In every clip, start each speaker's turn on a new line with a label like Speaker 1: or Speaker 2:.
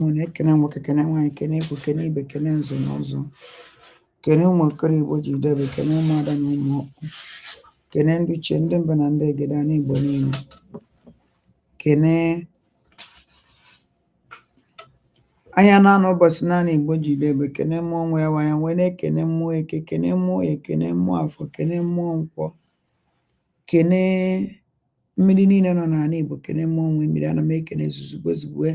Speaker 1: Mwana ekene nwoke kene nwaanyị kene ikwu kene ibe kene nze na ọzọ kene ụmụ okoro Igbo ji debe kene ụmụada na ụmụ ọkpụ kene ndị uche ndị mba na ndị egede anyị Igbo niile kene anya na-anọ ụbọchị naanị Igbo ji debe kene mmụọ nwe ya wanya wee na-ekene mmụọ eke kene mmụọ ya kene mmụọ afọ kene mmụọ nkwọ kene mmiri niile nọ n'ala Igbo kene mmụọ nwe mmiri ana m ekene zuzugbe zugbe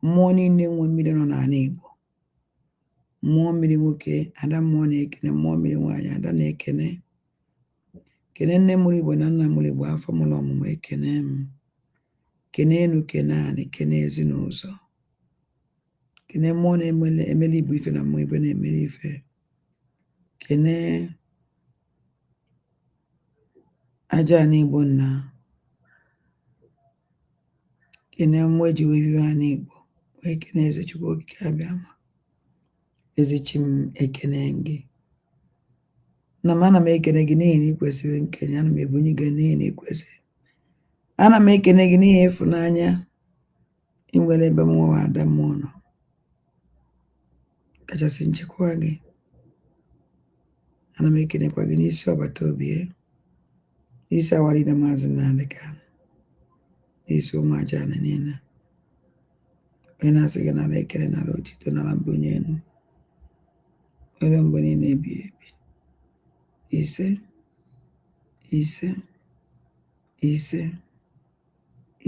Speaker 1: mmụọ niile nwe mmiri nọ n'ala Igbo mmụọ mmiri nwoke ada mmụọ na-ekene mmụọ mmiri nwaanyị ada na-ekene kene nne mụrụ Igbo na nna mụrụ Igbo afọ mụrụ ọmụmụ ekene m kene enu kene anị kene ezinụzọ kene mmụọ na-emeli Igbo ife na mmụọ Igbo na-emeli ife kene aja ana Igbo nna kene mmụọ eji wee bibe ana Igbo wee kene eze Chukwu okike abịa ma ezi chi m ekene gị na m ana m ekene gị n'ihi na ị kwesịrị nkenye ana m ebunye gị n'ihi na ị kwesịrị ana m ekene gị n'ihi ịfụnanya ị nwere ebe mmụọ ada mmụọ nọ kachasị nchekwa gị ana m ekenekwa gị n'isi ọbata obi n'isi awaride maazị Nnamdị Kanụ n'isi ụmụ aja na niile onye na-asị gị n'ala ekele n'ala otito n'ala mbunye elu nwere mgbe niile ebi ebi ise ise ise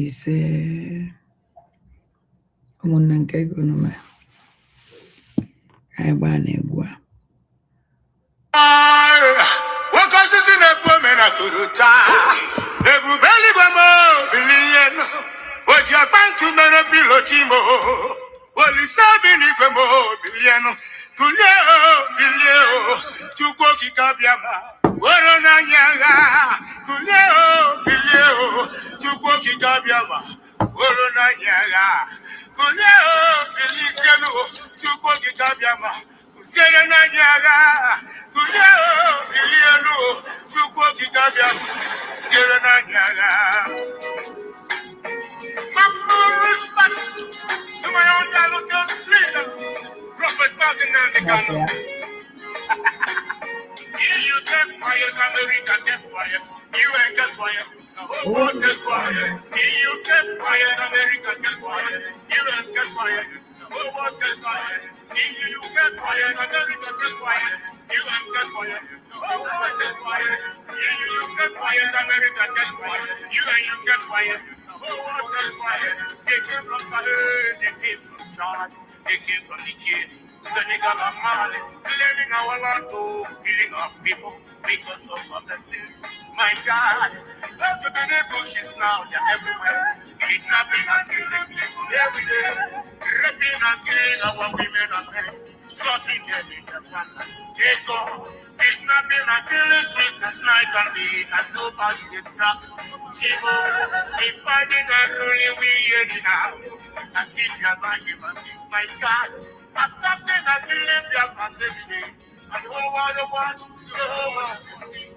Speaker 1: ise ụmụnna nke ego nụma anyị gbaa na egwu a
Speaker 2: nwoke osisi na-epu ome na torota ebube eluigwe m bilie o ji akpa ntu mere pilochi m olise bi n'igwe m bilie kulie bilie Chukwu okike abịa ma were n'anya agha kulie bilie Chukwu okike abịa ma were n'anya agha kulie bilie Chukwu okike abịa ma kuziere n'anya agha kulie bilie Chukwu okike abịa ma kuziere n'anya agha. Maximum respect to my own talented leader, Prophet Nnamdị Kanụ. You get quiet, America get quiet. You ain't get quiet. The whole world get quiet. You get quiet, America get quiet. You ain't get quiet. The whole world get quiet. You get quiet, America get quiet. You ain't get quiet. The whole world get quiet. You get quiet, America get quiet. You get quiet. The whole world get quiet. They came from Sahel, they came from Chad, they came from Niger. Senegal and Mali, claiming our land, killing our people because of the sins. My God, look to the bushes now, they're everywhere. Kidnapping and killing people every day. Raping and killing our women and men. Slaughtering them in the family. They go. Kidnapping and killing Christmas night and day, and nobody can talk. Chivo, dividing and ruling we anyhow. As if you're not human being, my God. Attacking and killing their facility. And who want to watch, the whole world to see.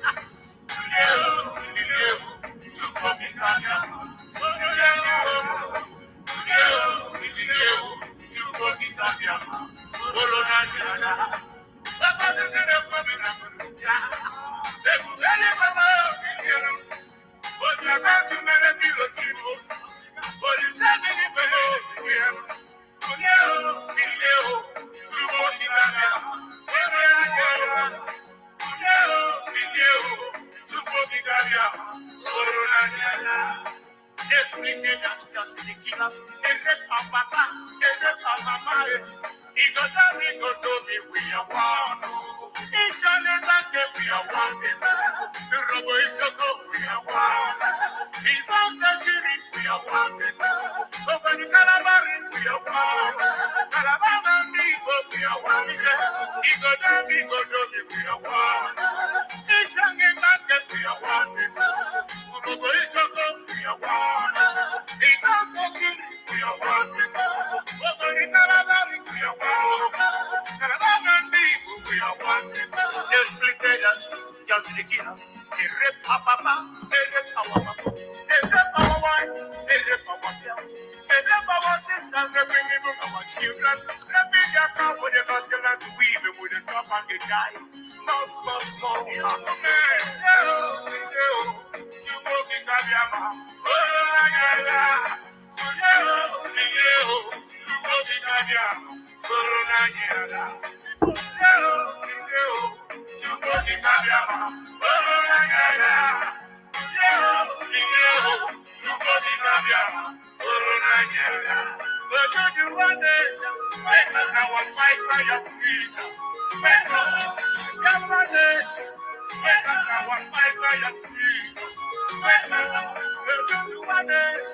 Speaker 2: They rape our wives, they rape our sisters, they bring them children. Let me get out with the gospel and to weave it with the drop and the die. Small, small, small. Man, Chukwu Di Ya. Oh, yeah. Chukwu Di Ya. Oh, yeah. Fight for your freedom. Wake up, your nation. Wake up, our fight for your freedom. Wake up, your nation.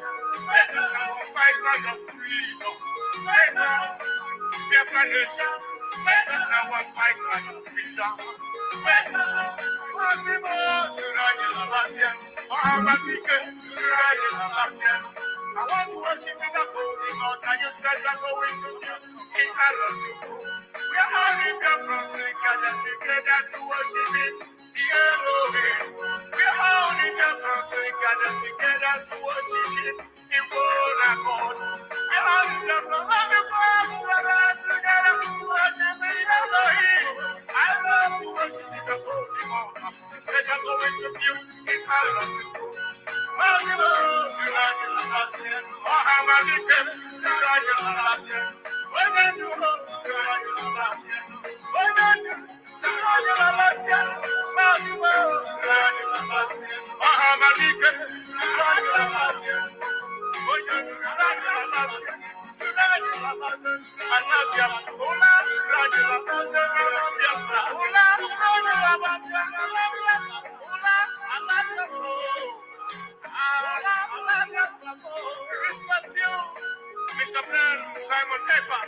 Speaker 2: Wake up, our fight for your freedom. Wake up, your nation. Wake up, our fight for your freedom. Wake up, possible, you're on your last. I want to worship in the holy Lord, and you said you're going to do in Chukwu. We are all in the front, together to worship Him. We are all in the front, together to worship Him. In one accord. We are all in the front, together to worship Him. I love to worship in the holy Lord. You said you're going to do in Chukwu. Respect you, Mr. Blair, Simon Pepper,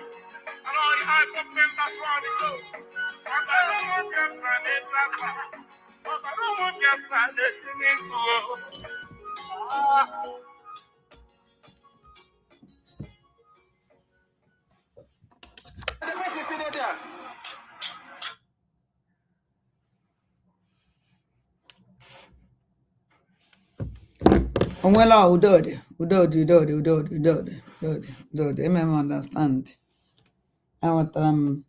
Speaker 2: and all the high pop members around the globe. And I don't want your friend in Blackman. But I don't want your friend in Globe. The person sitting there.
Speaker 1: Onwela udode. Eme m understand. Aghọtara m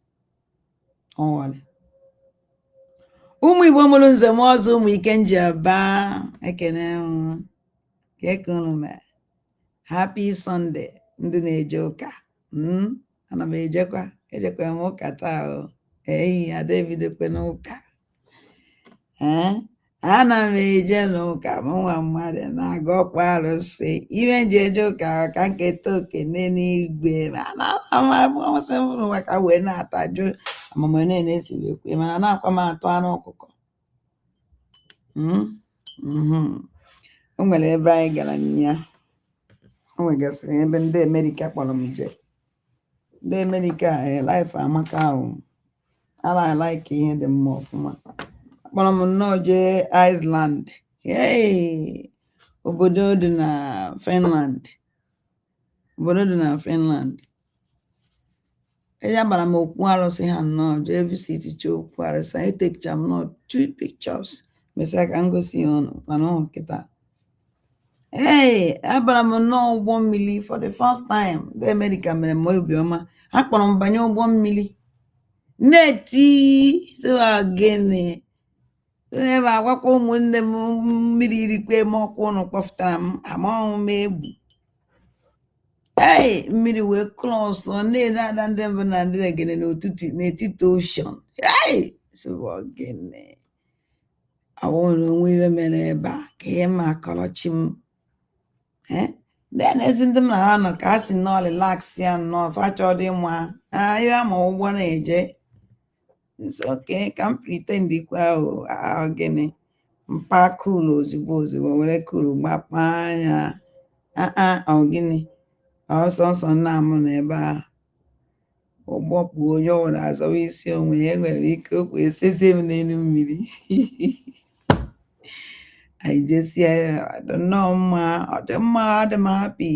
Speaker 1: ọnwale. Ụmụ Igbo mụrụ nze m ọzọ ụmụ ike nji aba ekene m ka eke unu mee. Happy Sunday ndị na-eje ụka. Ana m ejekwa m ụka taa o. Eyi ada ebidokwe n'ụka. Ana m eje n'ụka mụnwa mmadụ na-aga ọkwa arụsị iwe nji eje ụka ka nketa oke n'eluigwe amasị m n'ụwa ka wee na-ataju amama na-esiwekwe mana na-akwa m atụ anụ ọkụkọ. O nwere ebe anyị gara nya, o nwegasịrị ebe ndị Amerịka kpọrọ m je. Ndị Amerịka life amaka ahụ ala like ihe dị mma ọfụma. Akpọrọ m nnọọ jee Iceland, obodo dị na Finland. Eja gbara m okwu arụsị ha nnọọ jee visit okwu arụsị. Anyị tekicha m nnọọ 2 pictures mesịa ka m gosi ya ọnụ mana ọ kịta. Abara m nnọọ ụgbọ mmiri for the first time. Ndị Amerịka mere m obiọma. Ha kpọrọ m banye ụgbọ mmiri na-eti gịnị ebe agwakwa ụmụnne m mmiri irikwe m ọkwa ụnụ kpọfụtara m amaghị m egwu. Mmiri wee klọsọ na-ele ada ndị mbụ na ndị egene n'etiti ocean. Gịnị awụrụ onwe iwe mere ebe a ka ihe ma akọrọchi m. Ezi ndị m na ha nọ ka ha si nọọ relax ya nnọọ fachọ dị mma ihe ama ụgbọ na-eje. Okay, ka m pretend kwa gịnị mpa kulu ozugbo were kulu gbakpa anya gịnị ọsọsọ nna m na ebe ahụ ụgbọpụ onye ọbụla azọwa isi onwe ya. Enwere ike okwu esezi m n'elu mmiri. anyị jesie nnọọ mma, ọ dị mma, adị m happy.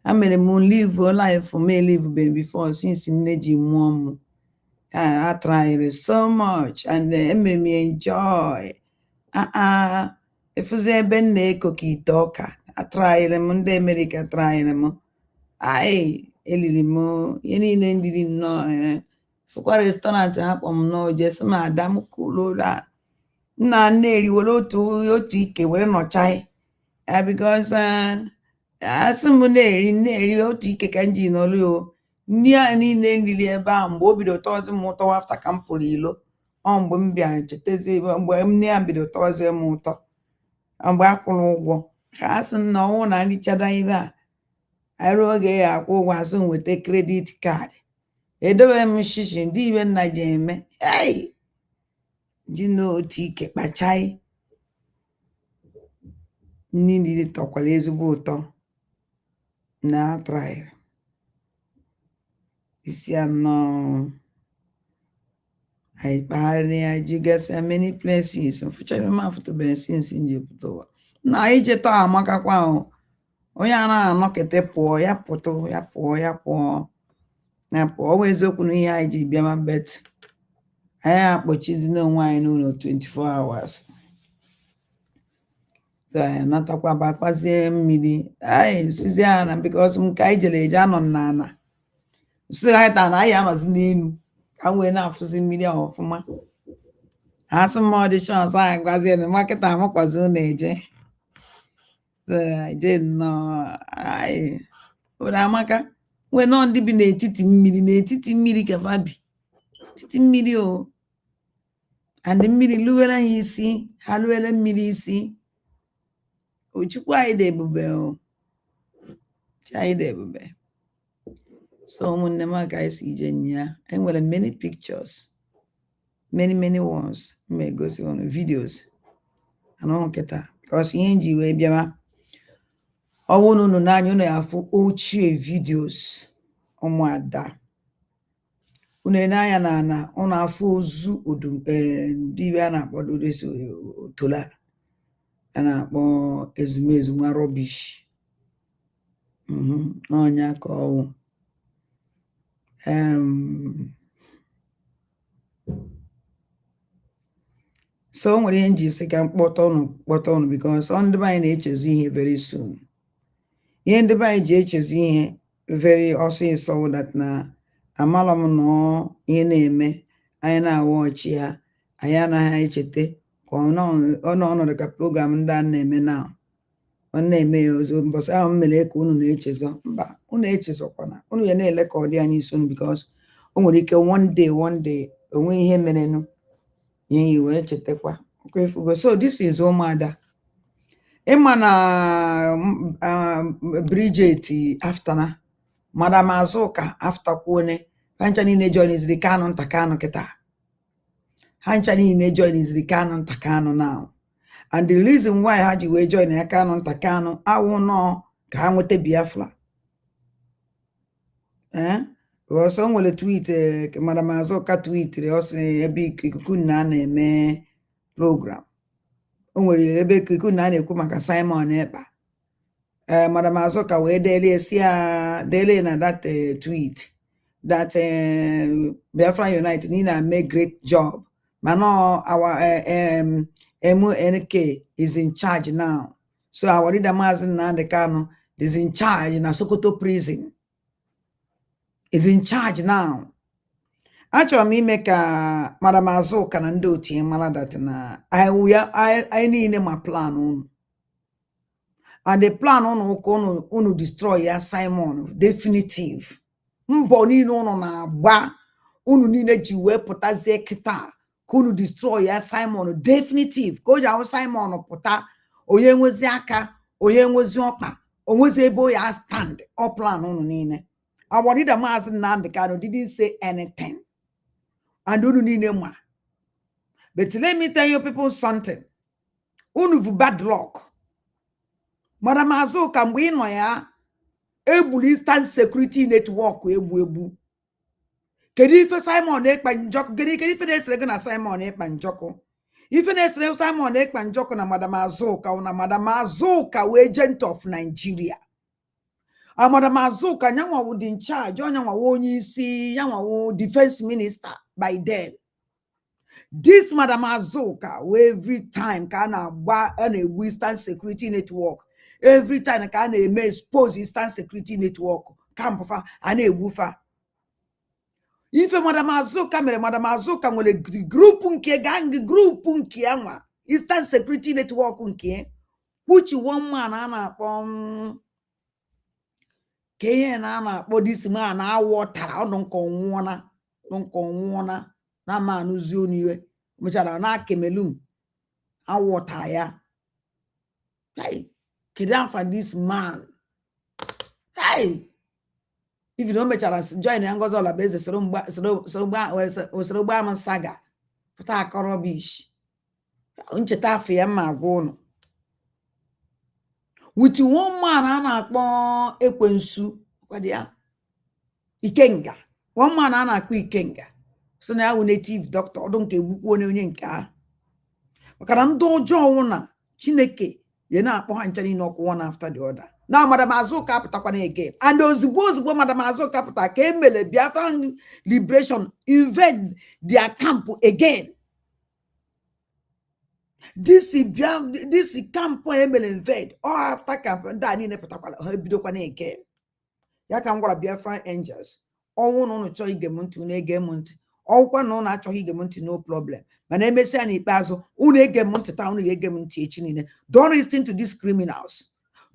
Speaker 1: Ha mere m live life m elivebe before since nne ji mụọ m. I tried so much and emere m enjoy. Efuzi ebe m na-eko ka ite ọka. Atraịrị m ndị Amerịka traịrị m. eliri m ihe niile ndiri nnọọ fụkwa restaurant ha kpọ m nnọọ jesi m ada m kulola nna nne eriwere otu ike were nọchaghị ya bikos asị m na-eri otu ike ka m ji nọrọ o nri a niile nriri ebe ahụ mgbe o bido tọzi m ụtọ afta ka m pụrụ ilo ọ mgbe m bịa chetazi mgbe nne ya bido tọzie m ụtọ mgbe a kwụrụ ụgwọ ka a sị na ọnwụ na nrichada ibe a arụ oge ya akwụ ụgwọ azụ nweta kredit kaadị edobe m shishi ndị ibe nna ji eme ji na otu ike kpachai nri niile tọkwara ezigbo ụtọ na atraịrị isi anọ anyị kpagharịa jigasịa many places mfụchabe m afụtụbeghị sinsi nji pụta ụwa na anyị cheta amakakwa ahụ onye a na-anọkete pụọ ya pụtụ ya pụọ ya pụọ na pụọ ọ bụ eziokwu na ihe anyị ji bịama bet anyị akpọchizina onwe anyị n'ụlọ 24 hours so anyị natakwa bakwazie mmiri anyị sizie ha na bikos nke anyị jere eje anọ n'ala si anyị taa na anyị anọzi n'elu ka m wee na-afụzi mmiri ahụ ọfụma ha sị m ọdịshọn ọzọ anyị gwazie na makịta amakwazi ụlọ eje je nnọọ anyị obodo amaka nwee nọọ ndị bi n'etiti mmiri ka fa bi etiti mmiri o and mmiri luwere ha isi ha luwere mmiri isi Chukwu anyị dị ebube o chi anyị dị ebube so ụmụnne m aka anyị si ije nya enwere many pictures many ones ma egosi ọnụ videos anụ nkịta because ihe nji wee bịama ọ bụrụ na unu n'anya unu afụ ochie videos ụmụada unu n'anya na ana unu afụ ozu odu ndị ibe a na-akpọ dodesi otola a na-akpọ ezumezu nwa rọbish ọnya ka ọwụ so o nwere ihe nji isi ka mkpọta ọnụ because ndị be anyị na-echezi ihe very soon ihe ndị be anyị ji echezi ihe very ọsịsọ that na amalọ m nọ ihe na-eme anyị na-awa ọchị ya anyị anaghị echeta ka ọnọdụ ka program ndị a na-eme na ọ na-eme ya ozo mbọsị ahụ m mere ka unu na-echezọ mba unu echezọkwana unu ya na-ele ka ọ dị anyị isi unu because o nwere ike one day onwe ihe merenụ ihe yi were chetakwa okwefugo so this is ụmụada ịma na Bridget aftana Madam Azuka aftakwuone ha ncha niile joiniziri Kanu nta Kanu kịta ha ncha niile joiniziri Kanu nta Kanu now and the reason why ha ji wee join ya Kanu nta Kanu awụ nọ ka ha nweta Biafra because o nwere tweet Madam Azuka tweetiri ọ sị ebe ikuku na na-eme program o nwere ebe ikuku na na-ekwu maka Simon Ekpa Madam Azuka wee dele na that tweet that Biafra Unite need to make great job mana our MNK is in charge now so our leader Mazi Nnamdi Kanu is in charge na Sokoto prison is in charge now. Achọrọ m ime ka Madam Azuka na ndị otu ya mara that na anyị niile ma plan unu and the plan unu ụka unu destroy ya Simon definitive mbọ niile unu na-agba unu niile ji wee pụtazie kịta ka unu destroy ya Simon definitive ka o ji ahụ Simon pụta onye nwezi aka onye nwezi ọkpa onwezi ebe o ya stand ọ plan unu niile. Our leader Mazi Nnamdi Kanu didn't say anything. And unu niile ma. But let me tell you people something. Unu bad luck. Madam Azuka mgbe ị nọ ya egburu Eastern Security Network egbu. Kedu ife Simon Ekpa Njọkụ? Kedu ife na-esere gị na Simon Ekpa Njọkụ? Ife na-esere Simon Ekpa Njọkụ na Madam Azuka na Madam Azuka wee agent of Nigeria. Madam Azuka nyanwa would in charge, nyanwa onye isi, nyanwa defense minister by then. This Madam Azuka, every time kana ba Eastern Security Network, every time kana expose Eastern Security Network, camp fa a na-egbu fa ife Madam Azuka mere. Madam Azuka nwere grupu nke gang grupu nke ya nwa Eastern Security Network nke which one man a na-akpọ ka ihe na a na-akpọ this man awọtara ọnụ nke ọnwụọna na manụzi oniwe mechara na Cameroon awọtara ya. Hey, kedu afa this man? Hey, if you don't mechara join ya Ngozi Olabeze soro gba saga pụta akọrọbish ncheta afọ ya ma agwa ụnụ with one man a na-akpọ Ekwensu ya Ikenga. One man a na-akpọ Ikenga so na ya wụ native doctor ọdụ nke egbukwu onye nke a maka na ndị ọjọọ na Chineke ya na-akpọ ha ncha niile ọkụ one after the other. Na Madam Azuka apụtakwana again and ozugbo Madam Azuka apụta ka emele Biafran liberation invade their camp again. This camp emele invade all after camp ndị a niile pụtakwala ha ebidokwana again. Ya ka m gwara Biafran angels ọnwụ na ụnụ chọọ ige m ntị unu ege m ntị, ọgwụkwa na ụnụ achọghị ige m ntị no problem, mana emesịa n'ikpeazụ unu ege m ntị taa unu ga-ege m ntị echi niile. Don't listen to these criminals.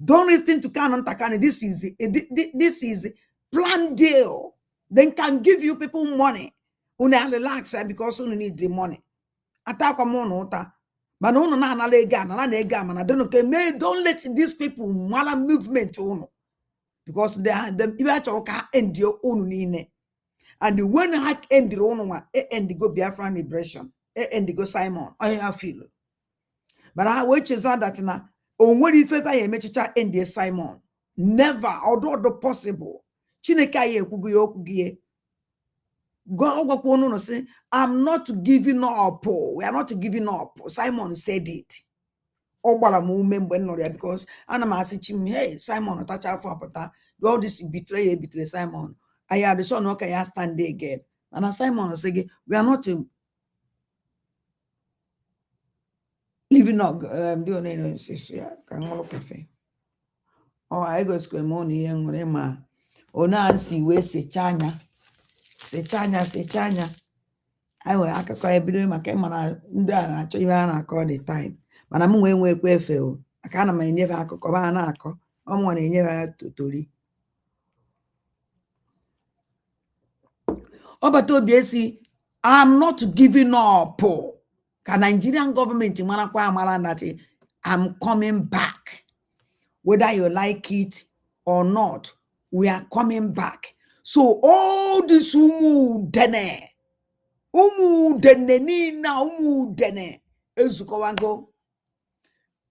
Speaker 1: Don't listen to Kanu Ntakani. This is planned deal. They can give you people money. Una relax because you need the money. Atakwa mono uta. But no na lega na lega man. Don't let these people mala movement uno. Because they ka end your own nine. And when hack end the own one, end go Biafran liberation. End go Simon. I feel. But I which is that na onwere ifefe ya emechicha end Simon. Never, although possible. Chineke ya ekwugo ya okwu gị. Gwakwa unu no say, I'm not giving up. We are not giving up. Simon said it. Ọ gbara m ume mgbe nnọrọ ya because ana m asị chi m, hey, Simon ọtacha afọ apụta. All this betray Simon. I had the son okay ya stand there again. And Simon say, we are not living up doing cafe. Oh, I go square money young ma. O na si we sechanya. I will akakọ ebido maka mana ndị a na-achọ ibe a na-akọ the time. Mana m nwe ekwe efe o. Aka na m enyefe akụkọ ba na-akọ. Ọmụ na enyefe totori. Ọbata obi esi I'm not giving up. Ka Nigerian government marakwa amara that I'm coming back. Whether you like it or not, we are coming back. So all this umu dene ezukowango.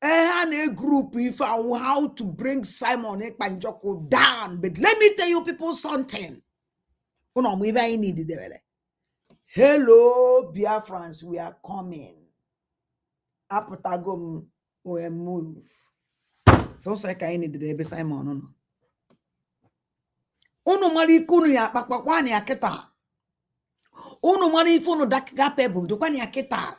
Speaker 1: And a group if I how to bring Simon Ekpanjoko down. But let me tell you people something. Hello, Biafrans, we are coming. Apotagom we move. So say ka ini de Simon no. Unu mari kunu ya pakpakwani ya kita. Unu mari ifunu dakika pebble dokwani ya kita.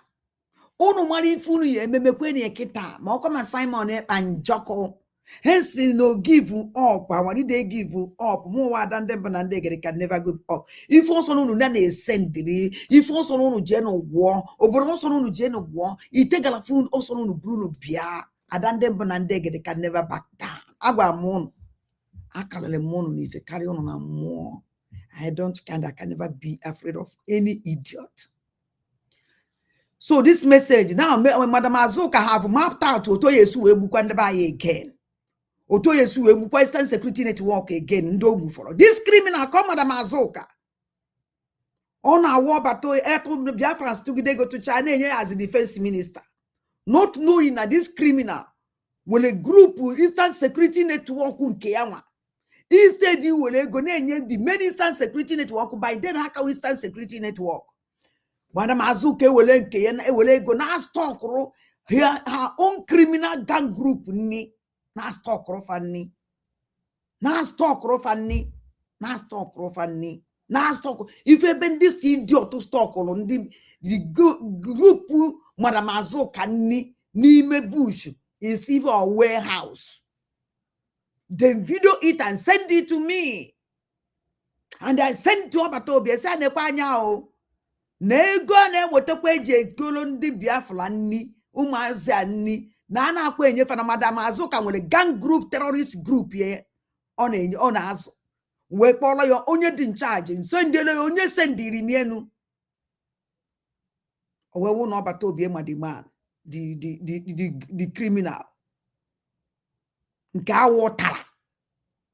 Speaker 1: Unu mari ifunu ya ememekweni ya kita. Ma okoma Simon Ekpanjoko. Hence no give up. Why did they give up? More than them and they can never give up. If also no na send if also no general war, or but also no general war, it take a food also no Bruno Bia, and them and they can never back down. Agua mon. I call them mon if you carry on more. I can never be afraid of any idiot. So this message now, when Madam Azuka have mapped out to Otoyesu Ebukwandaba again. Otoyesu Ebukwa Eastern Security Network again. Ndobu follow. This criminal come Madam Azuka. On our war battle, the Biafrans took they go to China as the defense minister. Not knowing that this criminal will a group Eastern Security Network Keyama. Instead, you will go the main Eastern Security Network by then Haka Eastern Security Network. Madam Azuka will go now stock her own criminal gang group ni. Na stock rofani. If you been this idiot to stock on the group Madam Azuka ni me bush is even a warehouse. Then video it and send it to me. and I sent to ọbata obi esi anekwa anya o na ego na-ewetakwa eji egolo ndị Biafra nni ụmụazị a nni na na-akwa enyefe na Madam Azuka nwere gang group terrorist group ye ọ na-azụ wee kpọrọ ya onye dị nchaji nso ndele onye sendiri m enu owewu na ọbata obi ma the man the criminal nke awọ tara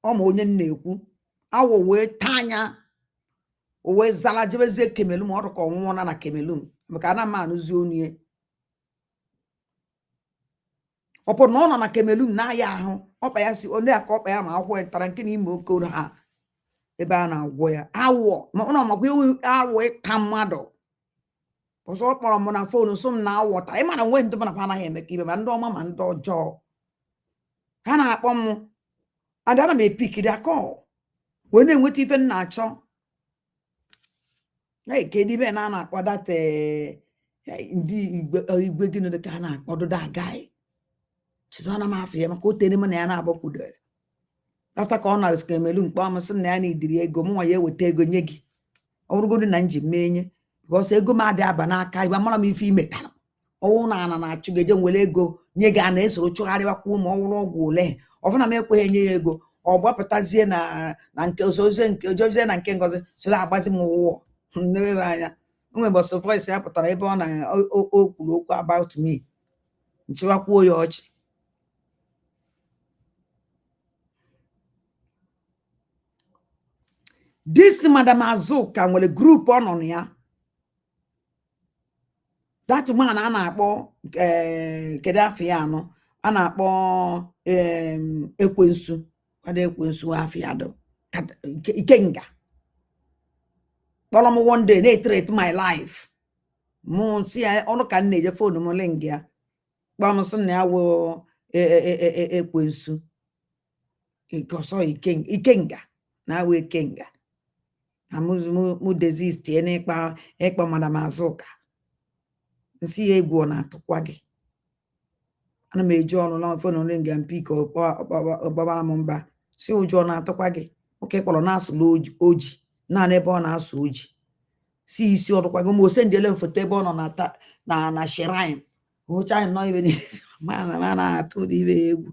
Speaker 1: ọma onye na-ekwu awọ wee tanya o wee zala jebezie Cameroon ọ dụka ọnwụọ na Cameroon maka ana m anụzi onye ọpụ na ọ nọ na Cameroon na-aya ahụ ọkpa ya si onye aka ọkpa ya ma akwụkwọ tara nke na ime okoro ha ebe a na-agwọ ya awọ ma ọ nọ makwa awọ ịta mmadụ ọzọ ọ kpọrọ m na fonu so m na awọ tara ịma na nwe ndị mana anaghị eme ka ibe ma ndị ọma ma ndị ọjọọ ha na-akpọ m adana m epikiri akọ wee na-enweta ife m na-achọ kedu ibe na na-akpọ data ndị igwe gị ka ha na-akpọdo da guy chizona m afọ ya maka o tere m na ya na-agbakwudere afta ka ọ na Cameroon mkpọ m sị na ya na-ediri ego m nwa ya eweta ego nye gị ọ bụrụgodu na nji menye because ego m adị aba n'aka igba mara m ife imetara ọnwụ na ana na-achụ gị eje nwere ego nye gị a na-esoro chụgharịwakwa ụmụ ọhụrụ ọgwụ ole ọbụna m ekweghị enye ya ego ọ gbapụtazie na nke ozozie nke ojozie na nke ngozi sịrị agbazi m ụwọ nnewe anya nwe bọsụ voice ya pụtara ebe ọ na o kwuru okwu about me nchịwakwuo ya ọchị this Madam Azuka nwere group ọ nọ na ya that man a na-akpọ kedu afọ ya anọ a na-akpọ ekwensu kwado ekwensu afọ ya do ikenga kpọrọ m one day na-etrate my life mụ si ya ọnụ ka m na-eje fonu m link ya kpọọ m sị na ya wụ ekwensu ọsọ ikenga na awụ ikenga na mụ desist n'ịkpa Madam Azuka nsi ya egwu ọ na-atụkwa gị ana m eji ọnụ na fonu link ya mpi ka ọgbabara m mba si ụjọ ọ na-atụkwa gị oke kpọrọ na-asụla oji naanị ebe ọ na-asụ oji si isi ọdụkwa gị ma ose ndị ele foto ebe ọ nọ na shrine ụcha anyị nọ ibe ma na-atụ dị ibe egwu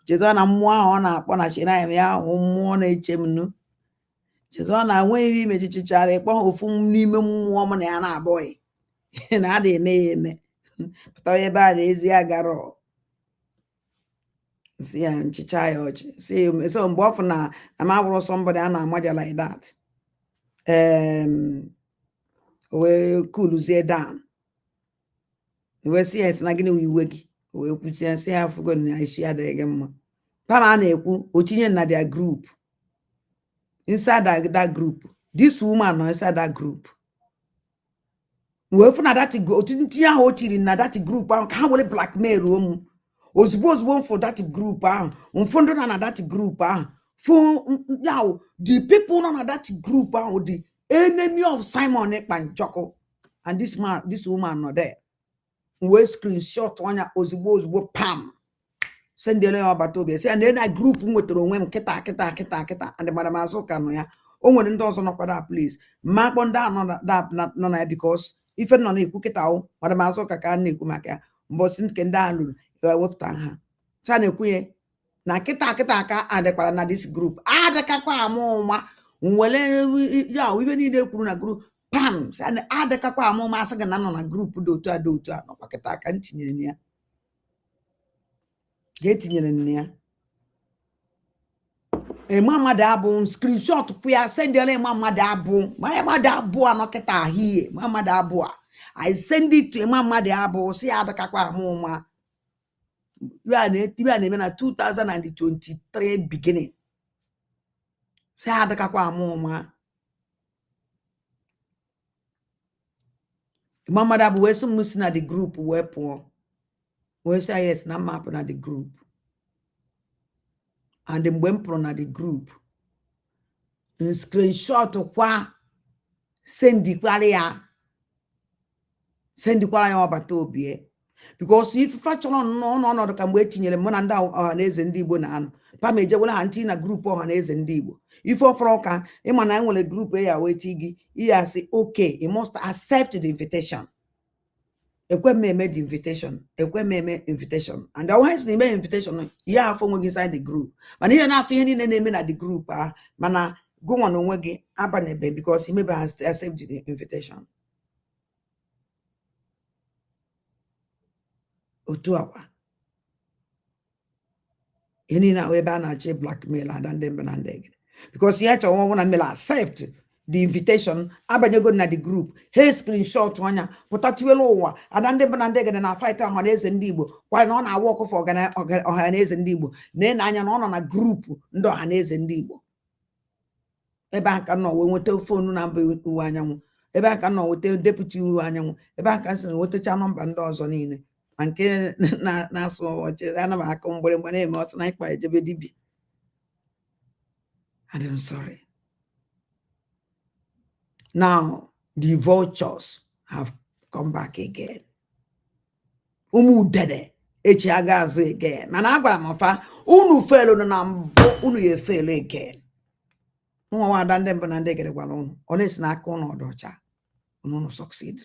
Speaker 1: chezọ na mmụọ ahụ ọ na-akpọ na shrine ya ahụ mmụọ na-eche m nụ chezọ na nweghị ime chichichara ịkpọ ofu n'ime mmụọ m na ya na-abụghị na ada eme ya eme pụtara ebe a na-ezi agara si ya nchicha ya ọchị so mgbe ọ fụ na m abụrụ somebody a na-amaja like that wee coolzie down wee si ya si na gịnị wee iwe gị wee kwusie si ya afụgo na isi adịghị gị mma pama a na-ekwu otinye na their group inside that group this woman nọ inside that group wee fụ na that otinye ahụ o tiri na that group ahụ ka ha were blackmail ụmụ ozugbo mfụ that group ahụ mfụ ndị nọ na that group ahụ fụ yaw the people nọ na that group ahụ the enemy of Simon Ekpanjọkụ and this woman nọ there wee screenshot ọnya ozugbo pam sendele ya ọbata obi si ya na group nwetara onwe m kịta and Madam Azuka nọ ya o nwere ndị ọzọ nọkwa that place ma akpọ ndị nọ na ya because ife nọ na-ekwu kịta o Madam Azuka ka a na-ekwu maka ya mbọsị nke ndị a lụrụ ewepụta ha sa na-ekwunye na kịta aka adịkwara na this group adịkakwa amụma nwere ya ibe niile kwuru na group pam sa adịkakwa amụma asị gị na nọ na group dị otu a nọkwa kịta aka ntinyere na ya ga-etinyere na ya ema mmadụ abụ screenshot kwụ ya sendela ema mmadụ abụ anọ kịta ahịa ma mmadụ abụ a I send it to ema mmadụ abụ si ya adịkakwa amụma ibe a na-eme na 2023 beginning si adịkakwa amụma ema mmadụ abụ wee sị m si na the group wee pụọ wee sị yes na mma apụ na the group and mgbe m pụrụ na the group screenshot kwa sendikwara ya ọbata obie because ife chọrọ n'ọnọdụ ka mgbe etinyere m na ndị ọha na eze ndị Igbo na-anọ pa ma ejewela ha ntị na grupu ọha na eze ndị Igbo ife ọfọrọ ka ịma na enwere grupu ya weti gị ihe asị okay you must accept the invitation. Ekwememe the invitation, ekwememe invitation, and always na ime invitation ya afọ onwe gị inside the group mana ihe na-afọ ihe niile na-eme na the group mana gụnwa na onwe gị abanyebe because imebe has accept the invitation. Otu akwa ihe niile ahụ ebe a na-achọ blackmail ada ndị mba na ndị egede because ya chọrọ nwa na mmele accept the invitation abanyego na the group he screenshot anya pụtatiwela ụwa ada ndị mba na ndị egede na fight ọha na eze ndị Igbo kwa na ọ na-awa ọkụfọ ọha na eze ndị Igbo na anya na ọ nọ na grupu ndị ọha na eze ndị Igbo ebe aka nọ wee nweta fonu na mba uwe anyanwụ ebe aka nọ nweta deputy uwe anyanwụ ebe aka si nwetacha nọmba ndị ọzọ niile ma nke na-asụ ọchị anaba aka mgbịrịgba na-eme ọsọ na ịkpara ejebe dibịa. I'm sorry. Now the vultures have come back again. Dede echi aga azụ again. Mana agwara m ọfa unu felu na mbụ unu ya efelu again. Nwa wada ndị mbụ na ndị egede gwara unu ọ na-esi n'aka unu ọdọcha unu succeed.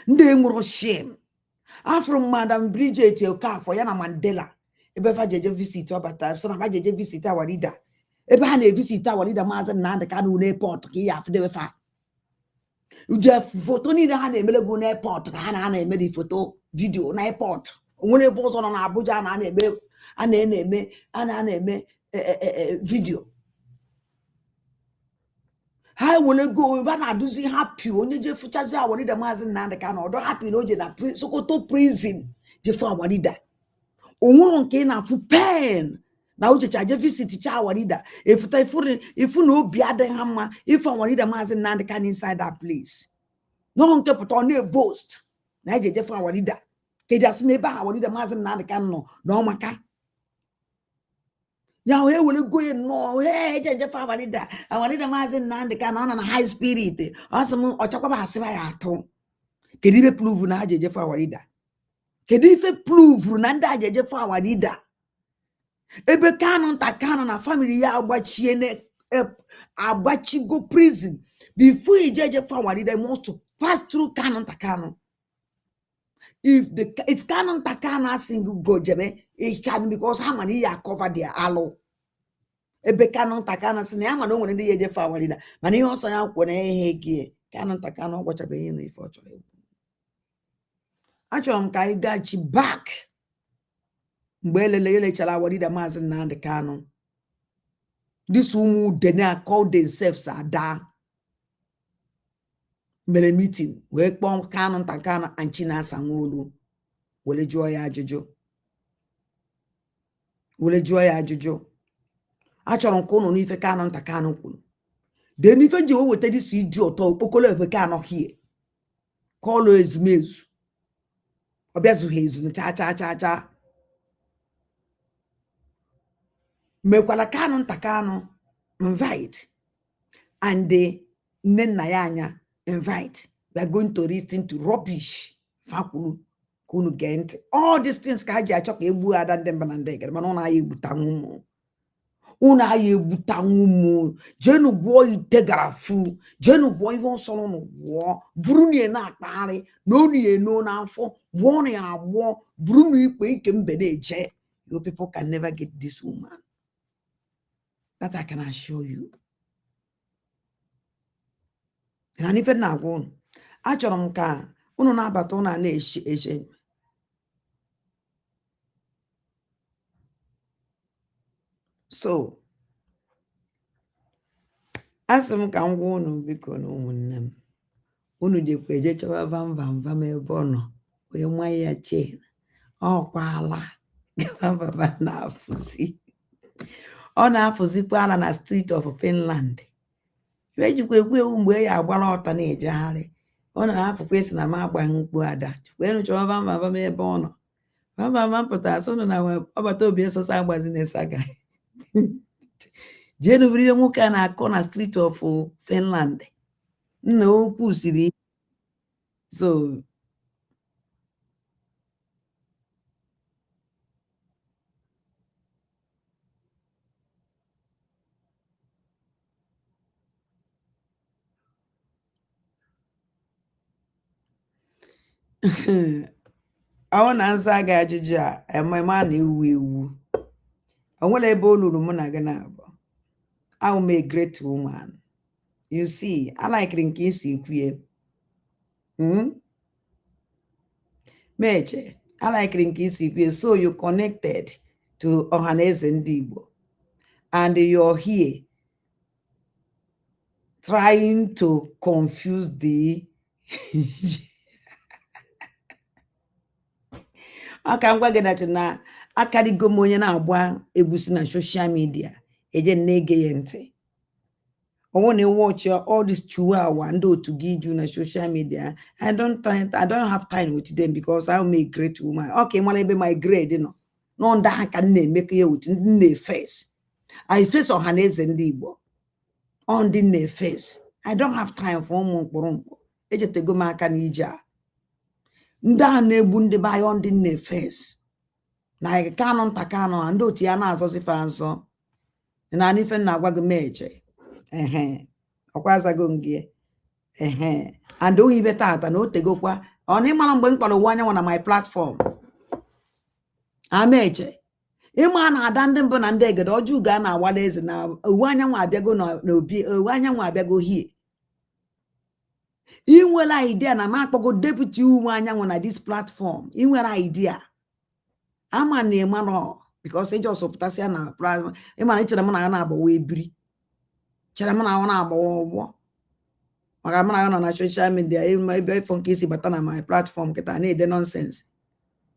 Speaker 1: Ndị enwero shame. Afro Madam Bridget Okafọ ya na Mandela ebe fa jeje visit ọbata so na fa jeje visit our leader ebe ha na-evisit our leader Maazị Nnamdi Kanu n'airport ka ya afụdebe fa uje foto niile ha na-emelego n'airport ka ha na-eme di foto video na airport onwere ebe ọzọ nọ na Abuja na-eme video ha wele go ebe na-aduzi happy onye je fuchazi our leader Maazị Nnamdi Kanu ọdọ happy na oje na Sokoto prison je for our leader onwuru nke na-afụ pen na uchecha je visit cha our leader efuta ifu na obi adịghị ha mma ifu our leader Maazị Nnamdi Kanu inside that place no nke pụta ọ na-boast na eje for our leader keja si n'ebe our leader Maazị Nnamdi Kanu nọ na ọmaka ya we wele go no eje for our leader Maazị Nnamdi Kanu ọ nọ na high spirit ọsọ ọchakwaba asịba ya atụ kedu ife prove na eje for our leader kedu ife prove na ndị eje for our leader ebe Kanu nta Kanu na family ya agbachigo prison before eje for our leader must to pass through Kanu nta Kanu. If Kanu nta Kanu asking go jebe it can because how many ya cover their allo ebe Kanu nta Kanu si na ama no nwere ndị eje for our leader mana ihe ọsọ ya kwere ihe gie Kanu nta Kanu ọgwachabe ihe na ife ọ chọrọ. Achọrọ m ka anyị gachi back mgbe elechara our leader Maazị Nnamdi Kanu. This ụmụ dene call themselves ada mere meeting wee kpọọ Kanu nta Kanu and Chinasa Nwoolu wele jụọ ya ajụjụ achọrọ m ka unu n'ife Kanu nta Kanu kwuru de n'ife nje weta dis idiot okpokolo ebe Kanu hie kọlụ ezumezu ọbịazụghị ezu cha mekwala Kanu nta Kanu invite and the nne ya anya invite. We are going to listen to rubbish fakwuru kunu gent all these things ka ji achọ ka egbu ada ndị mba na ndị egede mana ụna ya egbuta nwụmụ jenu gwụọ ite garafu jenu gwụọ ihe ọsọrọ unu gwụọ buru na na-akpagharị na onu ya eno n'afọ gwụọ na ya agbụọ buru na ikpe ike mbe na-eje. You people can never get this woman. That I can assure you. And if na agwa unu achọrọ m ka unu na-abata unu na-eche so asị m ka m gwa unu biko na ụmụnne m unu dịkwa eje chọwa vam ebe ọ nọ onye nwa ya chain ọkwala vamba na-afụzi ọ na-afụzikwa ala na street of Finland ejikwa egwu ewu mgbe ya agbara ọta na-ejegharị ọ na-afụkwa esi na m agbaghị mkpu ada wee chọwa vamba ebe ọ nọ vamba pụtara so na ọbata obi esosa agbazi na-esaga jenu buru ihe nwoke a na-akọ na street of Finland nna okwu siri so I want to answer Gajuja and my man ewu. I want to able to I will make a great woman. You see, I like Rinkisi queer. Meche, I like Rinkisi queer. So you connected to Ohanese Ndibo. And you're here trying to confuse the aka ngwa gị na na akarigo m onye na-agba egwusi na social media eje na-ege ya ntị ọwụ na watch all this 2 hour ndị otu gị ju na social media. I don't have time with them because I'm a great woman. Okay, mana ebe my grade nọ nọ ndị aka na-emekọ ya with ndị na-efes I face Ohaneze ndị Igbo on the na-efes. I don't have time for ụmụ mkpụrụ ejetego m aka n'ije a ndị a na-egbu ndị be anyị on the na-efes na Kanu ntakano ndị otu ya na-azọzife azọ na n'ife na-agwa gị meche ọkwazago ngie and oyi be tata na otegokwa ọ na ịmara mgbe mkpara ụwa anyanwụ na my platform ameche ịma na ada ndị mbụ na ndị egede ọjọọ ga na-awala eze na uwe anyanwụ abịago n'obi uwe anyanwụ abịago hie inwere idea na m akpọgo deputy uwe anyanwụ na this platform inwere idea ama na ịmara because eji ọsọpụtasịa na platform ịmara ichere m na ya na-agbawa ebiri chere m na ọ na-agbawa ụgbọ maka m na ya nọ na social media ebe ifo nke isi bata na my platform kịta na-ede nonsense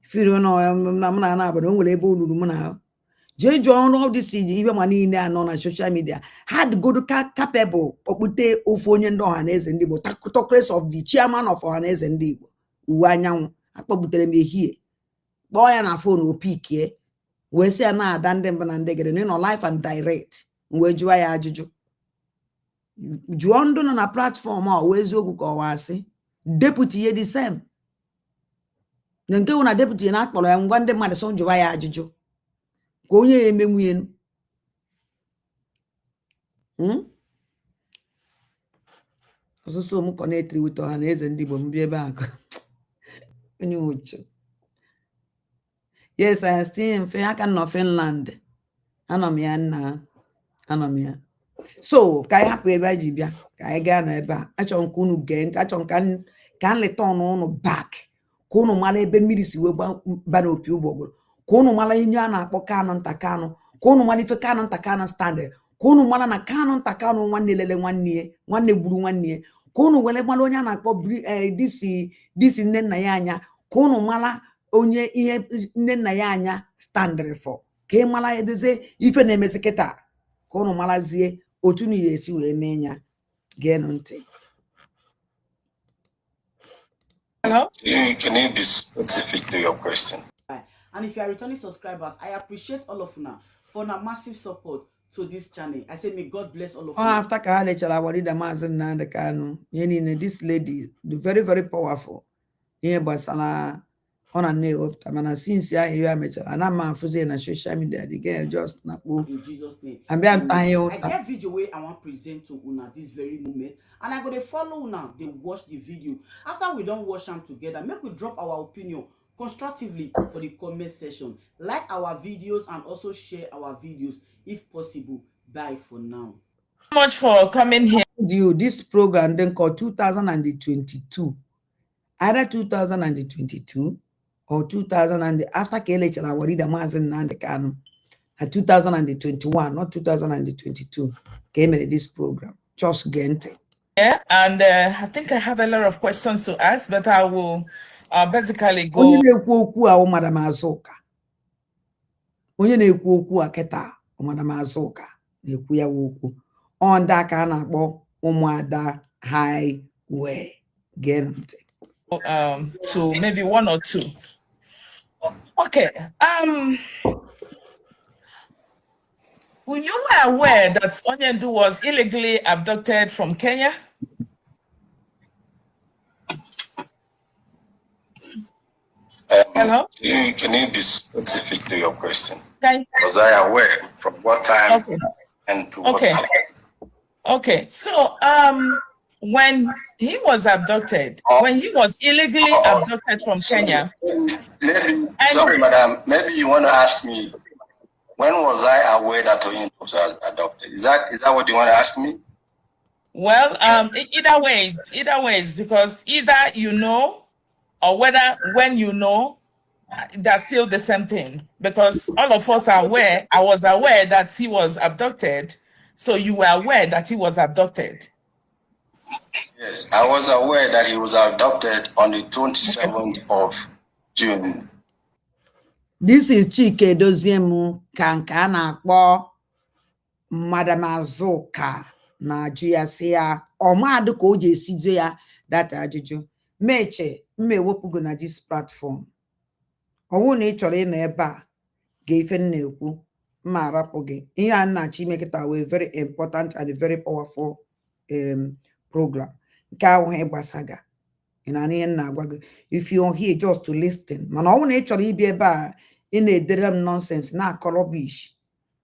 Speaker 1: firo na m na ya na-abara o nwere ebe olulu m na jee jụọ ọrụ all this ibe ma niile anọ na social media had good capable okpute ofu onye ndị Ohaneze ndị Igbo talkers of the chairman of Ohaneze ndị Igbo uwe anyanwụ akpọbutere m ehihie kpọọ ya na phone opikie wee sị ya na-ada ndị mbụ na ndị gere na ịnọ live and direct wee jụọ ya ajụjụ jụọ ndụ nọ na platform a wee eziokwu ka ọwa asị deputy ye the same na nke wụ na deputy na-akpọrọ ya ngwa ndị mmadụ so jụwa ya ajụjụ ka onye ya emenwu enu ọsụsụ m kọnetri wit Ohaneze ndị Igbo m bịa ebe akụ onye uche. Yes, I still in Finland. Anọ m ya nna anọ m ya. So ka anyị hapụ ebe a ji bịa ka anyị gaa na ebe a achọrọ nke unu gee nke achọrọ ka nleta ọnụ ụnụ back ka unu mara ebe mmiri si wee ba n'opi ụgbọgụrụ ka unu mara ihe a na-akpọ Kanu nta Kanu ka unu mara ife Kanu nta Kanu stand ka unu mara na Kanu nta Kanu nwanne lele nwanne gburu nwanne ka unu were mara onye a na-akpọ disi nne nna ya anya ka unu mara onye ihe nne nna ya anya standịrị for ka ị mara edeze ife na-emezi kịta ka unu marazie otu na ya esi wee mee ya geenụ ntị.
Speaker 2: Hello? Can you be specific to your question?
Speaker 3: And if you are returning subscribers, I appreciate all of you now for a massive support to this channel. I say may God bless all of you.
Speaker 1: After ka lecture Warida Mazen Nnamdi Kanu, this lady, very, very powerful. Ihe gbasara ọ na na-ewepụta mana since ya ihe mechara ana m afụzi na social media the girl just na-akpọ
Speaker 3: in Jesus name.
Speaker 1: I
Speaker 3: get video where I want present to una this very moment and I go to follow una they watch the video. After we don't watch them together, make we drop our opinion constructively for the comment section. Like our videos and also share our videos if possible. Bye for now.
Speaker 2: So much for coming here.
Speaker 1: This program then called 2022, either 2022 or 2000 and after Kelechi na Warida Mazen Nnamdi Kanu, 2021, not 2022, came in this program. Just Gente.
Speaker 2: Yeah, and I think I have a lot of questions to ask, but I will basically go.
Speaker 1: Onye na-ekwu okwu a Madam Azuka. Onye na-ekwu okwu a keta Madam Azuka na-ekwu ya okwu. Onda ka na-akpọ Ụmụada Highway. Gente.
Speaker 2: To maybe one or two. Okay. Were you aware that Onyendu was illegally abducted from Kenya? Hello?
Speaker 4: Can you be specific to your question?
Speaker 2: Okay.
Speaker 4: Was I aware from what time
Speaker 2: Okay.
Speaker 4: and to what
Speaker 2: Okay.
Speaker 4: time?
Speaker 2: Okay. So
Speaker 5: when he was abducted, when he was illegally abducted from Kenya.
Speaker 4: Sorry, madam. Maybe you want to ask me, when was I aware that Toyin was adopted? Is that what you want to ask me?
Speaker 5: Well, either ways, because either you know, or whether when you know, that's still the same thing. Because all of us are aware. I was aware that he was abducted, so you were aware that he was abducted.
Speaker 4: Yes, I was aware that he was abducted on the 27th of June.
Speaker 1: This is Chike Doziem ka na-akpọ Madam Azuka na-ajụ ya sị ya ọmadụ ka o ji esijo ya data ajụjụ meche mmewepụgo na this platform. Ọwụ na ị chọrọ ịnọ ebe a ga-efe na-ekwu mma arapụ gị. Ihe a nna-achọ ime kịta wee very important and very powerful program. Nke ahụ ha gbasaga. Ị na ihe na-agwa gị. If you're here just to listen, mana ọwụ na ị chọrọ ibi ebe a ị na-edere m nonsense na-akọrọ bish,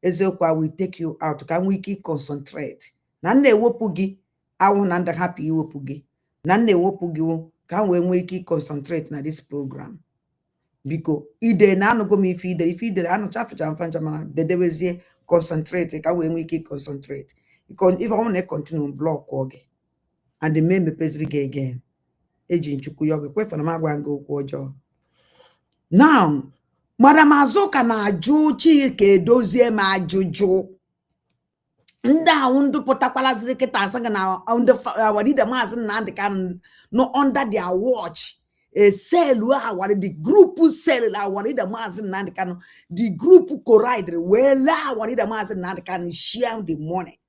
Speaker 1: eziokwu, I will take you out ka nwee ike concentrate. Na na-ewepụ gị awụ na ndị hapụ iwepụ gị. Na na-ewepụ gị ka wee nwee ike concentrate na this program. Biko ide na anụgo m ife idere anụcha fụcha mfancha mana dedebezie concentrate ka wee nwee ike concentrate. Because if I want to continue block oge and the me mepeziri gị again, eji Chukwu ya oge kwefana m agwa gị okwu ọjọọ. Now, Madam Azuka na-ajụ Chike Dozie m ajụjụ. Ndị ahụ ndụ pụtakwalaziri kịta asanga na awaride Maazị Nnamdi Kanu no under their watch. A cell awari the group cell awaride Maazị Nnamdi Kanu, the group collide well awaride Maazị Nnamdi Kanu share the money.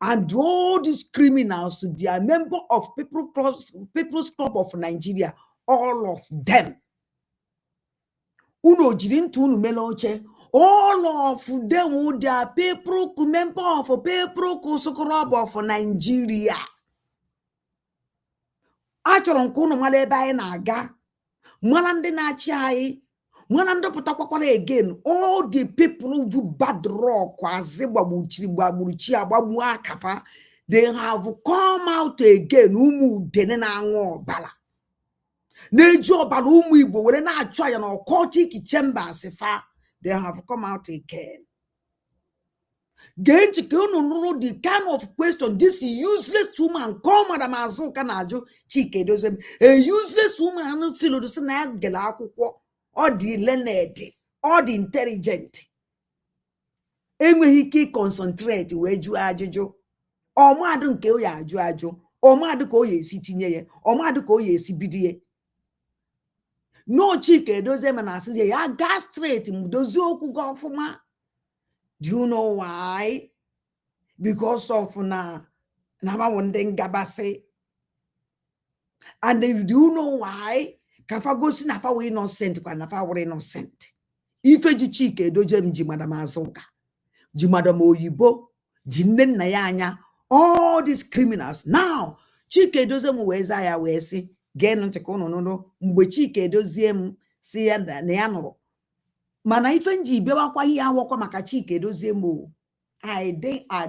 Speaker 1: And all these criminals, they are member of People's Club of Nigeria, all of them. Uno jidintu unu meloche, all of them they are people member of People Club of Nigeria. Achọrọ nke unu mara ebe anyị na-aga, mara ndị na-achị anyị, mara ndị pụtakwakwara again, all the people who bad rock kwazi gbagburuchi agbagbu akafa, they have come out again. Umu udene na aṅụ ọbara. Neji ọbara ụmụ Igbo were na-achụ anya na occultic chambers fa, they have come out again. Going to know the kind of question this useless woman called Madam Azuka na-ajụ Chike Doziem, a useless woman feel the na gela akwụkwọ, or the learned, or the intelligent. Enweghị ike concentrate wee jụọ ajụjụ. Ọmadụ nke o ya ajụ ajụ, ọmadụ ka o ya esi tinye ya, ọmadụ ka o ya esi bido. No, Chike Doziem na-asị ya gas straight dozie okwu gị ọfụma. Do you know why? Because of na wonde ngabase. And do you know why? Kafa gosi na fa we innocent kwa na fa we innocent. Ife ji Chike Doziem ji Madam Azuka, ji Madam Oyibo, ji nne nna ya anya, all these criminals. Now, Chike Doziem wee za ya wee si, gee ntị ka unu nụrụ mgbe Chike Doziem si ya na ya nụrụ. Mana ife nji bịawakwa ihe awakwa maka Chike Doziem. I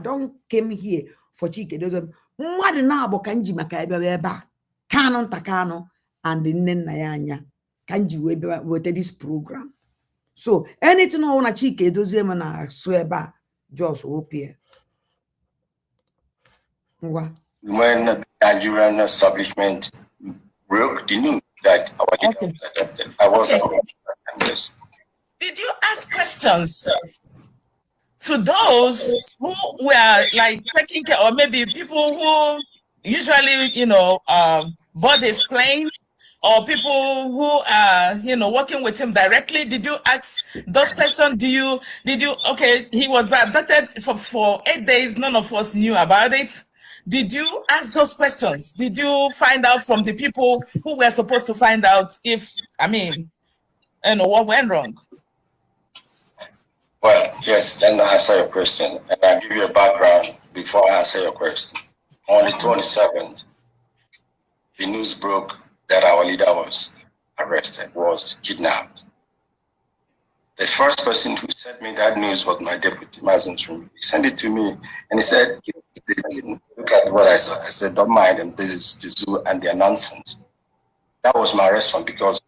Speaker 1: don't came here for Chike Doziem. Mmadụ na-abụ ka nji maka ebe a. Kanu nta Kanu and nne nna ya anya ka nji wee wete this program. So anything ọ na Chike Doziem na-asụ ebe a, just opie. Ngwa.
Speaker 4: When the Nigerian establishment broke the news that our leader was adopted, I was this.
Speaker 5: Did you ask questions to those who were like taking care, or maybe people who usually, board his plane, or people who are, working with him directly? Did you ask those questions? Okay, he was abducted for 8 days. None of us knew about it. Did you ask those questions? Did you find out from the people who were supposed to find out what went wrong?
Speaker 4: Well, yes, let me answer your question, and I'll give you a background before I answer your question. On the 27th, the news broke that our leader was arrested, was kidnapped. The first person who sent me that news was my deputy, Mazen Trumi. He sent it to me and he said, look at what I saw. I said, don't mind them. This is the zoo and their nonsense. That was my response because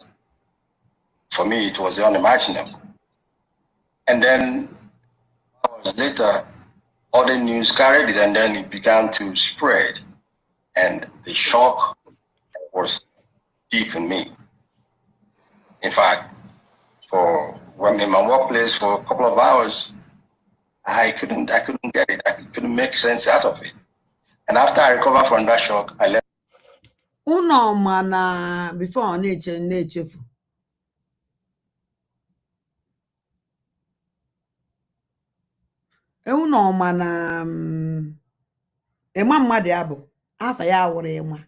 Speaker 4: for me, it was unimaginable. And then hours later, other news carried it and then it began to spread. And the shock was deep in me. In fact, when in my workplace for a couple of hours, I couldn't get it. I couldn't make sense out of it. And after I recovered from that shock, I left.
Speaker 1: Uno mana before na-echefu. Uno mana ema mmadụ ya bụ afa ya wụrụ ịma.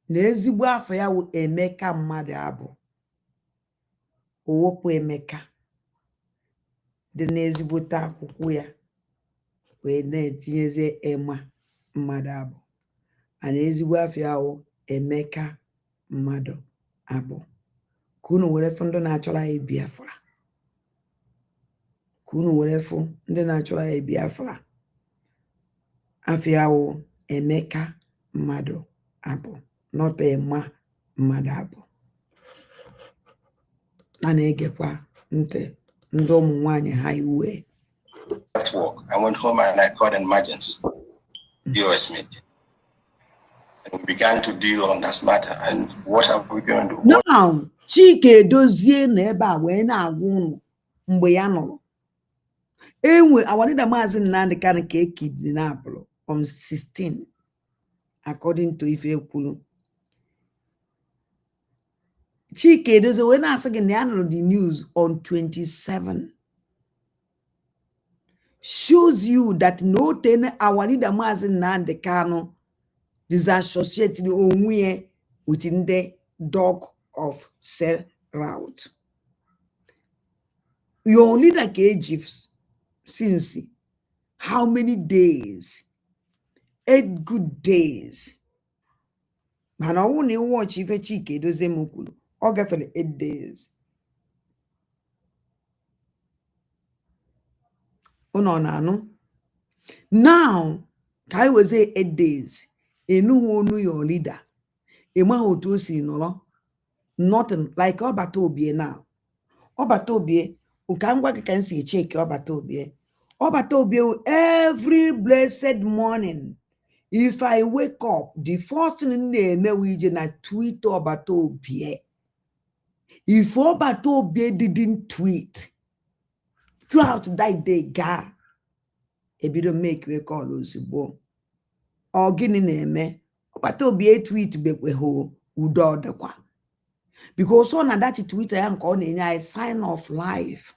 Speaker 1: Na ezigbo afa ya wụ Emeka mmadụ abụ. Owopụ Emeka dị n'ezigbote akwụkwọ ya wee na-etinyezi Ema mmadụ abụ. Ana ezigbo afa ya wụ Emeka mmadụ abụ. Ka unu were fụ ndị na-achọrọ anyị Biafra. Ka unu were fụ ndị na-achọrọ anyị Biafra. Afa ya wụ Emeka mmadụ abụ. Not Ema mmadụ abụ. A na-egekwa ntị ndị ụmụ nwanyị ha iwe.
Speaker 4: Left work. I went home and I called an emergency US meeting. And we began to deal on that matter. And what are we going to do?
Speaker 1: Now, Chike Dozie na ebe a wee na-agwa unu mgbe ya nọrọ. Enwe awanida Maazị Nnamdi Kanu ka kidnapụrụ on 16 according to ife ekwuru. Chike Dozie wee na-asị gị na ya nụrụ the news on 27. Shows you that no ten awanida Maazị Nnamdi Kanu disassociated onwe within the dog of cell route. Your leader KG since how many days? 8 good days. Man, I won't watch if a Chike Dozie mukulu. Or gafele 8 days. Ono nano. Now, kai was 8 days. Enu your leader. Ema otosi nolo. Nothing like Obatobie now. Obatobie, ukangwa can see check Obatobie. Obatobie every blessed morning. If I wake up, the first thing we na tweet Obatobie. If Obatobie didn't tweet throughout that day, ga, it don't make we call Ozigbo. Or gini na-eme Obatobie tweet bekwe ho udo dekwa. Because on that Twitter ya nke ọ na-enye a sign of life.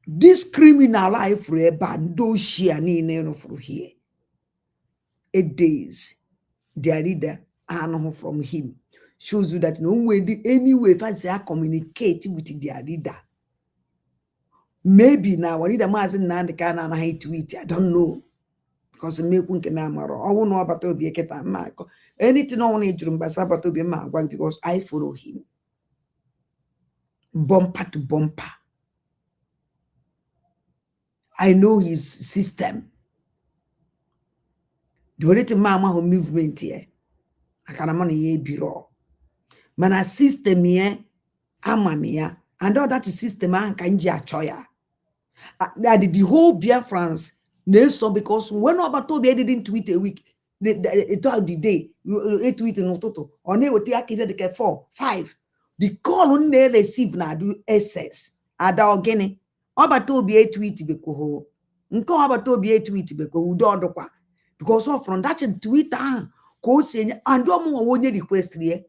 Speaker 1: This criminal life for a bando share niile from here. 8 days. Their leader and from him shows you that no way anyway if I say I communicate with their leader. Maybe now what leader Maazị Nnamdi Kanu anaghị tweet. I don't know. Because make one can amaro. I won't know about Obatobie keta Marco. Anything on ejuru mbasa Obatobie ma because I follow him. Bumper to bumper. I know his system. The only thing mama who movement here. I can't money ye bureau. Mana system here, amamia, and all that system an kanji choya. The whole Biafrans. So because when Obatobie didn't tweet a week, throughout the day, 8 tweet no total. Or ne would take it 4, 5. The call on they receive na do SS. Ada ogene. Obatobie tweet beko. Nko Obatobie tweet beko udo odokwa. Because from that Twitter, ko say and do mo wonye request here.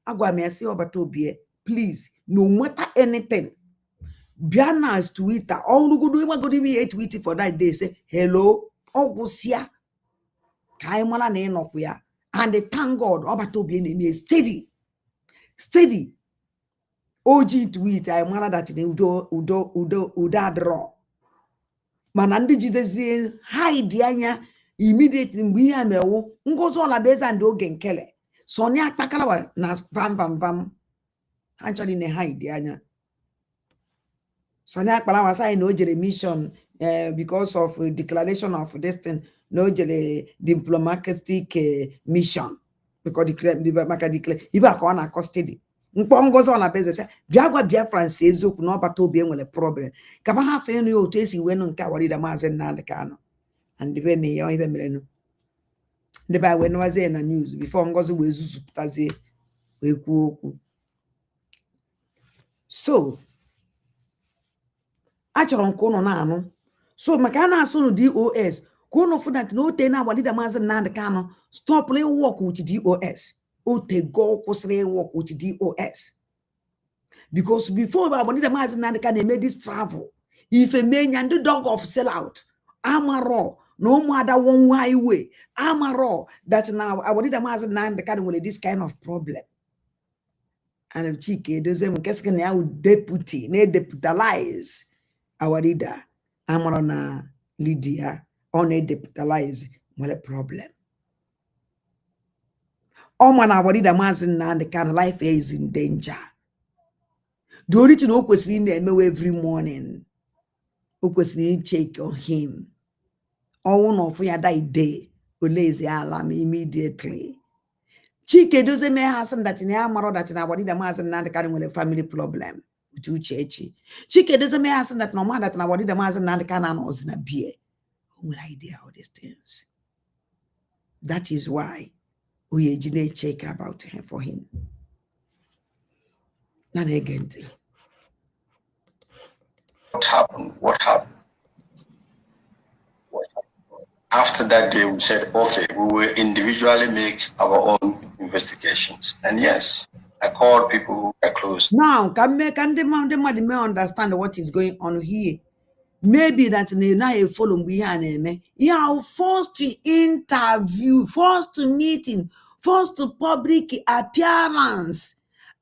Speaker 1: Agwa me say Obatobie, please, no matter anything. Biana's Twitter, all the good women go to me a tweet for that day. Say hello, Ogusia, Kaimala Nenoquia, and the thank God Obatobie is steady. OG tweet, I wanna that in Uda draw. Manandi Jidazi, hi Diana, immediately we are no, goes all a beza and dogen kele. Sonia Takalawa, nas vam. Actually, ne hide anya. So na akpara wasa no jere mission because of declaration of this thing, no jere diplomatic mission because declare iba ka na custody. Mkpongozo na beze say bia gwa Biafra nse eziokwu na obata obi enwere problem. Ka ba ha fe no otu esi we no nke awarida maazi Nnamdi Kanu. And the way me yon even mere no. The by when was na news before ngozi we zuzuputazie we kwu okwu. So achọrọ nke ụnụ na-anụ so maka a na-asụ nụ DOS ka ụnụ fụ that na ote na-agbalida Maazị Nnamdi Kanu stop work with DOS ote go kwụsịrị work with DOS because before agbalida Maazị Nnamdi Kanu eme this travel ife menya ndị dog of sell out amarọ na ụmụada one highway amarọ that na agbalida Maazị Nnamdi Kanu nwere this kind of problem. And Chike Edozie nke sị na ya deputy na deputalize our leader amara na Lydia on a deputalize nwere problem. Ọma na our leader Maazị Nnamdi Kanu life is in danger. The only thing o kwesịrị na-emewe every morning o kwesịrị check on him. Ọnwụ na ọfụ ya die day olezi alarm immediately. Chike Edozie may have some that in amaro that in our leader Maazị Nnamdi Kanu nwere family problem. Uchechi. Chike doesn't may ask that no man that na wadi the Maazị Nnamdi Kanu was in a beer. Who will idea all these things? That is why we check about him for him. Not again.
Speaker 4: What happened? What happened? After that day, we said, okay, we will individually make our own investigations. And yes, I called people who are close.
Speaker 1: Now, can the man understand what is going on here? Maybe that now you follow me and you forced to interview, forced to meeting, forced to public appearance.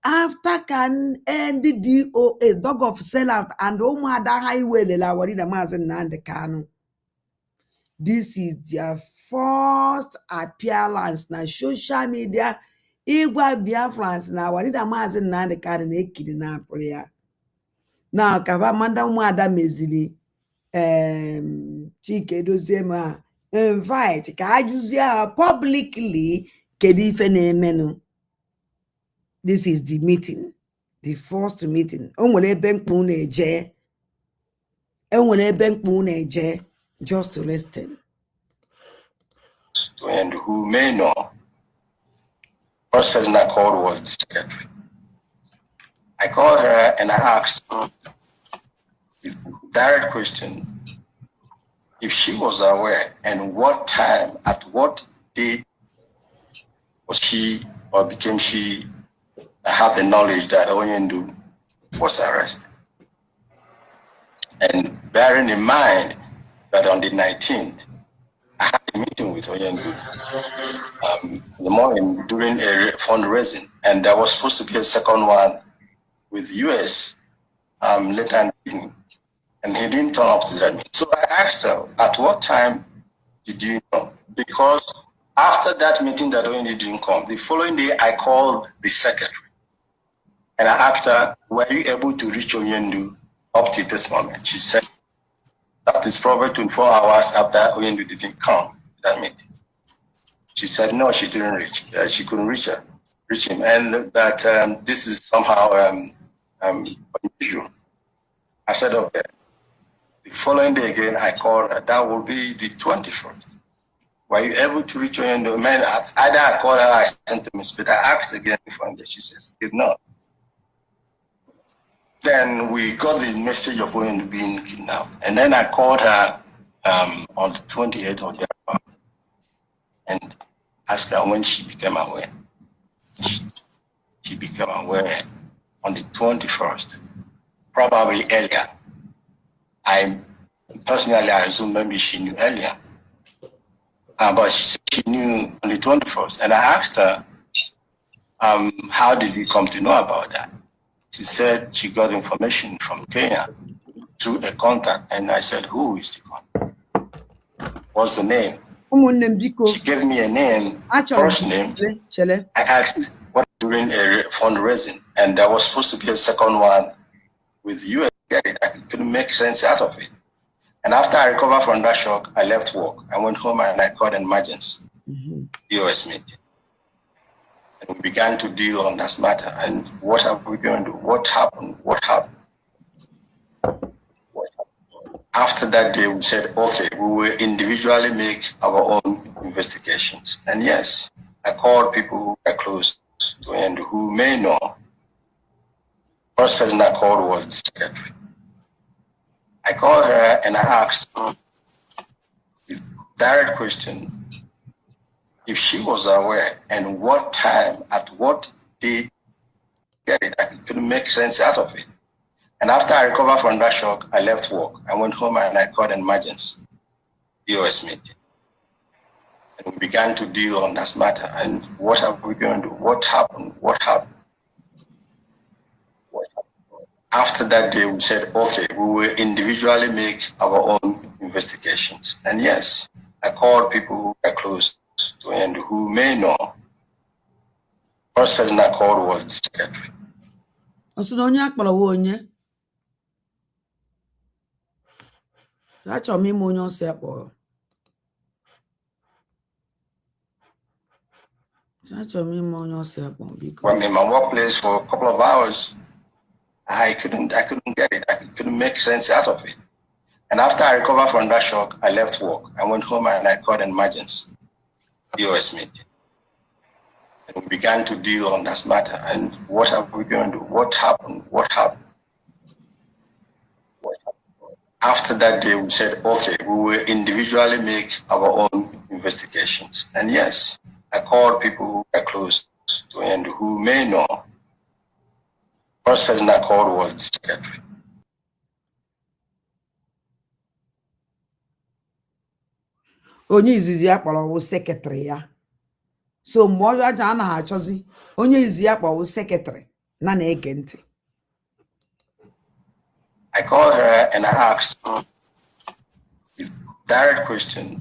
Speaker 1: After can end the DOS, dog of sellout, and Omada highway la warida Maazị Nnamdi Kanu. This is their first appearance na social media. Igwa Biafrans na warida Maazị Nnamdi Kanu na ekiri na prayer. Now kaba manda umada mezili Chike Edozie ma invite ka ajuzie publicly kedu ife na-emenu. This is the meeting, the first meeting. O nwere ebe mkpu na-eje. Just resting.
Speaker 4: And who may know, first person I called was the secretary. I called her and I asked her direct question if she was aware and what time, at what date was she or became she have the knowledge that Onyendu was arrested. And bearing in mind that on the 19th, I had a meeting with Onyendu in the morning during a fundraising, and there was supposed to be a second one with US later in the evening, and he didn't turn up to that meeting. So I asked her, at what time did you know? Because after that meeting that Onyendu didn't come, the following day I called the secretary, and I asked her, were you able to reach Onyendu up to this moment? She said, that is probably 24 hours after Onyendu didn't come to that meeting. She said, no, she didn't reach. She couldn't reach him, and that this is somehow unusual. I said, okay. The following day again, I called her. That will be the 21st. Were you able to reach Onyendu? Either I called her, I sent a message, but I asked again before, she says, did not. Then we got the message of Onyendu being kidnapped. And then I called her on the 28th of January and asked her when she became aware. She became aware on the 21st, probably earlier. I assume maybe she knew earlier. But she said she knew on the 21st. And I asked her, how did you come to know about that? She said she got information from Kenya through a contact, and I said, who is the contact? What's the name? She gave me a name, first name. I asked, what during a fundraising, and there was supposed to be a second one with US. I couldn't make sense out of it. And after I recovered from that shock, I left work. I went home and I called an emergency US meeting. And we began to deal on this matter. And what are we going to do? What happened? What happened? After that day, we said, okay, we will individually make our own investigations. And yes, I called people who are close to and who may know. First person I called was the secretary. I called her and I asked her a direct question if she was aware and what time, at what day, I couldn't make sense out of it. And after I recovered from that shock, I left work. I went home and I called an emergency US meeting. And we began to deal on this matter. And what are we going to do? What happened? What happened? After that day, we said, okay, we will individually make our own investigations. And yes, I called people who are close to and who may know. First person I called was the secretary.
Speaker 1: That's on me, Monyo Sepo. That's on me, Monyo Sepo. Because
Speaker 4: I'm in my workplace for a couple of hours. I couldn't get it. I couldn't make sense out of it. And after I recovered from that shock, I left work. I went home and I called an emergency US meeting. And we began to deal on this matter. And what are we going to do? What happened? What happened? After that day, we said, okay, we will individually make our own investigations. And yes, I called people who are close to and who may know. First person I called was the secretary.
Speaker 1: onye izizi ya kpọrọ wụ sekretary ya. So mgbe ọjọọ aja anaghị achọzi onye izizi ya kpọrọ wụ sekretary na na-ege ntị.
Speaker 4: I called her and I asked her a direct question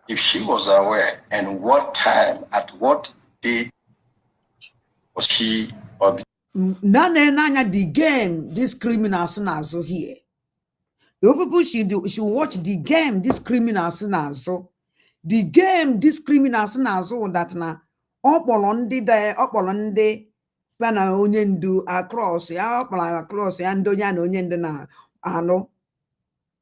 Speaker 4: if she was aware and what time, at what day was she or
Speaker 1: Na na-enanya the game these criminals na-azụ here. The people should watch the game these criminals na-azụ. The game these criminals na-azụ that na ọkpọrọ ndị na onye ndu across ya ọkpọrọ across ya ndị onye na onye ndu na anụ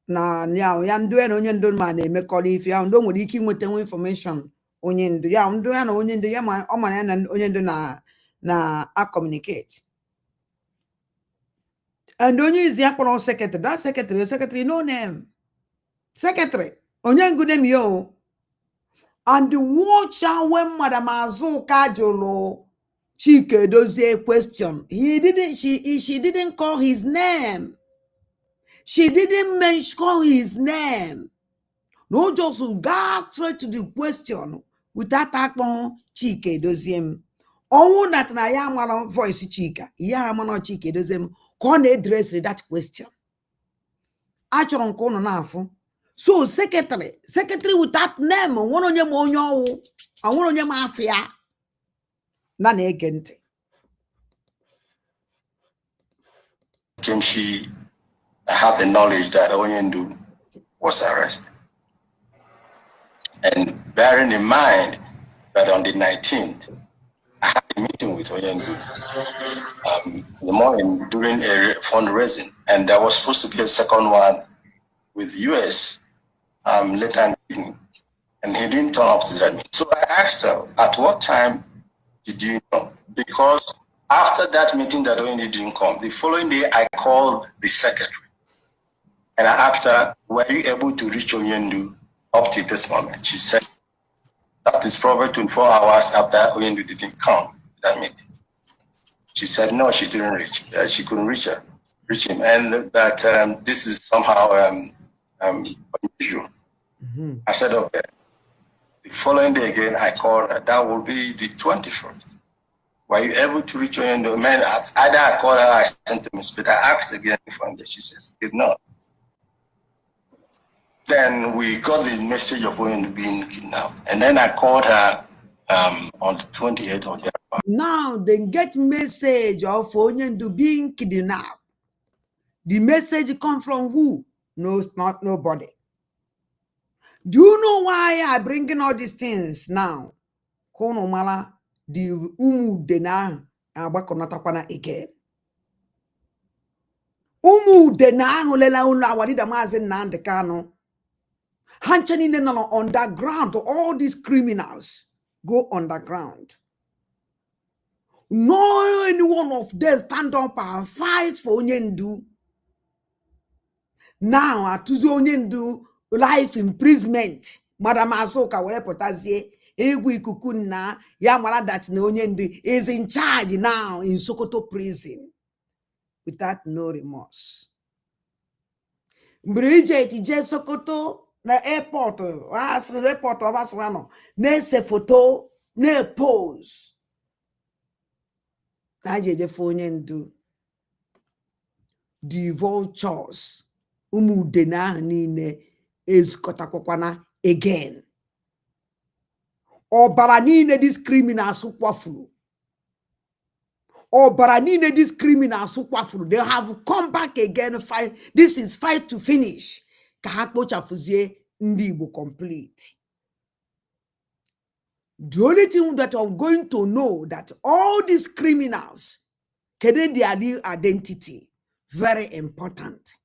Speaker 1: na ya ndị na onye ndu ma na-emekọrọ ife ya ndị nwere ike inweta information onye ndu ya ndị ya na onye ndu ya ma ọ mara ya na onye ndu na communicate. And onye izi akpọrọ secretary, that secretary no name. Secretary onye ngu name yo. And watch out when Madam Azuka jụrụ Chike Dozie question. She didn't call his name. She didn't mention his name. No, just go straight to the question without akpọ Chike Dozie. Ọnwụ that na ya mara voice Chika, ya mara Chike Dozie ka ọ na-address that question. Achọrọ nke ụnụ na-afụ. So secretary without name, nwere onye ma onye ọwụ, nwere onye ma afịa na na-ege ntị.
Speaker 4: She had the knowledge that Onyendu was arrested. And bearing in mind that on the 19th, I had a meeting with Onyendu in the morning during a fundraising, and there was supposed to be a second one with US later in the evening, and he didn't turn up to that meeting. So I asked her, at what time did you know? Because after that meeting that Onyendu didn't come, the following day I called the secretary and I asked her, were you able to reach Onyendu up to this moment? She said, that is probably 24 hours after Onyendu didn't come to that meeting. She said, no, she didn't reach. She couldn't reach him, and that this is somehow unusual. I said, okay. The following day again, I called her. That will be the 21st. Were you able to reach Onyendu? Man, either I called her, I sent a message, but I asked again the following day. She says, did not. Then we got the message of Onyendu being kidnapped, and then I called her on the 28th of January.
Speaker 1: Now they get message of Onyendu being kidnapped. The message come from who? No, it's not nobody. Do you know why I bringing all these things now? Kono mala the umu dena abakonatakwana again. Umu dena hulela una wadida mazen nande kano. Hanchani nena underground. All these criminals go underground. No any one of them stand up and fight for Onyendu. Now atuzi Onyendu life imprisonment. Madam Azoka were potazie. Egwu ikuku na ya mara that na Onyendu is in charge now in Sokoto prison without no remorse. Bridget je Sokoto na airport airport of Aswano na se photo na pose na jeje for Onyendu the vultures umu dena niile ezukọtakwakwana again. Ọbara niile these criminals kwafuru. Ọbara niile these criminals kwafuru. They have come back again. Fight. This is fight to finish. Ka ha kpochafuzie ndị Igbo complete. The only thing that I'm going to know that all these criminals, kedu their real identity, very important.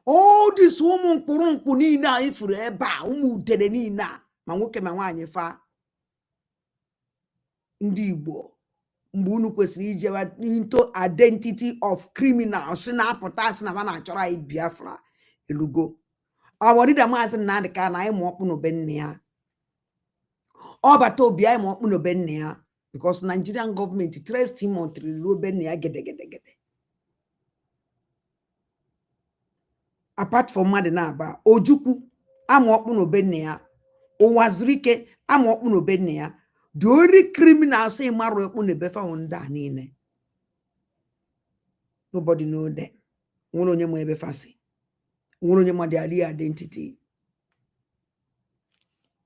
Speaker 1: All this woman kpụrụmkpụ niile a ifuru ebe a ụmụ udele niile a ma nwoke ma nwaanyị fa ndị Igbo mgbe unu kwesịrị ijewa into identity of criminals na-apụta sị na ma na-achọrọ anyị Biafra elugo. Awarida maazị Nnamdi Kanu na anyị ma ọkpụ n'obe nne ya. Ọ bata obi anyị ma ọkpụ n'obe nne ya because Nigerian government traced him on obe nne ya gede. Apart from Madinaba, Ojukwu amokpu no benne ya, Owazurike amokpu no benne ya. The only criminal say maro ekpu ne befa wonda niile. Nobody know them. Wono nye mo ebe fasi. Wono nye mo their real identity.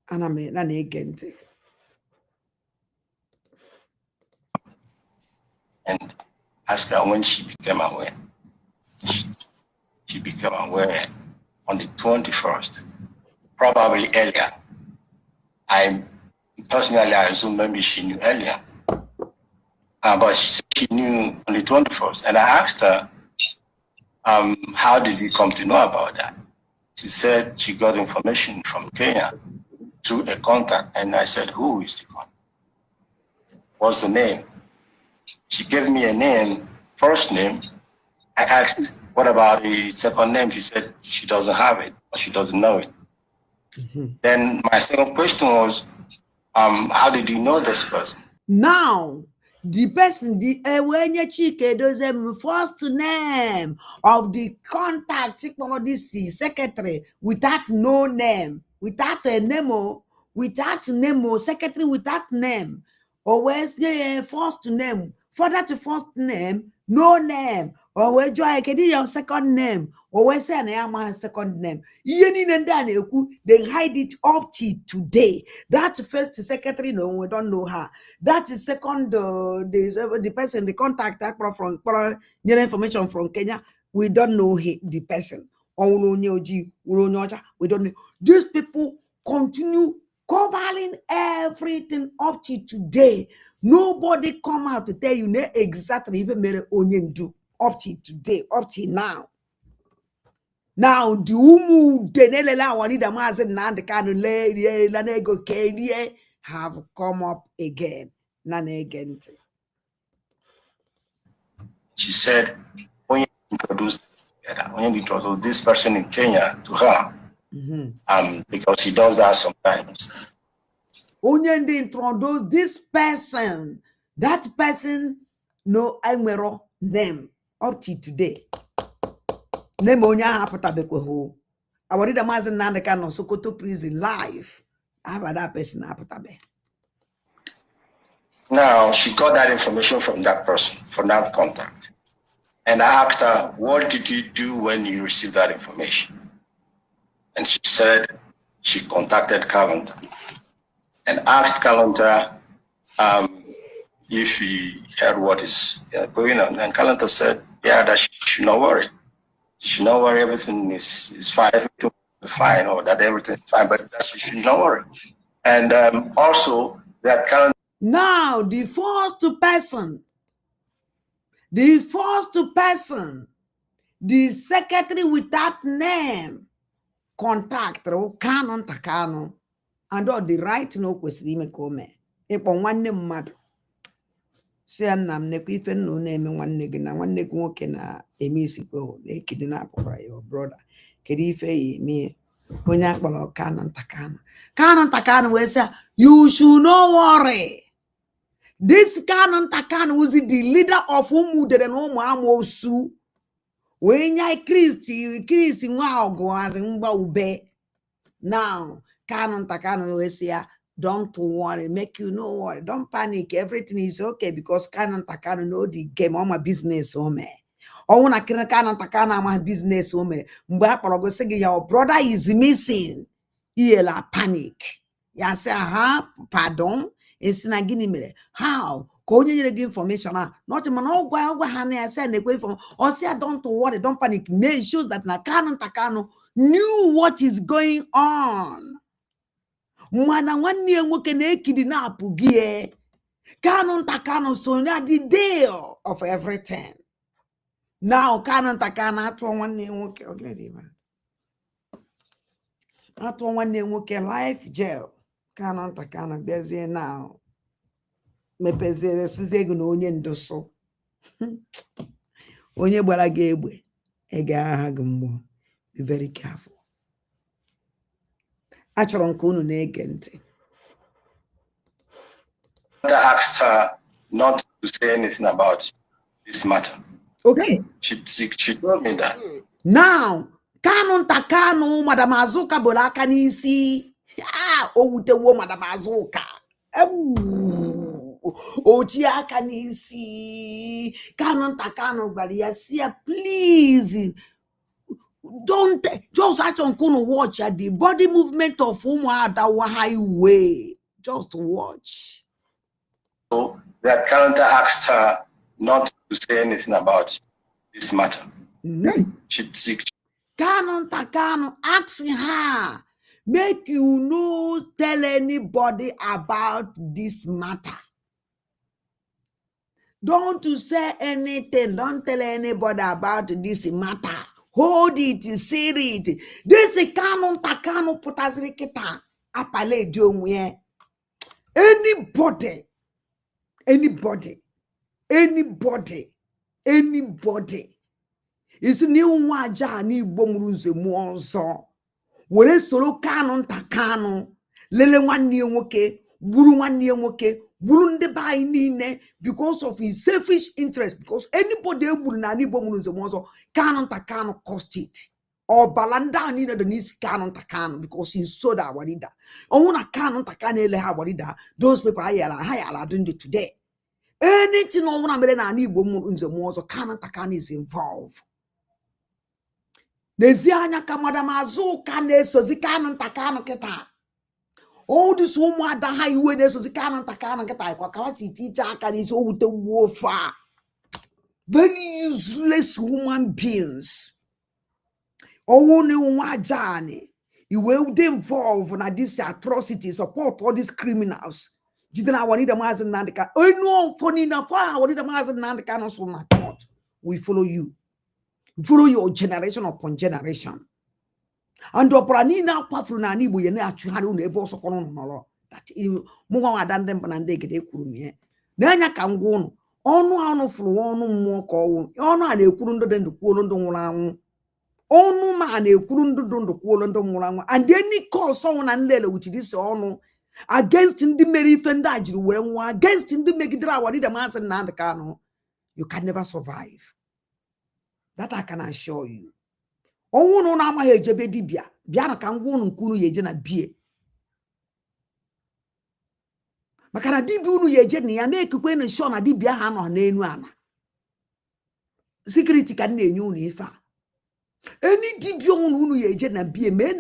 Speaker 1: Aname na ege.
Speaker 4: And ask her when she became aware. She became aware on the 21st, probably earlier. I personally assume maybe she knew earlier, but she knew on the 21st. And I asked her, how did you come to know about that? She said she got information from Kenya through a contact. And I said, who is the contact? What's the name? She gave me a name, first name. I asked, what about the second name? She said she doesn't have it, or she doesn't know it. Then my second question was, how did you know this person?
Speaker 1: Now, the person, the Ewenye Chike does first name of the contact this secretary without no name, without a name, without name, secretary without name, or where's the first name? For that first name, no name, or where joy can your second name, or where say I am my second name. They hide it up to today. That first secretary, no, we don't know her. That is second, the person, the contact from information from Kenya, we don't know the person. We don't know. These people continue covering everything up to today. Nobody come out to tell you exactly even mere Onyendu up to today, up to now. Now the umu denelela wanida mazen Nnamdi Kanu le lanego kerie have come up again.
Speaker 4: She said when you introduced this person in Kenya to her, because he does that sometimes.
Speaker 1: Onyendu introduce this person. That person no Aimero name up to today. Name onya hapata bekweho. Awarida mazen Nnamdi Kanu Sokoto prison live. I have that person hapata be.
Speaker 4: Now she got that information from that person, from that contact. And I asked her, what did you do when you received that information? And she said she contacted Calendar. and asked Kalanta if he heard what is going on. And Kalanta said, yeah, that she should not worry. She should not worry, everything is fine, everything is fine, or that everything is fine, but that she should not worry. And also that Kalanta.
Speaker 1: Now, the first person, the secretary with that name, contact Canon Takano, and all the right no kwesịrị ime ka o mee ịkpọ nwanne mmadụ si ya nna m nekwa ife nna na-eme nwanne gị na nwanne gị nwoke na-eme isikwe na-ekide na-apụkwara ya brother kedu ife ya eme onye akpọrọ Canon Takano wee sị you should not worry. This Canon Takano was the leader of Umudere na ụmụ amoosu wee nye Kristi nwa ọgụ azị mgba ube. Now Canon Takano wee sị ya don't worry, make you no worry, don't panic, everything is okay because Canon Takano know the game. All my business ome. Oh, when I can Canon Takano my business ome. Mgbe akpọrọ go sị gị your brother is missing. Iyela panic. Ya say pardon. Esi na gịnị mere? How? Ka onye nyere gị information not man ọgwa ha na say na ekwe information. Or say don't worry, don't panic. Make sure that na Canon Takano knew what is going on. Mwana nwanne nwoke na-ekidi na-apụ gị Canon Takano so na the deal of everything. Now Canon Takano atụọ nwanne nwoke atụọ nwanne nwoke life jail. Canon Takano bịazie now mepezere sizie gị na onye ndoso onye gbara gị egbe ị ga-aha gị mgbọ. Be very careful. Achọrọ nke unu na-ege ntị.
Speaker 4: Asked her not to say anything about this matter.
Speaker 1: Okay.
Speaker 4: She told me that.
Speaker 1: Now, Canon Takano, Madam Azuka bụrụ aka n'isi. O wutewo Madam Azuka. O ji aka n'isi. Canon Takano gwara ya si ya please don't just actually watch the body movement of Umuada highway. Just watch.
Speaker 4: So that calendar asked her not to say anything about this matter.
Speaker 1: Canon Takano asking her, make you no tell anybody about this matter. Don't say anything. Don't tell anybody about this matter. Hold it, say it. This is Canon Takano putaziri kita apale diomwe. Anybody. Isi ni nwa aja na Igbo mụrụ nze mụọ ọzọ. Were soro Canon Takano lele nwanne nwoke, gburu nwanne nwoke, gburu ndị be anyị niile because of his selfish interest. Because anybody egburu na Igbo mụrụ nze mụọ ọzọ, Canon Takano cost it. Ọbala ndị ahụ niile dị n'isi Canon Takano because he sold our leader. Ọnwụ na Canon Takano ele ha leader, those people ha yala dị today. Anything ọnwụ na mere na Igbo mụrụ nze mụọ ọzọ, Canon Takano is involved. N'ezi anya ka Madam Azuka na-esozi Canon Takano kịta. All this ụmụada ha iwe na-esozi Canon Takano kịta kwa kawati itiche aka n'isi owute ugbo ofe. Very useless human beings. Ọwụ na ụmụ ajani iwe dey involved na this atrocity, support all these criminals. Jidena Wanida Mazi Nandika. Oh no, funny enough, Wanida Mazi Nandika no so na court. We follow you. Follow your generation upon generation. And operani na kwafru na Igbo ye na atuhari unu ebe ọsọ kono no that mụnwa adande mpanande gede kwuru me na anya ka ngwa unu ọnụ furu ọnụ mmụọ ka ọnwụ ọnụ a na-ekwuru ndụ dị ndụ kwuolu ndụ nwụrụ anwụ ọnụ ma na-ekwuru ndụ dị ndụ kwuolu ndụ nwụrụ anwụ and any cause ọnwụ na nlele wuchiri si ọnụ against ndị mere ife ndị a jiri were nwa against ndị megidere awari dem asị na ndị Kanu, you can never survive. That I can assure you. Ọnwụ na amaghị ejebe dibịa bịa na ka ngwa unu nke unu ya eje na bie maka na dibịa unu ya eje na ya mee ekekwe na shọ na dibịa ha nọ n'enu ana security ka na-enye unu ife a any dibịa unu ya eje na bie mee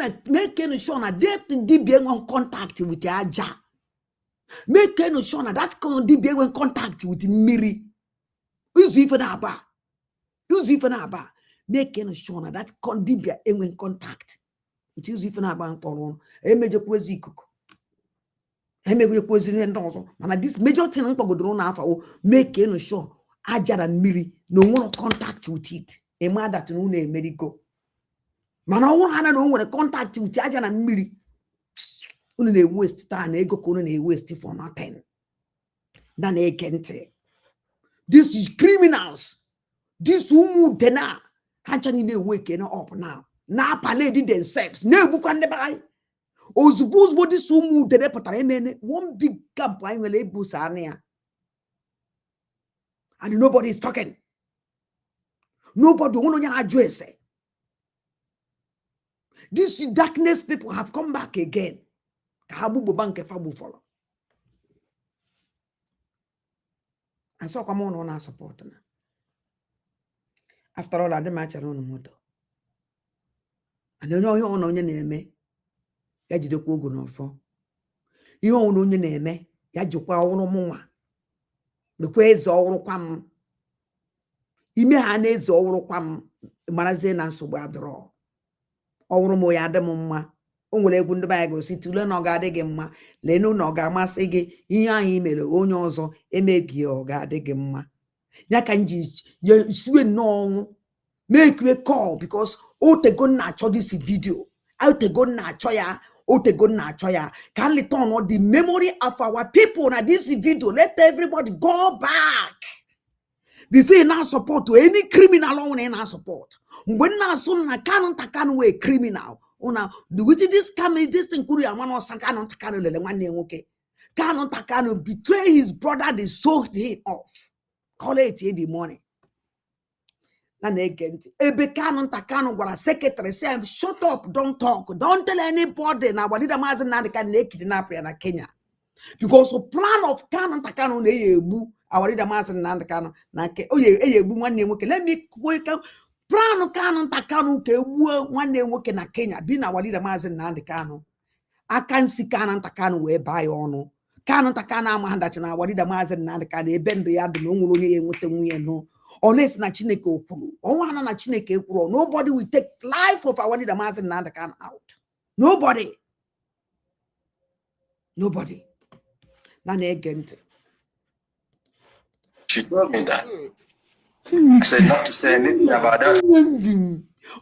Speaker 1: ke na shọ na dibịa nwe contact with aja Make no sure that can be in contact with Miri. Use even aba. Use even aba. Make no sure that can be in contact. It is even aba and polon. A major poesy cook. A major poesy and also. And this major thing go drone half make no sure Ajar and Miri no one contact with it. A man that no name medical. Man, I want to contact with Ajar and Miri. Only waste time, ego couldn't waste for nothing. Then they can't say. This is criminals. This woman dena. Hanchani ne waking up now. Now paledi themselves. No book on the buy. O suppose what this woman dena patare one big campaign will able sania. And nobody is talking. Nobody won't address it. These darkness people have come back again. Kahabu banke fabu follow. And so come on our support. After all, I didn't match around the motor. And you know you on your name. Yajidoku go no for. You on your name. Yajukwa ono mwa. The quays all kwam. Ime hanez all kwam. Marazen and so bad draw. Oro mo yadamma. Onwere egwu ndị Bible si tule na ọ ga-adị mma lenu na ọ ga-amasị gị ihe ahụ mere onye ọzọ emebie ọ ga-adị gị mma ya ka nji siwe n'ọnwụ make a call because otego na-achọ this video otego na-achọ ya otego na-achọ ya can return on the memory of our people na this video let everybody go back before you now support to any criminal on na support when na so na can we criminal una the which this coming this thing kuru amano sankano takano lele nwanne nwoke kanu takano betray his brother they sold him off call it in the morning na negent ebe kanu takano gwara secretary say shut up don't talk don't tell anybody na wadida mazi na de kan kidnap na Kenya because the plan of kanu takano na egbu awadida mazi na de kanu na ke oye egbu nwanne nwoke let me quick Prano kanu takanu ke egbuo nwanne nwoke na Kenya bi na walida mazi na de kanu akansi kanu takanu we buy ọnụ kanu takanu amahandachi na walida mazi na de kanu ebe ndụ ya dị na onwere onye ya enwete nwunye no honest na Chineke okwuru onwa na Chineke ekwuru nobody will take life of our walida mazi na de kanu out nobody na na-ege ntị.
Speaker 4: She told me that. I said not to say anything about that.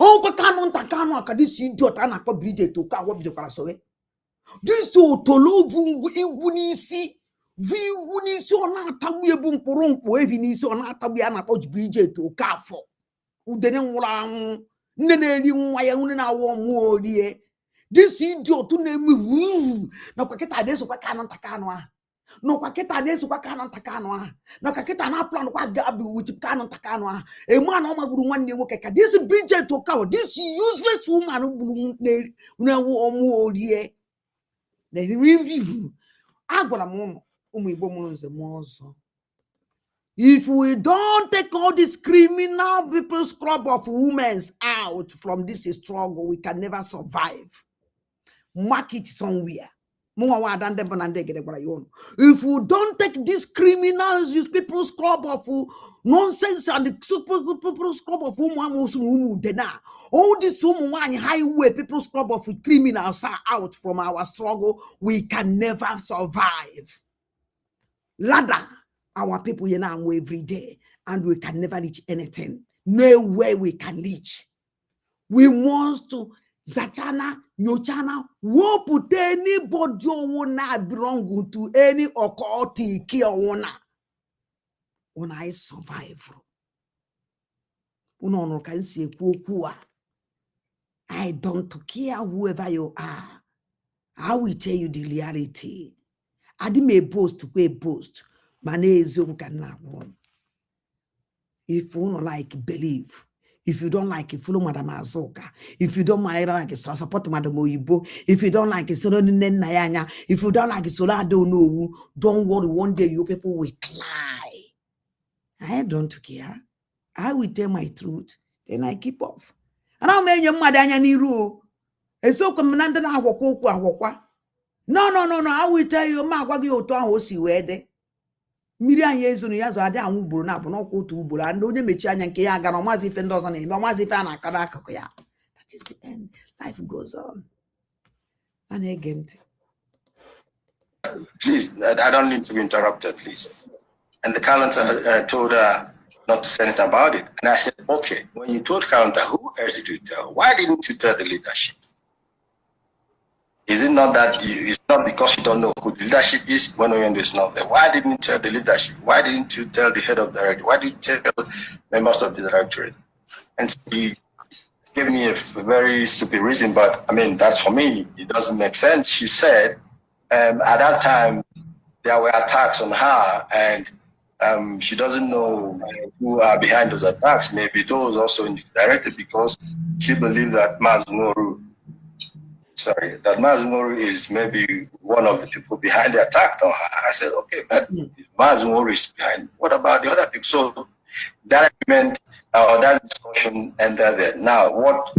Speaker 1: Oh, kwa kanu takanu akadisi idiot ana kwa Bridget to ka wabido kala sowe. This otolovu igwunisi ona tabu ebu mkporonko evinisi ona tabu ana kwa Bridget to ka fo. Udene nwura anwụ nne na-eri nwa ya nne na-awọ mmụọ orie. This idiot na-eme na kwa kita adeso kwa kanu takanu a. No kwa kita adeso kwa kanu takanu a. Na kwa kita na plan kwa gabi with kanu takanu a. E man o magburu nwanne nwoke ka this Bridget to ka this useless woman gburu na wo mmụọ orie. Na review agwara m ụmụ Igbo mụrụ nze m ọzọ. If we don't take all this criminal people's club of women out from this struggle, we can never survive. Mark it somewhere. If we don't take these criminals, these people's club of nonsense and the people's club of women, all this woman highway people's club of criminals are out from our struggle, we can never survive. Ladder. Our people now every day, and we can never reach anything. No way we can reach. We want to Zachana, Nyochana, wo put anybody who belong to any occult kia owner. When I survive, uno can say kukua. I don't care whoever you are. I will tell you the reality. I didn't may boast to boast. If you don't like, believe. If you don't like, follow Madam Azoka. If you don't like, support Madam Oyibo. If you don't like, if you don't like, don't worry. One day you people will cry. I don't care. I will tell my truth. Then I keep off. And I'll make your mother niru. And so come nanda na wakwa. No. I will tell you, ma gwa gị otu ahụ o si wee dị. Mmiri anyị ezonu ya zo adị anwụ ugboro na-abụ n'ọkwa otu ugboro, and onye mechi anya nke ya gara ọmazi ife ndị ọzọ na-eme, ọmazi ife a na-akọ n'akụkụ ya. That is the end. Life goes on. A na-ege ntị.
Speaker 4: Please, I don't need to be interrupted, please. And the calendar told her not to say anything about it. And I said, okay, when you told calendar, who else did you tell? Why didn't you tell the leadership? Is it not that it's not because you don't know who the leadership is when Oyendo is not there? Why didn't you tell the leadership? Why didn't you tell the head of the directorate? Why didn't you tell members of the directorate? And she gave me a very stupid reason, but I mean, that's for me. It doesn't make sense. She said, at that time, there were attacks on her, and she doesn't know who are behind those attacks. Maybe those also in the directorate, because she believes that Mazungoru is maybe one of the people behind the attack on her. I said, okay, but if Mazungoru is behind, what about the other people? So that argument or that discussion ended there. Now, what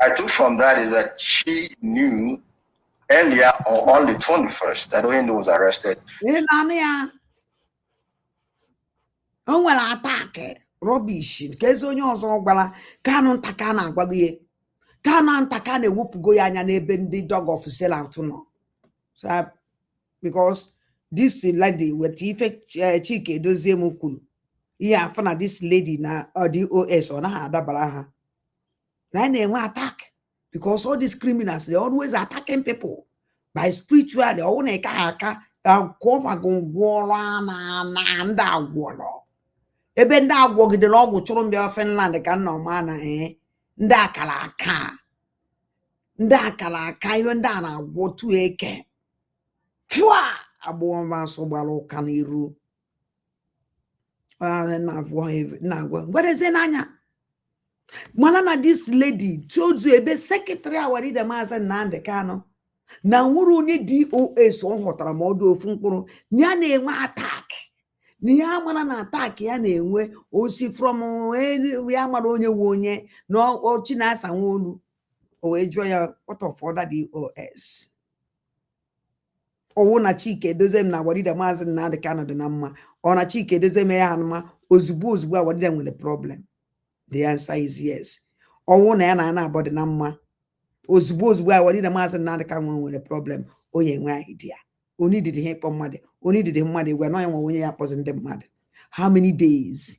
Speaker 4: I took from that is that she knew earlier on the 21st that Oyendo was arrested.
Speaker 1: O nwere attack rubbish nke ezi onye ọzọ gwara Kanu ntaka na-agwago ihe. Kanu ntaka na-ewepụgo ya anya n'ebe ndị dog of sell out nọ. So because this lady with ife Chike Edozie m kwuru ihe afọ na this lady na DOS ọ naghị adabara ha. Na na-enwe attack because all these criminals, they always attacking people by spiritually. Ọ na aka na ndị agwọrọ. Ebe ndị agwọgidere ọgwụ chụrụ mbịa Finland ka nna ọma na ndị akara aka ihe ndị a na-agwọ tu eke chụa agbụọ masụ gbara ụka n'iru na-agwọ ngwereze n'anya mana na this lady tozu ebe secretary awaride Maazị Nnamdi Kanu na nwụrụ onye DOS ọ hụtara ma ọdụ ofu mkpụrụ ya na-enwe attack na ya mara na attack ya na-enwe osi from ya mara onye nwe onye na ọchị na-asa nwa olu o wee jụọ ya what of other DOS ọwụ na Chike Edozie na awaride Maazị Nnamdi Kanu dị na mma ọ na Chike Edozie ya ha mma ozugbo awaride nwere problem. The answer is yes. Ọwụ na ya na abọ dị na mma ozugbo awaride Maazị Nnamdi Kanu nwere problem. Onye nwe idea only did he come mad only did him mad we no yan onye ya posin dem mad. How many days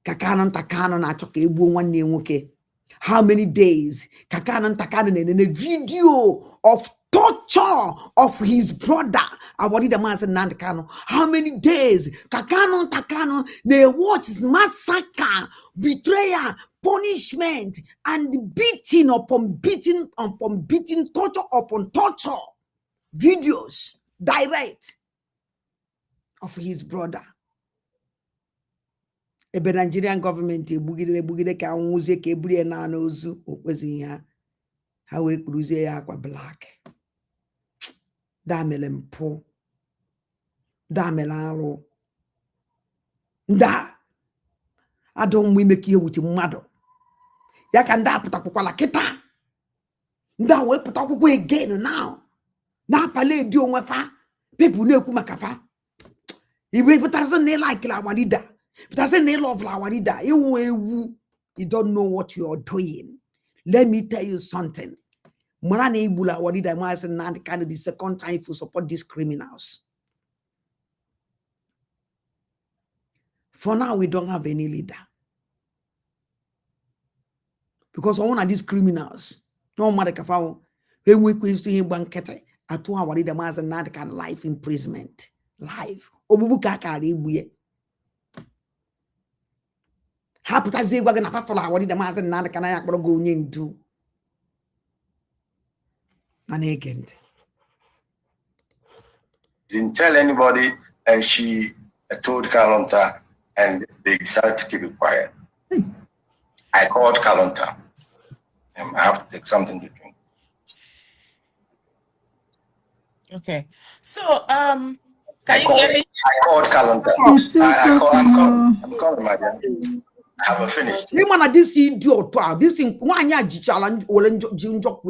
Speaker 1: ka Kanu ntakano na achọ ka egbuo nwanne nwoke? How many days ka Kanu ntakano na video of torture of his brother awaride Maazị Nnamdi Kanu? How many days ka Kanu ntakano na watch his massacre, betrayal, punishment, and beating upon beating upon beating, torture upon torture videos direct of his brother? Ebe Nigerian government egbugide ka nwuzie ka eburu ya na ozu okwezi ha were kpuruzie ya akwa black. Da mere mpụ, da mere arụ, nda adọ mgbe ime ka ihe wuche mmadụ ya ka ndị apụtakwukwala kịta ndị a wee pụta akwụkwọ again now na-apali edi onwe fa people na-ekwu maka fa iwe pụtasị na ịlakịla awarida pụtasị na ịlọvụla awarida iwu ewu. You don't know what you are doing. Let me tell you something. Mara na igbula awarida Maazị Nnamdi Kanu the second time if you support these criminals. For now, we don't have any leader. Because one of these criminals, no matter how we question him bankete atu awarida Maazị Nnamdi Kanu life imprisonment. Life. Obubu kaka ibuye. Haputa zegwa gana fa fola awarida Maazị Nnamdi Kanu ya kporo go onye ndu. And again,
Speaker 4: Didn't tell anybody, and she told Kalonta, and they decided to keep it quiet. I called Kalonta. I have to take something to drink.
Speaker 5: Okay. So, can you hear me?
Speaker 4: I called Kalonta. I'm calling my dear. I haven't finished.
Speaker 1: You man, this idiot, this thing, why ya jichala ole jinjok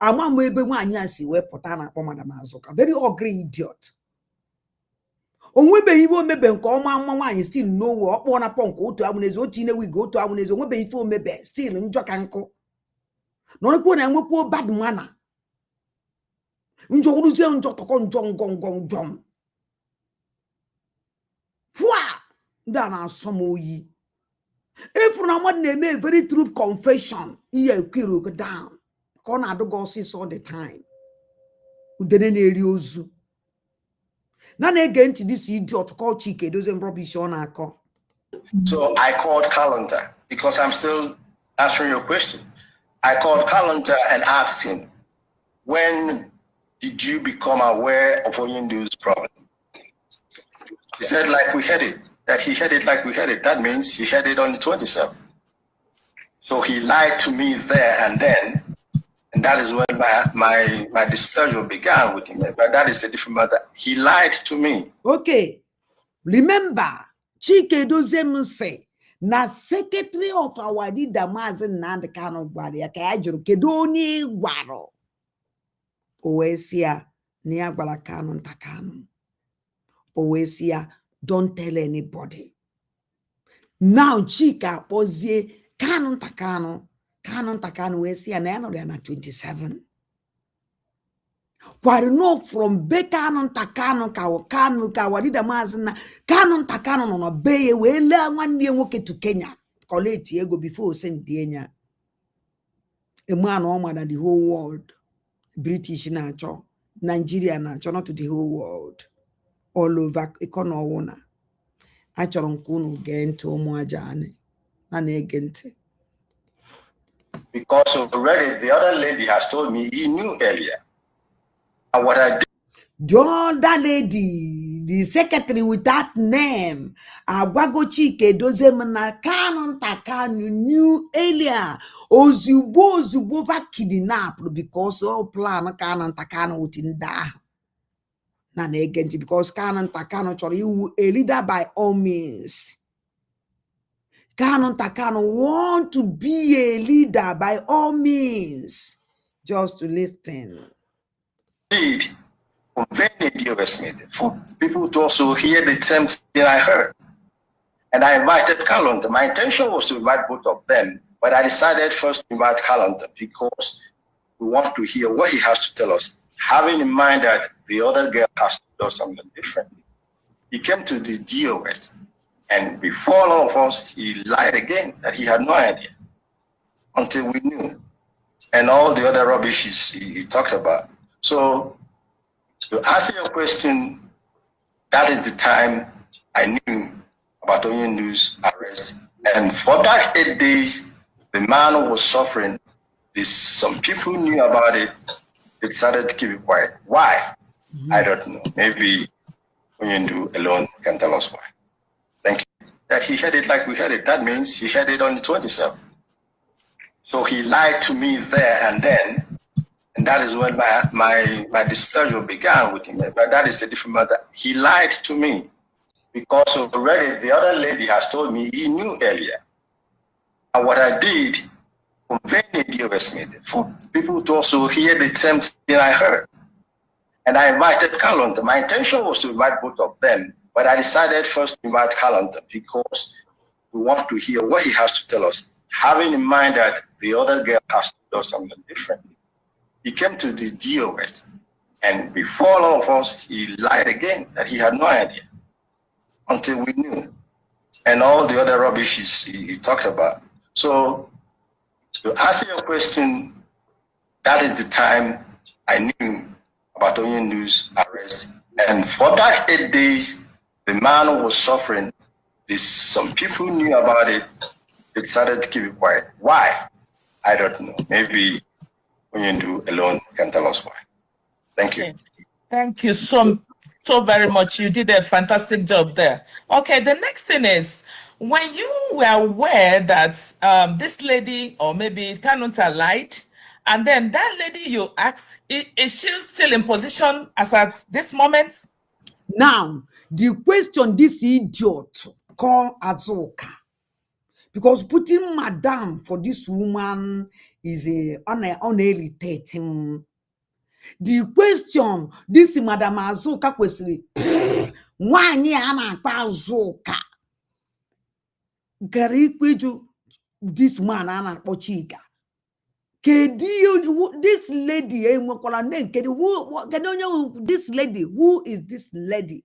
Speaker 1: ama mo ebe nwanyi asi we pụta na akpọ Madam Azuka, very ugly idiot. Onwebe ife omebe nke ọma mma nwanyi still no we ọkpọ na pọ nke otu abụneze otu ine wig otu abụneze onwebe ife omebe still njọ ka nkụ. Nọrọkwa na enwekwa bad manner. Njọ wuruzie njọ tọkọ njọ ngọngọngọm. Fwa! Ndị a na-asọ m oyi. If na mmadụ na-eme a very true confession, ihe ekiro go down. Ka ọ na-adụ gị ọsịsọ all the time. Udene na-eri ozu. Na na-ege ntị this idiot called Chike Dozem rubbish ọ na-akọ.
Speaker 4: So I called Calendar because I'm still answering your question. I called Calendar and asked him, when did you become aware of Oyindu's problem? He said, like we had it, that he had it like we had it. That means he had it on the 27th. So he lied to me there and then, and that is when my displeasure began with him. But that is a different matter. He lied to me.
Speaker 1: Okay. Remember, Chike Dozem say, na secretary of our leader Mazi Nnamdi Kanu gwara ya ka ya jụrụ kedu onye gwaro. O wee sị ya na ya gwara Kanu nta Kanu. O wee sị ya, don't tell anybody. Now Chika akpọzie Kanu nta Kanu. Kanu nta Kanu wee sị ya na ya nọrọ ya na 27. Kwari no from be Kanu nta Kanu ka wadida Mazi na Kanu nta Kanu nọ na be ya wee lee nwanne nwoke to Kenya collect ego before send enya. A man or man the whole world. British na-achọ, Nigeria na-achọ, not to the whole world. All over economy. Achọrọ nke unu gee ntị ụmụ aja anyị na na-ege ntị.
Speaker 4: Because already the other lady has told me he knew earlier. And what I did.
Speaker 1: The other lady, the secretary with that name, Agwago Chike Dozem na Kanu nta Kanu knew earlier. Ozugbo ba kidnapped because all plan Kanu nta Kanu within that. Na na-ege ntị because Kanu nta Kanu chọrọ iwu a leader by all means. Kanu nta Kanu want to be a leader by all means. Just to listen.
Speaker 4: Indeed, conveying a deal with me for people to also hear the same thing I heard. And I invited Calendar. My intention was to invite both of them, but I decided first to invite Calendar because we want to hear what he has to tell us, having in mind that the other girl has to do something different. He came to this deal with, and before all of us, he lied again that he had no idea until we knew, and all the other rubbish he talked about. So, to answer your question, that is the time I knew about Oyindu's arrest. And for that 8 days, the man was suffering. Some people knew about it. They decided to keep it quiet. Why? I don't know. Maybe Oyindu alone can tell us why. Thank you. That he had it like we had it. That means he had it on the 27th. So he lied to me there and then. And that is when my displeasure began with him. But that is a different matter. He lied to me because already the other lady has told me he knew earlier. And what I did, conveying a deal with me for people to also hear the same thing I heard. And I invited Calendar. My intention was to invite both of them, but I decided first to invite Calendar because we want to hear what he has to tell us, having in mind that the other girl has to do something different. He came to this deal with, and before all of us, he lied again that he had no idea until we knew, and all the other rubbish he talked about. So, to answer your question, that is the time I knew about Oyindu's arrest. And for that 8 days, the man was suffering. Some people knew about it. They decided to keep it quiet. Why? I don't know. Maybe Oyindu alone can tell us why. Thank you.
Speaker 5: Okay. Thank you so very much. You did a fantastic job there. Okay, the next thing is, when you were aware that this lady, or maybe Kanunta lied, and then that lady you asked, is she still in position as at this moment?
Speaker 1: Now, the question this idiot called Azuka, Because putting madam for this woman is irritating. The question this Madam Azuka kwesịrị nwanyị a na-akpa Azuka gara ikpeju this man a na-akpọ Chika. Kedu this lady enwekwala name? This lady, who is this lady?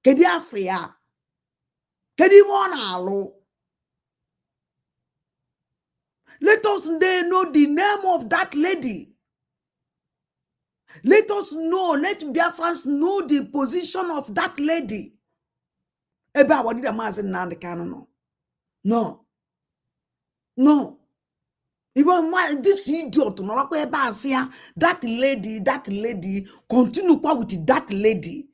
Speaker 1: Kedu afọ ya? Kedu ibe ọ na-alụ? Let us know the name of that lady. Let us know, let Biafrans know the position of that lady. Ebe awadi da mazi Nnamdi Kanu no. No. No. Even this idiot, no, that lady, continue with that lady.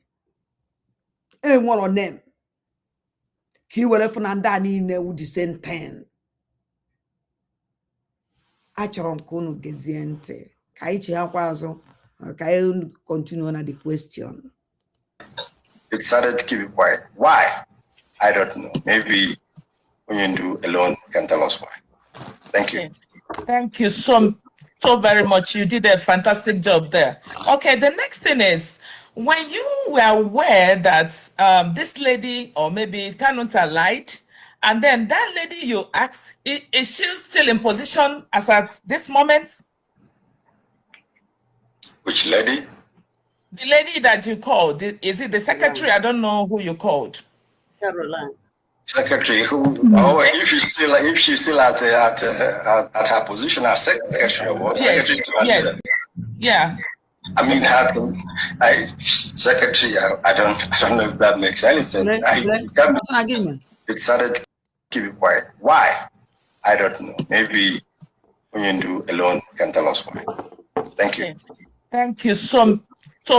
Speaker 1: And one of them. He will have Nandani with the same thing. Acharon kono geziente. Kaichi hakwazo. Can continue on the question?
Speaker 4: It started to keep it quiet. Why? I don't know. Maybe Onyendu alone can tell us why. Thank you.
Speaker 5: Okay. Thank you so very much. You did a fantastic job there. Okay, the next thing is, when you were aware that this lady, or maybe Kanuta lied, and then that lady you asked, is she still in position as at this moment?
Speaker 4: Which lady?
Speaker 5: The lady that you called, is it the secretary? I don't know who you called.
Speaker 3: Caroline.
Speaker 4: Secretary who? Oh, if she's still at her position as secretary, or what?
Speaker 5: Yes.
Speaker 4: Secretary to
Speaker 5: Yes. Yeah.
Speaker 4: I mean, secretary. I don't know if that makes any sense. It started to keep it quiet. Why? I don't know. Maybe Onyendu alone can tell us why. Thank you.
Speaker 5: Okay. Thank you so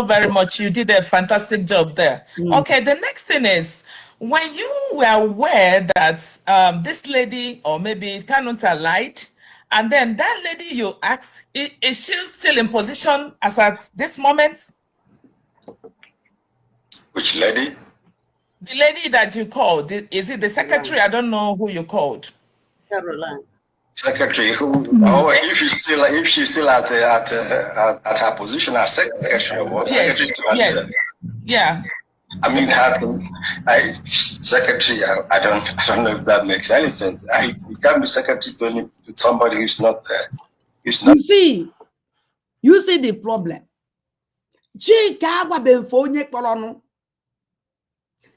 Speaker 5: very much. You did a fantastic job there. Okay, the next thing is, when you were aware that this lady, or maybe Kanuta lied, and then that lady you asked, is she still in position as at this moment?
Speaker 4: Which lady?
Speaker 5: The lady that you called, is it the secretary? I don't know who you called.
Speaker 3: Caroline.
Speaker 4: Secretary who? Oh, if she's still at her position as secretary, or what?
Speaker 5: Yes.
Speaker 4: Secretary to
Speaker 5: Yes. Yeah.
Speaker 4: I mean, secretary. I don't know if that makes any sense. You can't be secretary to somebody who's not there.
Speaker 1: You see the problem. Chika agwabeghị onye kpọrọ ọnụ.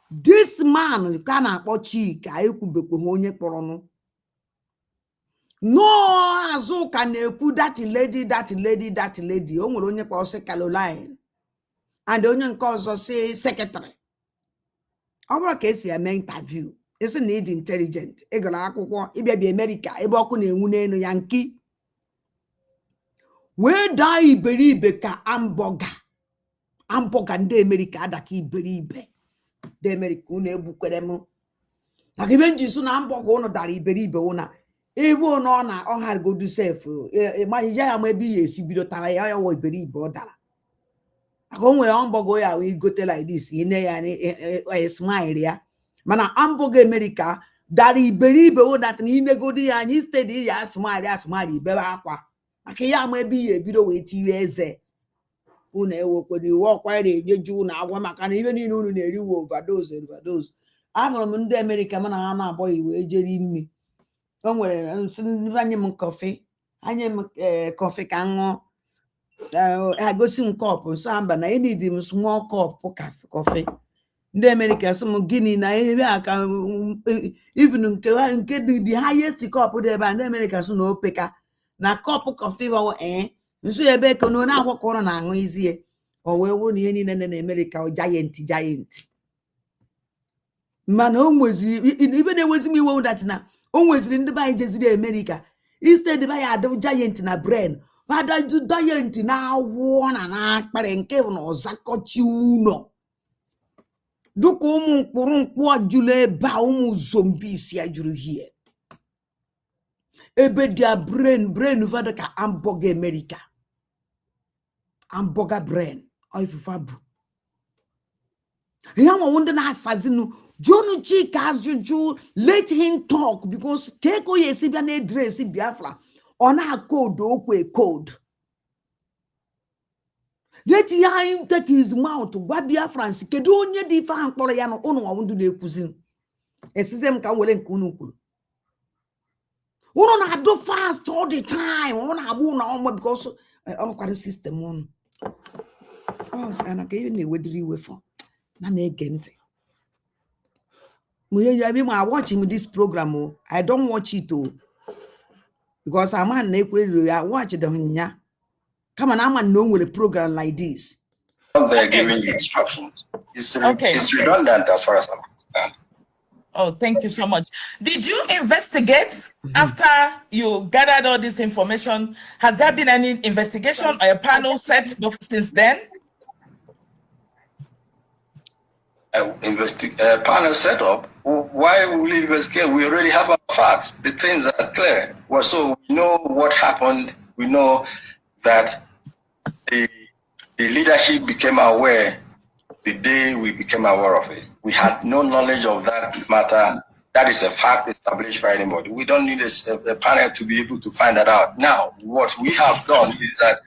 Speaker 1: This man ka na-akpọ Chika ekwubekwa onye kpọrọ ọnụ. No, Azuka na-ekwu that lady. O nwere onye kpọrọ sị Caroline. And onye nke ọzọ sị secretary. Ọ bụrụ ka esi eme interview. Esi na ịdị intelligent. Ị gara akwụkwọ ịbịa bi America ebe ọkụ na-enwu n'elu ya nki. Wee daa iberibe ka hamburger ndị America adaka iberibe. Ndị America unu egbukwere m. Maka ibe nji so na hamburger unu dara iberibe ụna. Ebe ọ na ọha godu sef ịmaghị ya ma ebe ya esi bido tara ya wọ iberibe ọ dara. Aka o nwere hamburger ya wee gote like this ine ya smile ya. Mana hamburger America dara iberibe ụna na inegodi ya anyị steady ya smile ibebe akwa. Maka ya ma ebe ya ebido wee tiwe eze. Unu ewekwere iwe ọkwa na-enyeju unu agwa maka na ibe niile unu na-eri wo overdose. Ahụrụ m ndị America mana ha na-abọghị wee jeri nri. O nwere anye m kọfị. Anye m kọfị ka ṅụọ. Agosi m kọpụ nso mba na enidi m small cup kọfị. Ndị America sị m gịnị na ebe aka even nke the highest cup dị ebe a ndị America sị na opeka na kọpụ kọfị bụ nso ebe ka na akwụkwọ ụrụ na-aṅụ izie. O wee wụ na ihe niile na America giant. Mana o nweziri ibe na-ewezi m iwe dat na o nweziri ndị be anyị jeziri America instead ba ya adụ giant na brain adụ giant na awụọ na akparị nke bụ na ọzakọchi ụlọ dụka ụmụ mkpụrụ ajụlụ ebe a ụmụ zombies ya juru hie ebe dia brain fada ka hamburger America hamburger brain oifufa bụ Yama wonder na asazinu. Jonu Chika Juju, let him talk because Keko Yesibia ne dress Biafra. On a code, okwe code. Let him take his mouth to Babia France. Kedonia di fan Koreano ono I want to do cousin. Esizem ka wele nkunu. Uno na do fast all the time. Uno na abu na omo because on kware system on. Oh, and I gave you wedri we for. Na na egente. I watching this program. I don't watch it too. Because I'm an I watch the hunya. Come on, I'm a no with a program like this.
Speaker 4: They're giving you instructions. It's redundant as far as I'm concerned.
Speaker 5: Oh, thank you so much. Did you investigate after you gathered all this information? Has there been any investigation or a panel set since then?
Speaker 4: Panel set up. Why will we investigate? We already have our facts. The things are clear. Well, so we know what happened. We know that the leadership became aware the day we became aware of it. We had no knowledge of that matter. That is a fact established by anybody. We don't need a panel to be able to find that out. Now, what we have done is that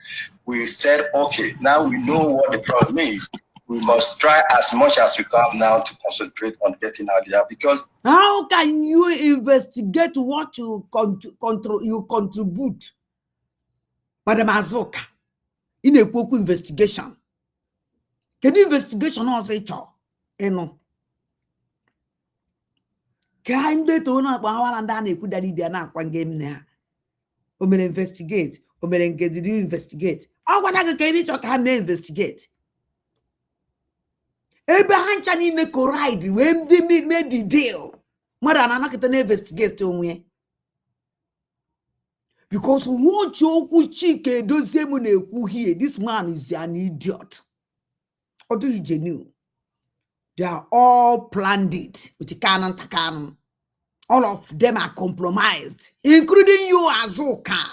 Speaker 4: we said, okay, now we know what the problem is. We must try as much as we can now to concentrate on getting out there, because
Speaker 1: how can you investigate what you contribute, Madam Azoka, in a quick investigation? Can investigation also say no? Can they to know about and done a good idea now? One game there. Investigate. Did you investigate? Oh, what I can it or can investigate? Abraham Chani make a ride when they made the deal. Mother, I'm not going to investigate to me. Because what you could chike those same here, this man is an idiot. Or do you genuine? They are all planned it with the canon. All of them are compromised, including you, Azoka.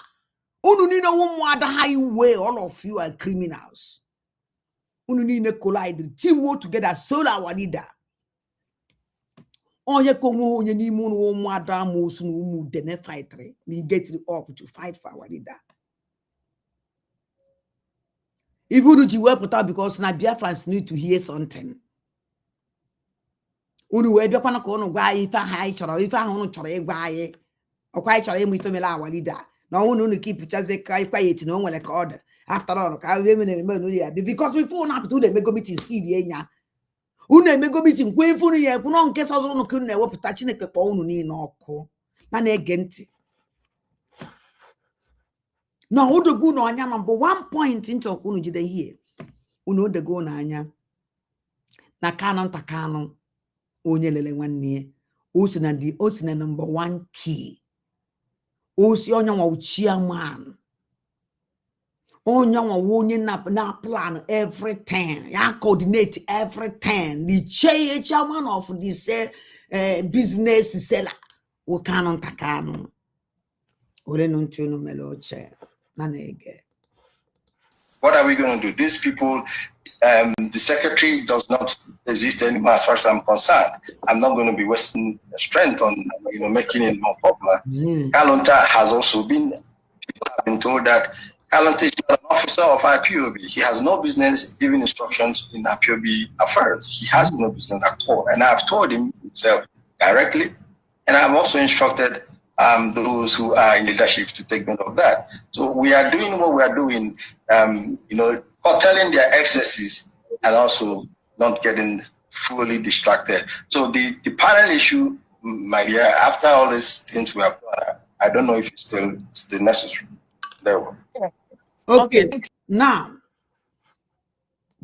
Speaker 1: Highway, all of you are criminals. Collide, teamwork together, so our leader. Oh, you come on, you need more madam, then fight. We get up to fight for our leader. Even if you were put out because Nabia France need to hear something. Unu we bia kwana ko no gwa ifa ha ichoro ifa ha unu choro igwa o kwa ichoro emu ife mela our leader na unu keep chaze kai quiet no nwele ka order after all ka we me no ya because we phone up to the mego meeting see the enya unu emego meeting kwe phone ya ku no nke so unu kunu na ewepụta Chineke kpọ unu ni na ọkụ na ege ntị na odegu no anya number 1 point into unu jide here unu odegu na anya na kanon takano onye lele nwanne o si na number 1 key o si onye nwa chairman onye nwa onye na plan everything ya coordinate everything the chairman of this business seller o kanon takano ole no ntunu meloche na nege.
Speaker 4: What are we going to do? These people, the secretary does not exist anymore as far as I'm concerned. I'm not going to be wasting strength on making it more popular. Kalonta has also been, people have been told that Kalonta is not an officer of IPOB. He has no business giving instructions in IPOB affairs. He has no business at all. And I've told him himself directly, and I've also instructed those who are in leadership to take note of that. So we are doing what we are doing, curtailing their excesses and also not getting fully distracted. So the panel issue, my dear, after all these things we have done, I don't know if it's still necessary. There.
Speaker 1: Okay. Now,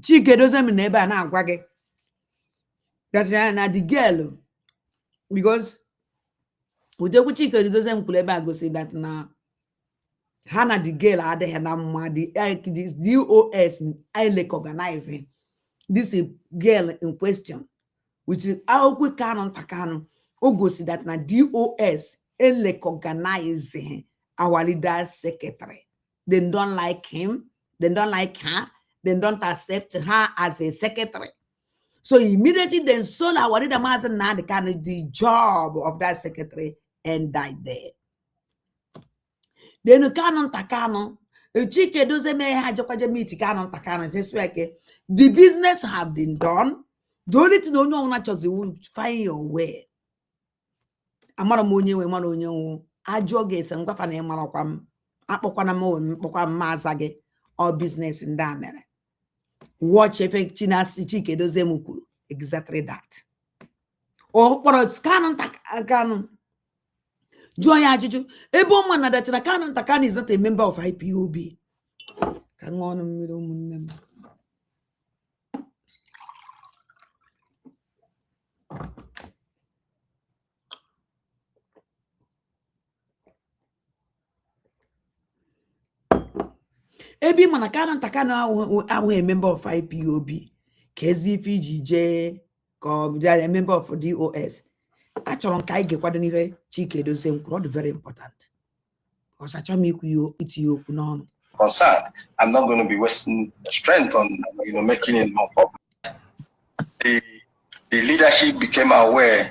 Speaker 1: Chike doesn't neighbor na agwage. That's na the girl because Ujoku Chike doesn't kuleba go say that now. Hana the girl had the DOS like organizing this girl in question, which is how we can go see that na DOS like organizing our leader secretary. They don't like him, they don't like her, they don't accept her as a secretary. So immediately then sold our the master now the job of that secretary and died there. Then Canon Takano, a chicken doesn't may have Jokaja meet Canon Takano, the business have been done. The only thing no one just find your way. Amara monye we mara onye wu ajoge se ngwafa na ịmarakwa m akpọkwana m mkpọkwa mazage or business ndị a mere. Watch effect Chinasi Chike dozie m kwuru exactly that. O kpọrọ Canon jụọ ya ajụjụ ebe ọ ma na datara Canon Takano is not a member of IPOB. Ka ṅụọ ọnụ mmiri ụmụnne m. Ebi mana Canon Takano a member of IPOB. Kezi Fiji a member of DOS. Achọrọ ka anyị gekwado n'ihe Chike dozie nkwuru very important. Because achọrọ m ikwu iti okwu n'ọnụ.
Speaker 4: Concerned, I'm not going to be wasting strength on making it more popular. The leadership became aware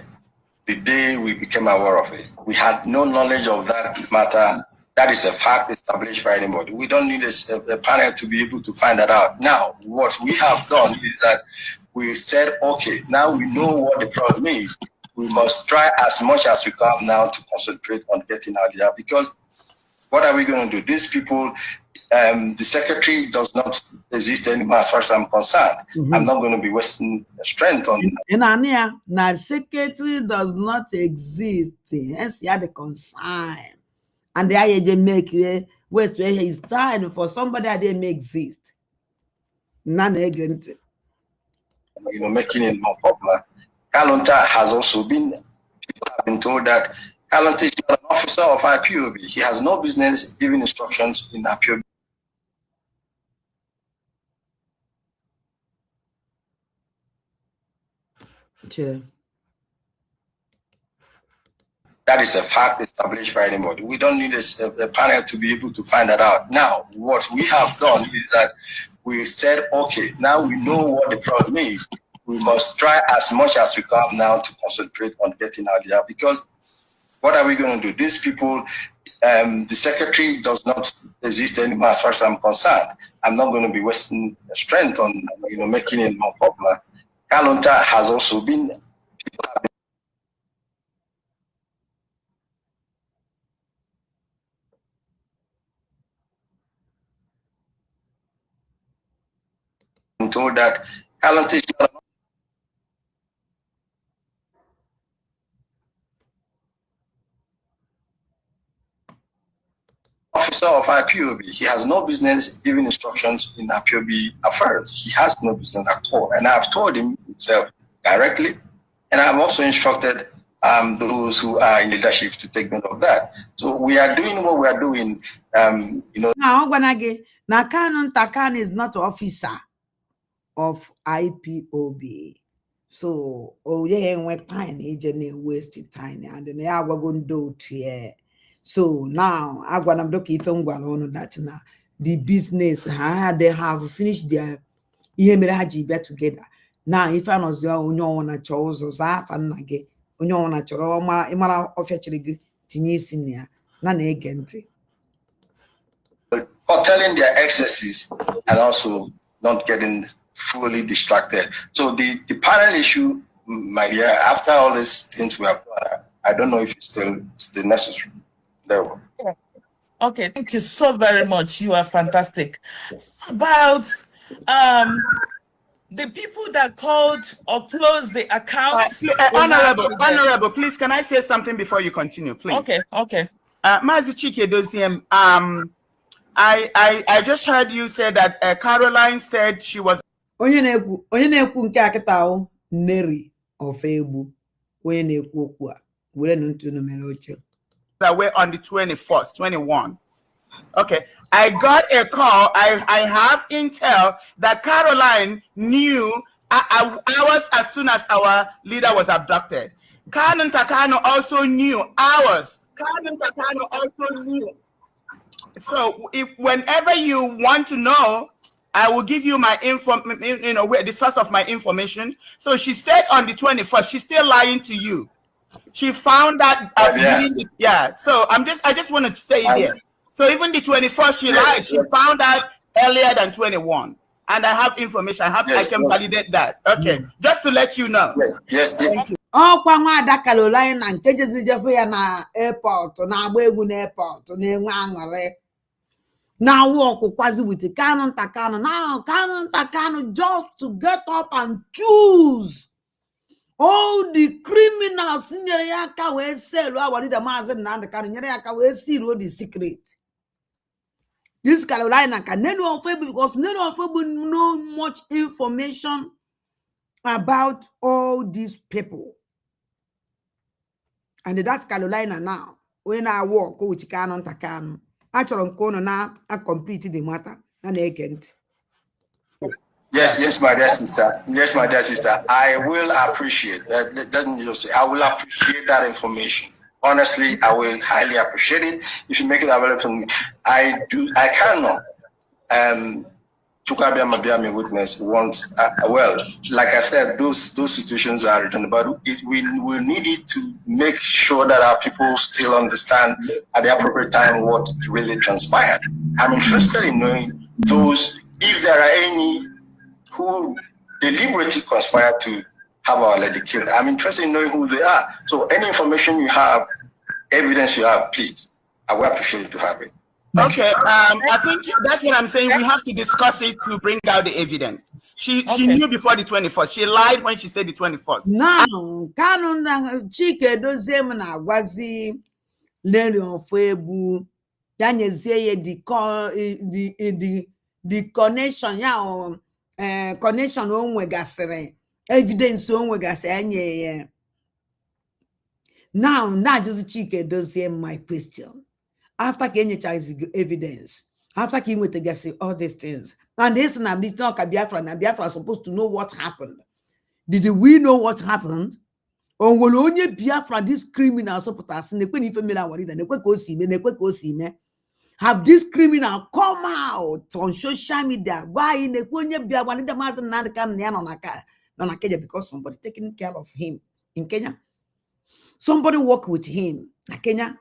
Speaker 4: the day we became aware of it. We had no knowledge of that matter. That is a fact established by anybody. We don't need a panel to be able to find that out. Now, what we have done is that we said, okay, now we know what the problem is. We must try as much as we can now to concentrate on getting out there, because what are we going to do? These people, the secretary does not exist anymore as far as I'm concerned. I'm not going to be wasting strength on
Speaker 1: in Ania, now secretary does not exist. Hence, you had the concern. And they make waste where it's time for somebody that they may exist. None again.
Speaker 4: Making it more popular. Kalonta has also been, people have been told that Kalonta is not an officer of IPOB. He has no business giving instructions in IPOB.
Speaker 1: Sure.
Speaker 4: That is a fact established by anybody. We don't need a panel to be able to find that out. Now, what we have done is that we said, okay, now we know what the problem is. We must try as much as we can now to concentrate on getting out there, because what are we going to do? These people, the secretary does not exist anymore as far as I'm concerned. I'm not going to be wasting strength on making it more popular. Kalonta has also been, people have been told that Kalonta is not an officer of IPOB. He has no business giving instructions in IPOB affairs. He has no business at all. And I've told him himself directly, and I've also instructed those who are in leadership to take note of that. So we are doing what we are doing.
Speaker 1: Now, Canon Takano is not an officer of IPOB. So, when time agent waste time and then I was going to do it. So now I want to if I'm going that now the business they have finished their EMRG together. Now if I was on chose or Zaf and Nage, on a choroma, Imara of actually Tinisinia, none again.
Speaker 4: Or telling their excesses and also not getting fully distracted. So the panel issue, my dear, after all these things we have done, I don't know if it's still necessary. There.
Speaker 5: Okay, thank you so very much. You are fantastic. About the people that called or closed the accounts.
Speaker 6: Honorable, please, can I say something before you continue, please?
Speaker 5: Okay.
Speaker 6: Mazi Chike Doziem, I just heard you say that Caroline said she was
Speaker 1: onye na-ekwu nke akịta Neri of Egbu onye na-ekwu okwu a were ntụ no mere oche
Speaker 6: away on the 21st, 21. Okay, I got a call. I have intel that Caroline knew hours as soon as our leader was abducted. Canon Takano also knew hours. So if whenever you want to know I will give you my the source of my information. So she said on the 21st, she's still lying to you. She found that So I just wanted to say it there. So even the 21st, she lied. She found out earlier than 21. And I have information. I can validate that. Okay. Just to let you know.
Speaker 4: Yes.
Speaker 6: Thank you.
Speaker 1: Ọkwa nwada Carolina nke jezijefu ya na airport na-agba egwu na airport na-enwe aṅụrị na-awụ ọkụkwazi with Kanu just to get up and choose all the criminals nyere ya aka wee selu Awarida Maazị Nnamdi Kanu nyere ya aka wee seal the secret. This Carolina can because none of them know much information about all these people. And that's Carolina now. When I walk with Kanu Takanu, actually, now I complete the matter. And again.
Speaker 4: Yes, my dear sister. Yes, my dear sister. I will appreciate that. Doesn't just say I will appreciate that information. Honestly, I will highly appreciate it if you make it available to me. I cannot. Chukwu Di Ya witness wants well, like I said, those situations are written, but we need it to make sure that our people still understand at the appropriate time what really transpired. I'm interested in knowing those, if there are any who deliberately conspired to have our lady killed. I'm interested in knowing who they are. So any information you have, evidence you have, please, I will appreciate to have it.
Speaker 6: Okay, I think that's what I'm saying. We have to discuss it to bring out the evidence. She knew before the 21st. She lied when she said the 21st.
Speaker 1: Now, Kanu Chike Doziem na Wazi Leri Ofebu Yanyezie the connection connection onwe gasịrị evidence onwe gasịrị anye. Now just Chike Doziem my question. After Kenya is evidence, after King with the all these things, and this and Biafra are supposed to know what happened. Did we know what happened? Or will only Biafra these criminals have this criminal come out on social media? Why because somebody taking care of him in Kenya? Somebody work with him in Kenya.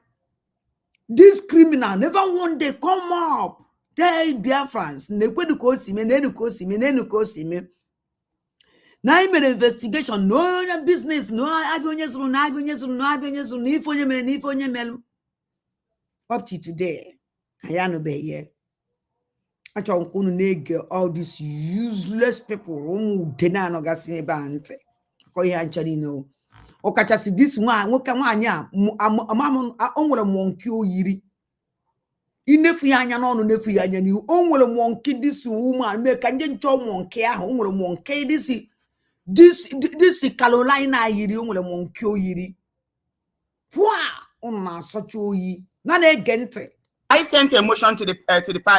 Speaker 1: This criminal never one day come up. Tell Biafrans, now he made investigation, no business, no up to today. I know be here. I don't all these useless people who deny no gasine bante. Ko ya nchari no. Okachasi this one nwoke nwanya onwere monkey oyiri inefu anya no nefu anya ni onwere monkey this woman make anje ncho monkey ahụ onwere monkey this Carolina yiri onwere monkey oyiri na such oyi na ege ntị.
Speaker 6: I sent a motion to the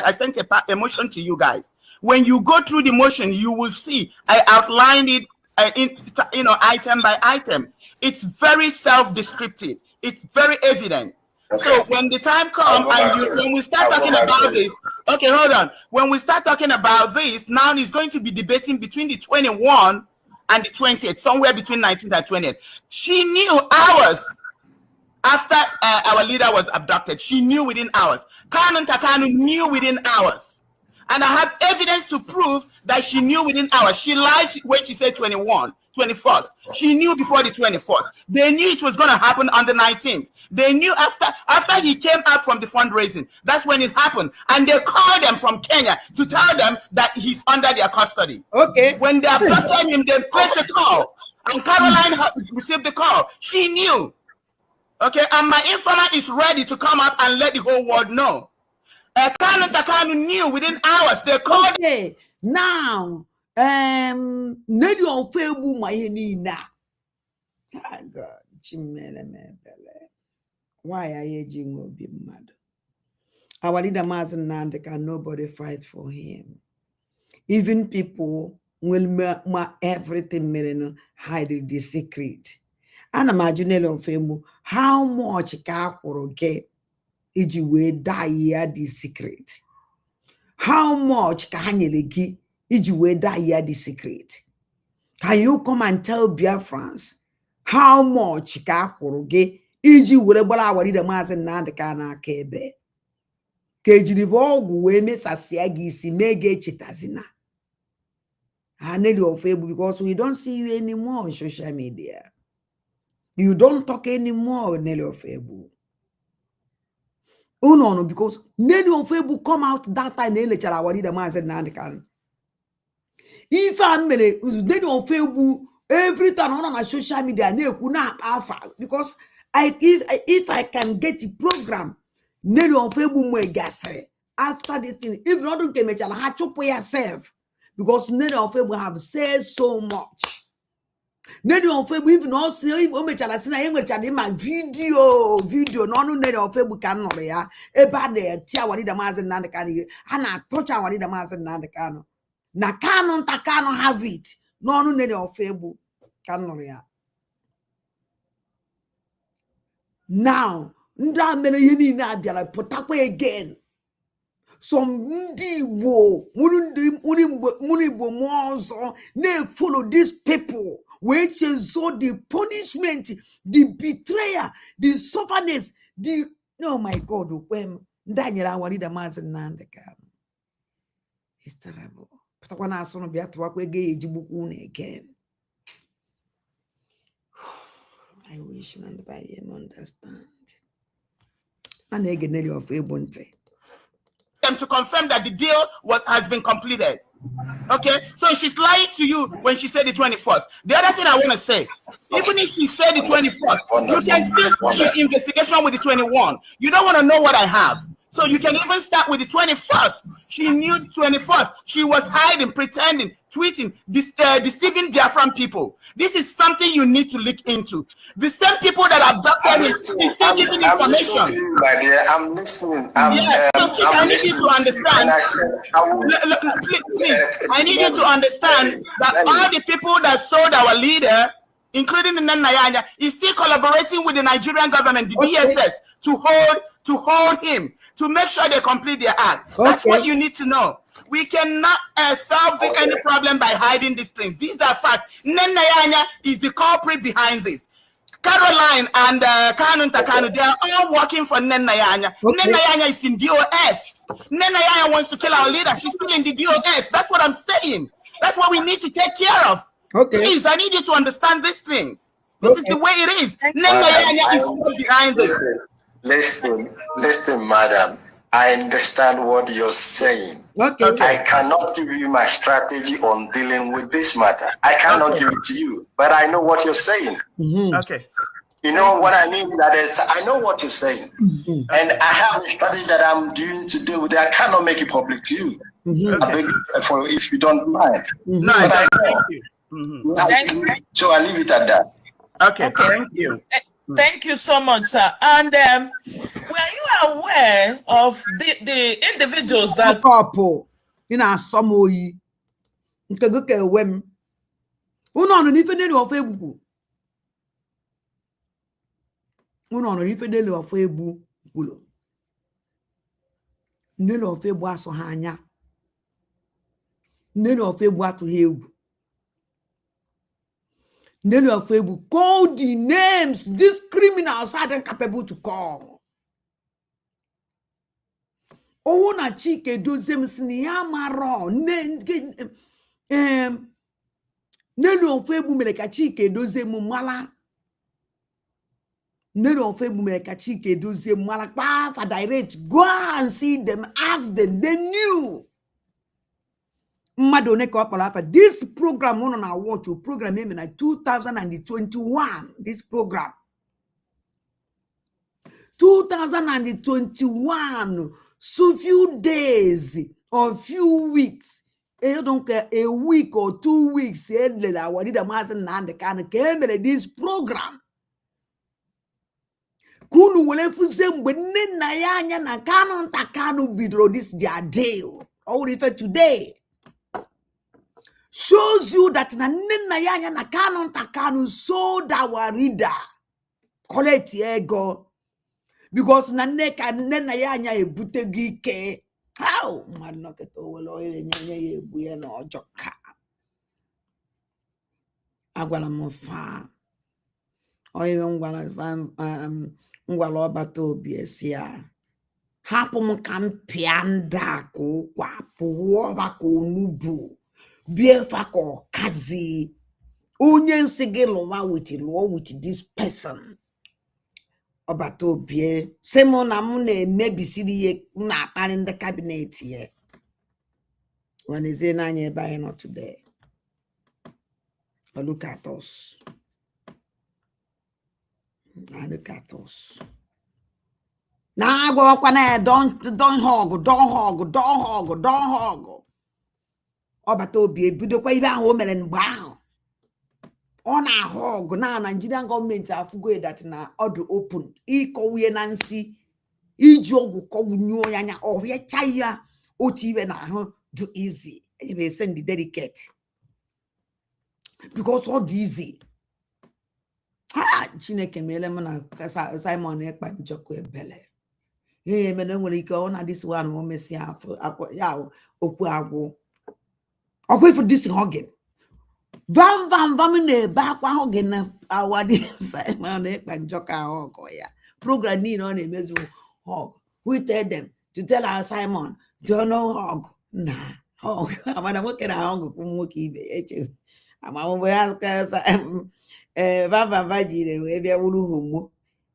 Speaker 6: I sent a motion to you guys. When you go through the motion, you will see I outlined it item by item. It's very self-descriptive. It's very evident. Okay. So when the time comes when we start talking about this, okay, hold on. When we start talking about this, now it's going to be debating between the 21 and the 20th, somewhere between 19th and 20th. She knew hours after our leader was abducted. She knew within hours. Kanu Takanu knew within hours. And I have evidence to prove that she knew within hours. She lied when she said 21st. She knew before the 24th. They knew it was going to happen on the 19th. They knew after he came out from the fundraising. That's when it happened. And they called them from Kenya to tell them that he's under their custody.
Speaker 1: Okay.
Speaker 6: When they abducted him, they placed a call. And Caroline received the call. She knew. Okay. And my informant is ready to come up and let the whole world know. Kanu Takanu knew within hours. They called.
Speaker 1: Okay. Now, Nedi Ofebu Mayeni. Ah, God, Chimele Mebele. Why are you jingle be mad? Our leader Maazị Nnamdi Kanu, nobody fights for him. Even people will everything hide the secret. And imagine Ofebu how much ka kwuru get iji wee die the secret. how much ka ha nyere gị iji wee die ya the secret? Can you come and tell Biafrans how much ka a kwụrụ gị iji were gbara Awarida Maazị Nnamdi Kanu aka ebe? Ka ejiri bụ ọgwụ wee mesasịa gị isi mee gị echetazina. Nelly of Ebu, because we don't see you anymore on social media. You don't talk anymore, Nelly of Ebu. Oh no, because Nelly of Ebu come out that time Nelly Awarida Maazị Nnamdi Kanu. If I'm Nelly of Ebu every time on social media, because if I can get a program, Nelly of Ebu mwe gasre after this thing, if not do kemechala ha chopo yourself, because Nelly of Ebu have said so much. Nelly of Ebu even also if omechala sina yengwechala ma video no Nelly of Ebu kan no ya eba de tia Awarida Maazị Nnamdi Kanu ha na touch Awarida Maazị Nnamdi Kanu. Na Kanu nta Kanu have it. No Nelly of Ebu kan no ya. Now, nda mele yeni na biala potakwe again. Some ndi wo muni bo monzo ne follow these people which is so the punishment, the betrayal, the sufferness, the oh my God, when Daniel Awarida Maazị Nnamdi Kanu. It's terrible. Patakwana asono biatu wakwe ge ejibuku again. I wish nobody understand. And again, Nelly of Ebunte.
Speaker 6: Them to confirm that the deal has been completed. Okay, so she's lying to you when she said the 24th. The other thing I want to say, even if she said the 24th, you can still start your investigation with the 21. You don't want to know what I have. So you can even start with the 21st. She knew the 21st. She was hiding, pretending, tweeting, deceiving Biafran people. This is something you need to look into. The same people that abducted me is still giving information.
Speaker 4: I'm listening to you, my dear. I'm listening.
Speaker 6: So I need you to understand. Please, I need you to understand that all the people that sold our leader, including the Nanyanya, is still collaborating with the Nigerian government, the DSS, to hold him, to make sure they complete their act. That's what you need to know. We cannot solve any problem by hiding these things. These are facts. Nanyanya is the culprit behind this. Caroline and Kanu Takanu, they are all working for Nanyanya. Nanyanya is in DOS. Nanyanya wants to kill our leader. She's still in the DOS. That's what I'm saying. That's what we need to take care of. Please, I need you to understand these things. This is the way it is. Nanyanya is still behind this.
Speaker 4: Listen, madam. I understand what you're saying. I cannot give you my strategy on dealing with this matter. I cannot give it to you, but I know what you're saying.
Speaker 6: Okay.
Speaker 4: You know what I mean? That is, I know what you're saying. And I have a strategy that I'm doing to deal with it. I cannot make it public to you. I beg you for, if you don't mind.
Speaker 6: No, thank you.
Speaker 4: So I leave it at that.
Speaker 6: Okay. Thank you.
Speaker 5: Thank you so much, sir. And were you aware of the individuals that
Speaker 1: couple in our Samoyi? Nkaguke wem. Uno no ife Nelly of Ebu. Uno no ife Nelly of Ebu gulo. Nelly of Ebu aso hanya. Nelly of Ebu atu hebu. Nelly of Ebu call the names these criminals are incapable to call. Oh, na chike do them siniamaro. Nelly of Ebu meleka chike do them mala. Nelly of Ebu meleka chike do them mala. For direct, go and see them, ask them. They knew. This program on our watch program in 2021. This program 2021, so few days or few weeks, don't care a week or 2 weeks. This program Kunu wole fuzem benne na yanya na Kanu Takanu bidro this their deal. All refer today. Shows you that na yanya na Kanu Takanu sold our reader. Collect ego. Because na neka nena yanya ebutegi ke. How? Mad knock it over lawyer and ye buya no joka. Agwala mo fa. O even ngwala ọbata obi esi a. Hapụ m ka m pịa nda ka ụkwa pụọ maka onugbu bie fa ka ọkazi onye nsị gị lụwa with this person ọbata obi sị mụ na m na-emebisiri ihe m na-akparị ndị kabinet ya wanazie n'anya ebe anyị nọ today. Look at us. Look at us. Now don't hug. Ọbata obi ebidokwa ibe ahụ o mere mgbe ahụ. Ọ na-ahọgụ na Nigerian gọọmenti afụgo that na ọdụ open ịkọwuye na nsi iji ọgwụ kọwunyuo ya anya ọrịacha ya otu ibe na ahụ do easy. Ebe send the delicate. Because all easy. Chineke meele m na Simon ekpa njọkụ ebele. Ihe mere nwere ike ọ na this one o mesi afọ ya okwu agwụ. Ọkwa ifu this hugging. Vam na-ebe akwa hugging na awadi Simon ekpa njọkụ ahụ ọkọ ya. Program niile ọ na-emezu hug. We tell them to tell our Simon don't know hug. Nah, hug. Amana nwoke na hug kwa nwoke ibe eche. Amawụbụ ya ka vava jiri wee bịa wuru homo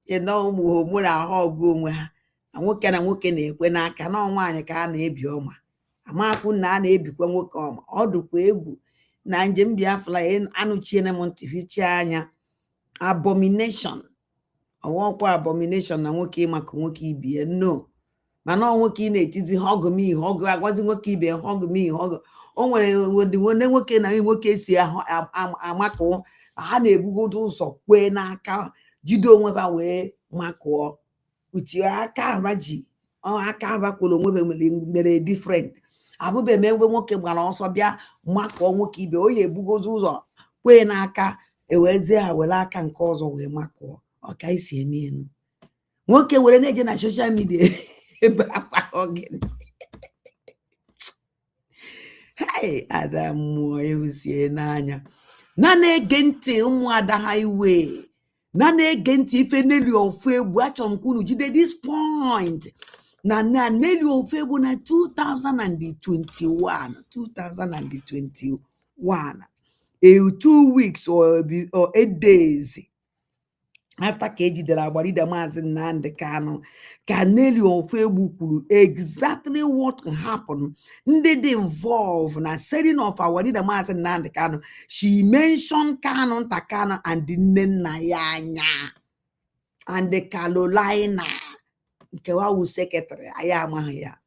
Speaker 1: na ụmụ homo na-ahụ ọgụ onwe ha nwoke na nwoke na-ekwe n'aka na nwaanyị ka a na-ebi ọma amakwu na a na-ebikwa nwoke ọma ọ dụkwa egwu na njem Biafra anụchiene m ntị hichie anya abomination ọwọkwa abomination na nwoke maka nwoke ibie no mana nwoke ị na-etizi họgụ m ihe ọgụ agwazi nwoke ibe họgụ m ihe ọgụ o nwere wode nwoke na nwoke si amakụ ha na-ebugodo ụzọ kwee n'aka jide onwe ha wee makụọ uche aka aba ji aka aba kwuru onwe mere different abụbe m enwe nwoke gbara ọsọ bịa makụọ nwoke ibe o ya ebugodo ụzọ kwee n'aka ewezie ha were aka nke ọzọ wee makụọ ọka isi eme enu nwoke were na-eje na social media ebe akpa ogene hey ada mmụọ ehusie n'anya na na-ege ntị ụmụada ha iwe na na-ege ntị ife Nelly ofu egwu achọrọ m ka unu jide this point na Nelly ofu egwu na 2021 2 weeks or 8 days after ka ejidere Agbarida Maazị Nnamdi Kanu ka Nelly ofu egwu kwuru exactly what happened ndị dị involved na setting of Agbarida Maazị Nnamdi Kanu. She mentioned Kanu Ntakanu and nne nna ya anya and the Carolina nke wawu secretary anyị amaghị ya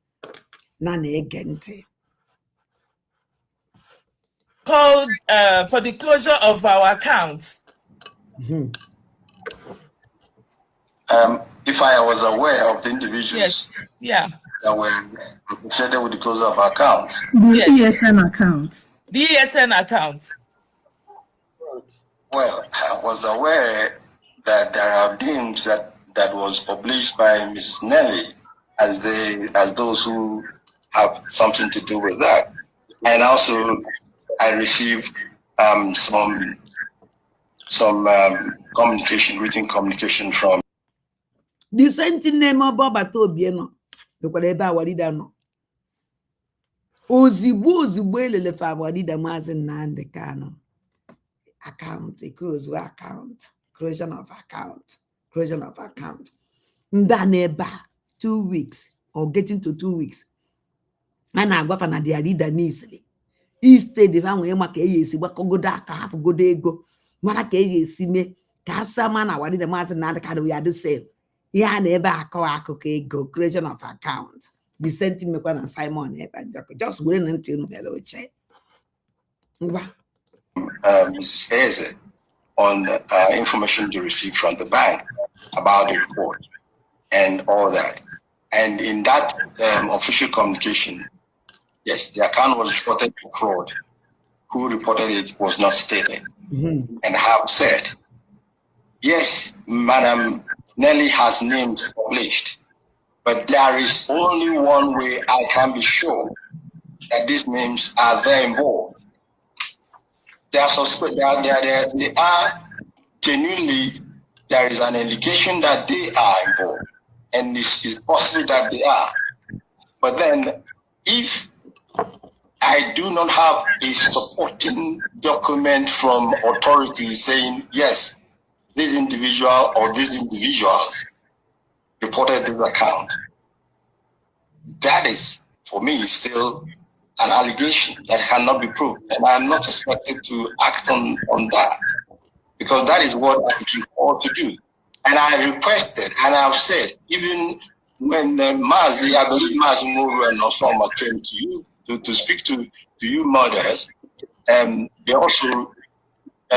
Speaker 1: na na-ege ntị.
Speaker 5: Called for the closure of our accounts.
Speaker 4: If I was aware of the individuals that were associated with the closure of our accounts.
Speaker 7: The ESN account.
Speaker 5: The ESN account.
Speaker 4: Well, I was aware that there are names that was published by Mrs. Nelly as those who have something to do with that. And also I received some written communication from
Speaker 1: the same name of ọbata obi nọ bekwara ebe Agbarida nọ ozigbo elelefe Agbarida Maazị Nnamdi Kanu account creation of account nda n'ebe 2 weeks or getting to 2 weeks a na-agwafa na dia leader n'isiri instead ha nwee maka esi gbakogodo aka hafụgodo ego mara ka esi mee ka asama na Agbarida Maazị Nnamdi Kanu ya do save ya na ebe akọ akụkọ ego creation of account the sentiment na Simon just were na ntị unu bịara oche ngwa
Speaker 4: Mrs. Eze on information to receive from the bank about the report and all that. And in that official communication, yes, the account was reported to fraud. Who reported it was not stated. And have said, yes, Madam Nelly has names published, But there is only one way I can be sure that these names are there involved. They are genuinely, there is an indication that they are involved, and it's possible that they are. But then, if I do not have a supporting document from authorities saying, yes, this individual or these individuals reported this account, that is, for me, still an allegation that cannot be proved. And I'm not expected to act on that, because that is what I'm being called to do. And I requested, and I've said, even when Mazi, I believe Mazi Muru and Osama came to you to speak to you mothers, they also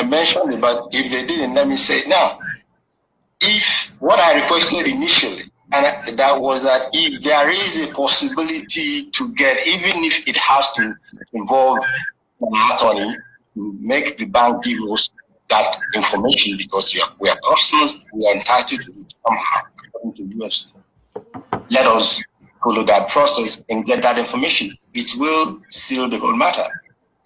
Speaker 4: mentioned it, but if they didn't, let me say it now. If what I requested initially, and that was that if there is a possibility to get, even if it has to involve an attorney to make the bank give us that information, because we are customers, we are entitled to it somehow, according to US. Let us follow that process and get that information. It will seal the whole matter.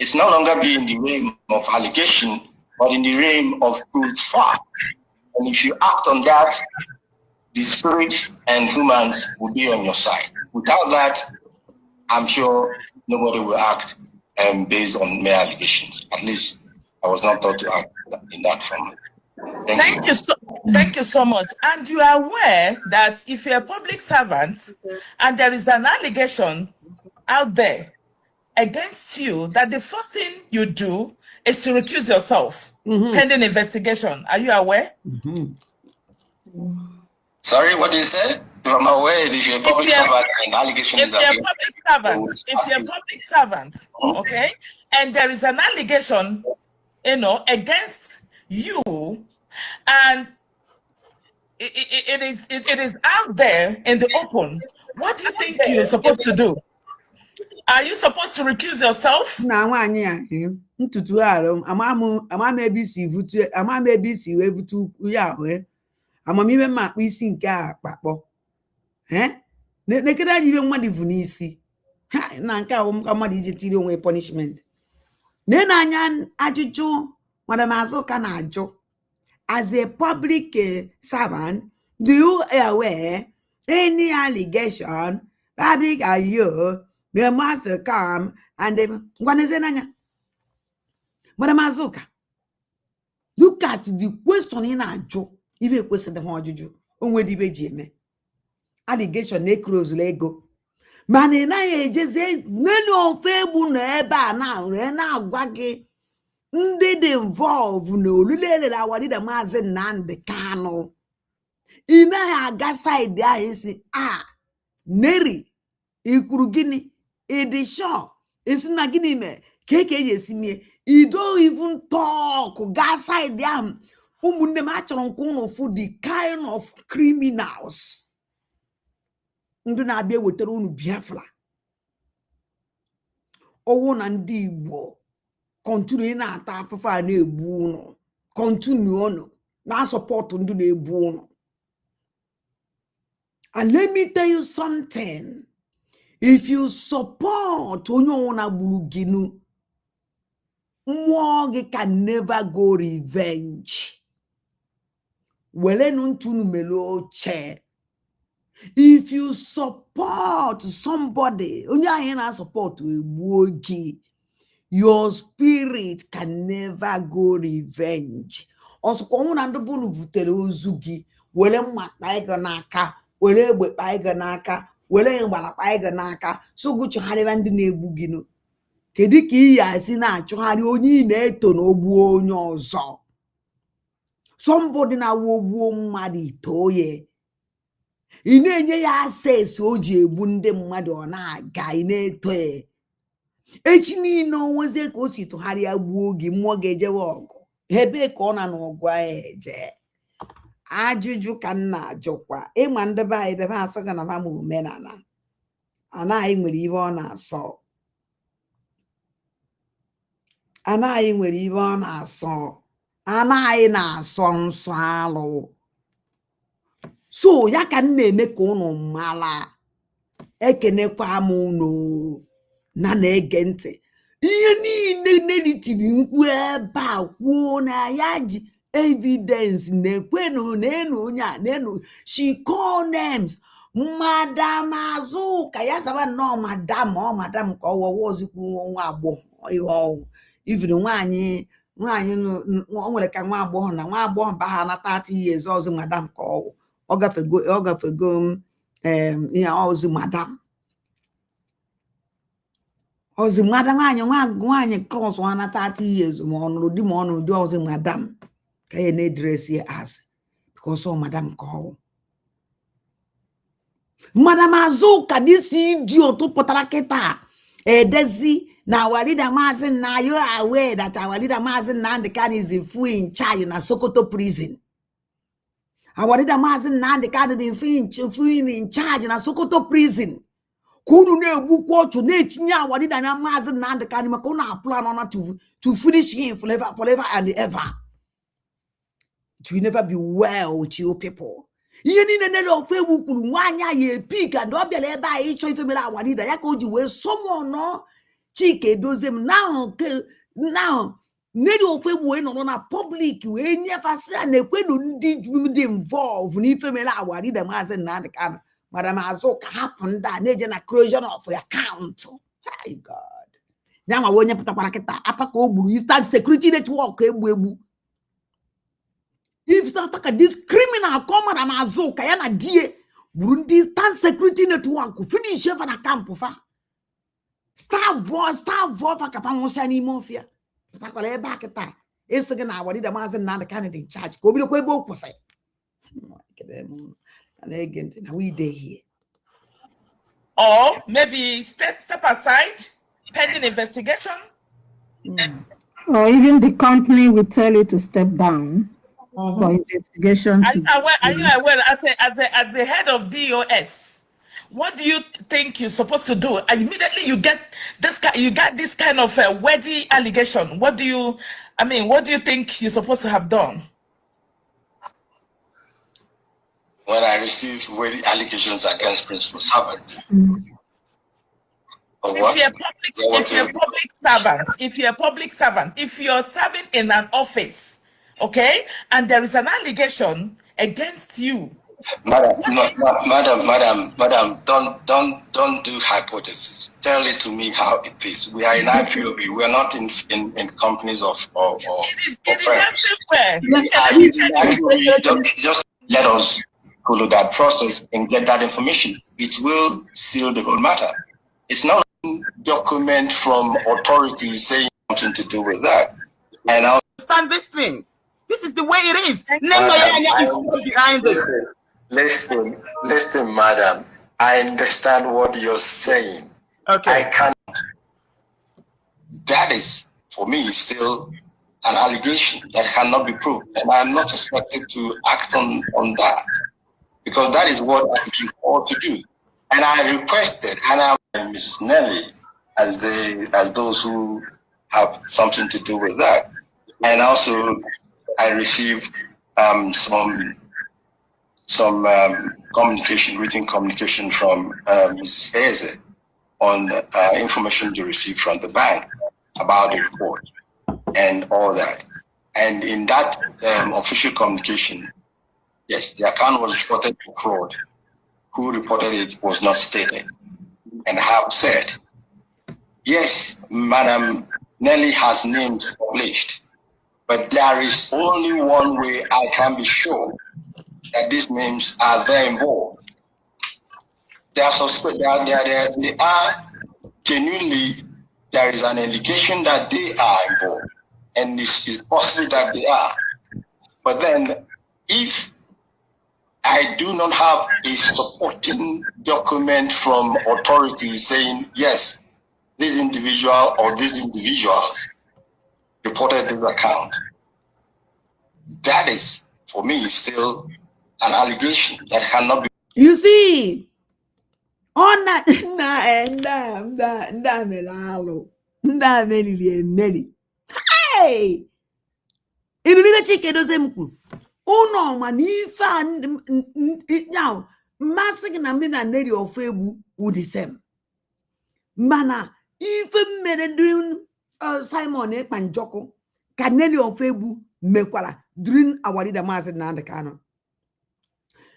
Speaker 4: It's no longer be in the realm of allegation, but in the realm of proved fact. And if you act on that, the spirit and humans will be on your side. Without that, I'm sure nobody will act based on mere allegations. At least I was not taught to act in that form. Thank you.
Speaker 5: Thank you so much. And you are aware that if you're a public servant and there is an allegation out there against you, that the first thing you do is to recuse yourself pending investigation. Are you aware?
Speaker 4: Sorry, what did you say? I'm aware if you're a public servant and allegation is
Speaker 5: if you're a public servant, okay, and there is an allegation, against you, and it is out there in the open, what do you think you're supposed to do? Are you supposed to recuse yourself?
Speaker 1: Na nwaanyị a ntutu arụ ama mebisi evutu ya ahụ amamihe mma akpa isi nke a akpakpọ nekere ajibe mmadụ vu n'isi na nke a mmadụ iji tiri onwe punishment na-anya ajụjụ Madam Azuka na-ajụ as a public servant, do you aware any allegation public are you they must come and Madam Azuka, look at the question in ajụ ibe kwesịrị ha ọjụjụ onwe dị ibe ji eme allegation na-ekrozulu ego mana ị naghị ejezi n'elu ofe egbu na ebe a na-agwa gị ndị dị involve na olule elere awadida Maazị Nnamdi Kanu. Ị naghị aga side ahụ isi Neri ikwuru gịnị ịdị sure isi na gịnị mee ka eji esi mie you don't even talk ga side ahụ. Ụmụnne m achọrọ nke unu fụ the kind of criminals ndị na-abịa wetara unu Biafra. Owu na ndị Igbo continue na-ata afụfụ a na-egbu unu, continue unu na support ndị na-egbu unu. And let me tell you something, if you support onye ọwụna gburu gị, mmụọ gị can never go revenge. Welenu ntunu melo oche. If you support somebody, onye ahụ na support egbuo gị, your spirit can never go revenge. Also, ọnwụ na ndị bụ vutere ozu gị, wele mma kpa ego n'aka, wele egbe kpa ego n'aka, wele mgbala kpa ego n'aka, so gụchụgharịba ndị na-egbu gị. Kedu ka ị ya esi na-achụgharị onye ị na-eto na ogbuo onye ọzọ? Somebody na ogbuo mmadụ itoye, ị na-enye ya access o ji egbu ndị mmadụ, ọ na-aga ị na-eto ya. Echi niile onweze ka o si tụgharịa gbuo gị, mmụọ ga-ejewe ọgụ. Ebe ka ọ na n'ọgụ eje. Ajụjụ ka m na-ajụkwa, ịma ndị be anyị bebe asọ ga na ma omenala anaghị nwere ihe ọ na-asọ, anaghị nwere ihe ọ na-asọ, anaghị na-asọ nsọ alụ. So ya ka na-eme ka unu mala ekenekwa m unu na na-ege ntị ihe niile neritiri mkpu ebe a kwuo na ya ji evidence na-ekwenu na-enu onye a na-enu she call names Madam Azuka ya zaba no madam ka ọwọwa ozikwu nwa agbọghọ ihe ọwụ iviri nwaanyị o nwere ka nwa agbọghọ ba ha na 30 years ọzọ madam ka ọwụ ọ gafego ihe ọzọ madam ozi madam nwaanyị cross na 30 years ma ọnụrụ di ma ọnụrụ di ọzọ madam ka ya na-edresi as because ọ madam ka ọwụ Madam Azuka this idiot pụtara kịta edezi na our leader Mazi na you are aware that our leader Mazi Nnamdi Kanu is in charge na Sokoto prison. Our leader Mazi Nnamdi Kanu is in charge na Sokoto prison. Kunu na-egbukwa ọchụ na-etinye our leader na Mazi Nnamdi Kanu maka ọ na-plan on to finish him forever and ever. It will never be well with you people. Ihe niile nele ofe egwu kwuru nwaanyị a ya epik and ọ bịara ebe a ịchọ ife mere our leader ya ka o ji wee someone Chike Edozie m now neri ofe egwu wee nọrọ na public wee nyefasị ya na-ekwenu ndị involve n'ife mere our leader Maazị Nnamdi Kanu Madam Azuka hapụ ndị a na-eje na creation of account. Hey God. Ya nwa onye pụtakwara kịta after ka o gburu Eastern Security Network egbu if after this criminal come Madam Azuka ya na die gburu ndị Eastern Security Network finish fa na camp fa star boy fa ka fa nwụsịa n'ime ọfịa pụtakwara ebe a kịta esi gị na our leader Maazị Nnamdi Kanu dị in charge ka o bidokwa ebe o kwụsị na-ege ntị na we dey here.
Speaker 5: Or maybe step aside pending investigation.
Speaker 7: Or even the company will tell you to step down for investigation.
Speaker 5: Are you aware as the head of DOS, what do you think you're supposed to do? Immediately you get this kind of wordy allegation. What do you think you're supposed to have done?
Speaker 4: When I received wordy allegations against Principal Servant.
Speaker 5: If you're a public servant, if you're serving in an office, okay, and there is an allegation against you.
Speaker 4: Madam, don't do hypothesis. Tell it to me how it is. We are in IPOB. We are not in companies or friends. Just let us follow that process and get that information. It will seal the whole matter. It's not a document from authorities saying something to do with that. And I'll
Speaker 6: understand these things. This is the way it is. Behind this.
Speaker 4: Listen, madam. I understand what you're saying.
Speaker 6: Okay.
Speaker 4: I can't. That is, for me, still an allegation that cannot be proved. And I'm not expected to act on that. Because that is what I'm being called to do. And I requested, and I Mrs. Nelly, as those who have something to do with that. And also, I received some written communication from Mrs. Eze on information they received from the bank about the report and all that. And in that official communication, yes, the account was reported to fraud. Who reported it was not stated. And I have said, yes, Madam Nelly has names published, but there is only one way I can be sure that these names are there involved. They are genuinely, there is an allegation that they are involved, and it is possible that they are. But then, if I do not have a supporting document from authorities saying, yes, this individual or these individuals reported this account, that is, for me, still an allegation that cannot be.
Speaker 1: You see, on that, hey, Uno manifa now massing na mina neri of febu would the same. Mana even made Simon Panjoko Canelli of febu mekwala during our leader mass and the canon.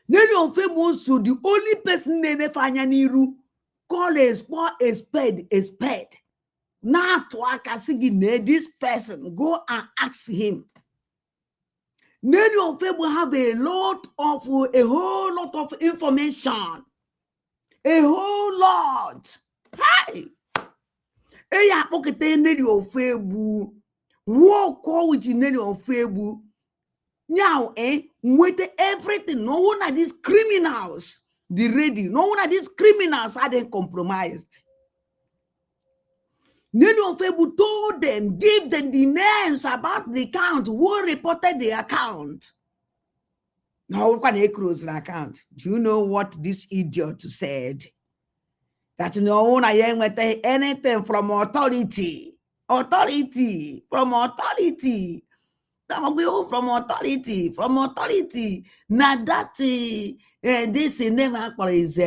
Speaker 1: Nelly of febu so the only person nene fanya niru call a spade a spade. Now to akasigi this person go and ask him. Many of them have a whole lot of information. A whole lot. Hi. Eya pokete neri of febu. Walk with neri of febu. Now, with everything. No one of these criminals. The ready. No one of these criminals are then compromised. Neri of febu told them, give them the names about the account, who reported the account. Now, what can close the account? Do you know what this idiot said? That no one I am with anything from authority. Authority. From authority. From authority. Now that this name is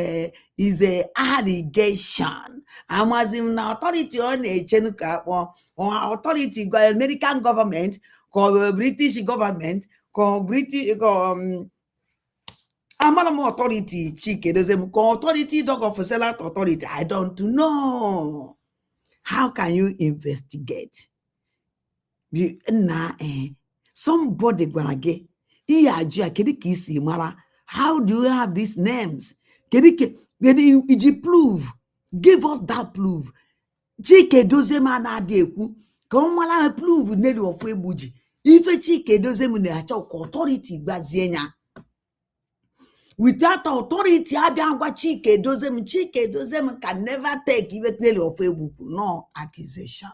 Speaker 1: a allegation. I was in authority on a chenuka or authority, American government, called British government, called British Amalamo authority, Chike, there's a authority, dog of a authority. I don't know. How can you investigate? Somebody gonna get how do you have these names? Prove. Give us that proof. Chike doze mana deku. Komala prove neli of Webuji. If a Chike doze authority bazienya. Without authority, Chike dozem can never take even of Facebook. No accusation.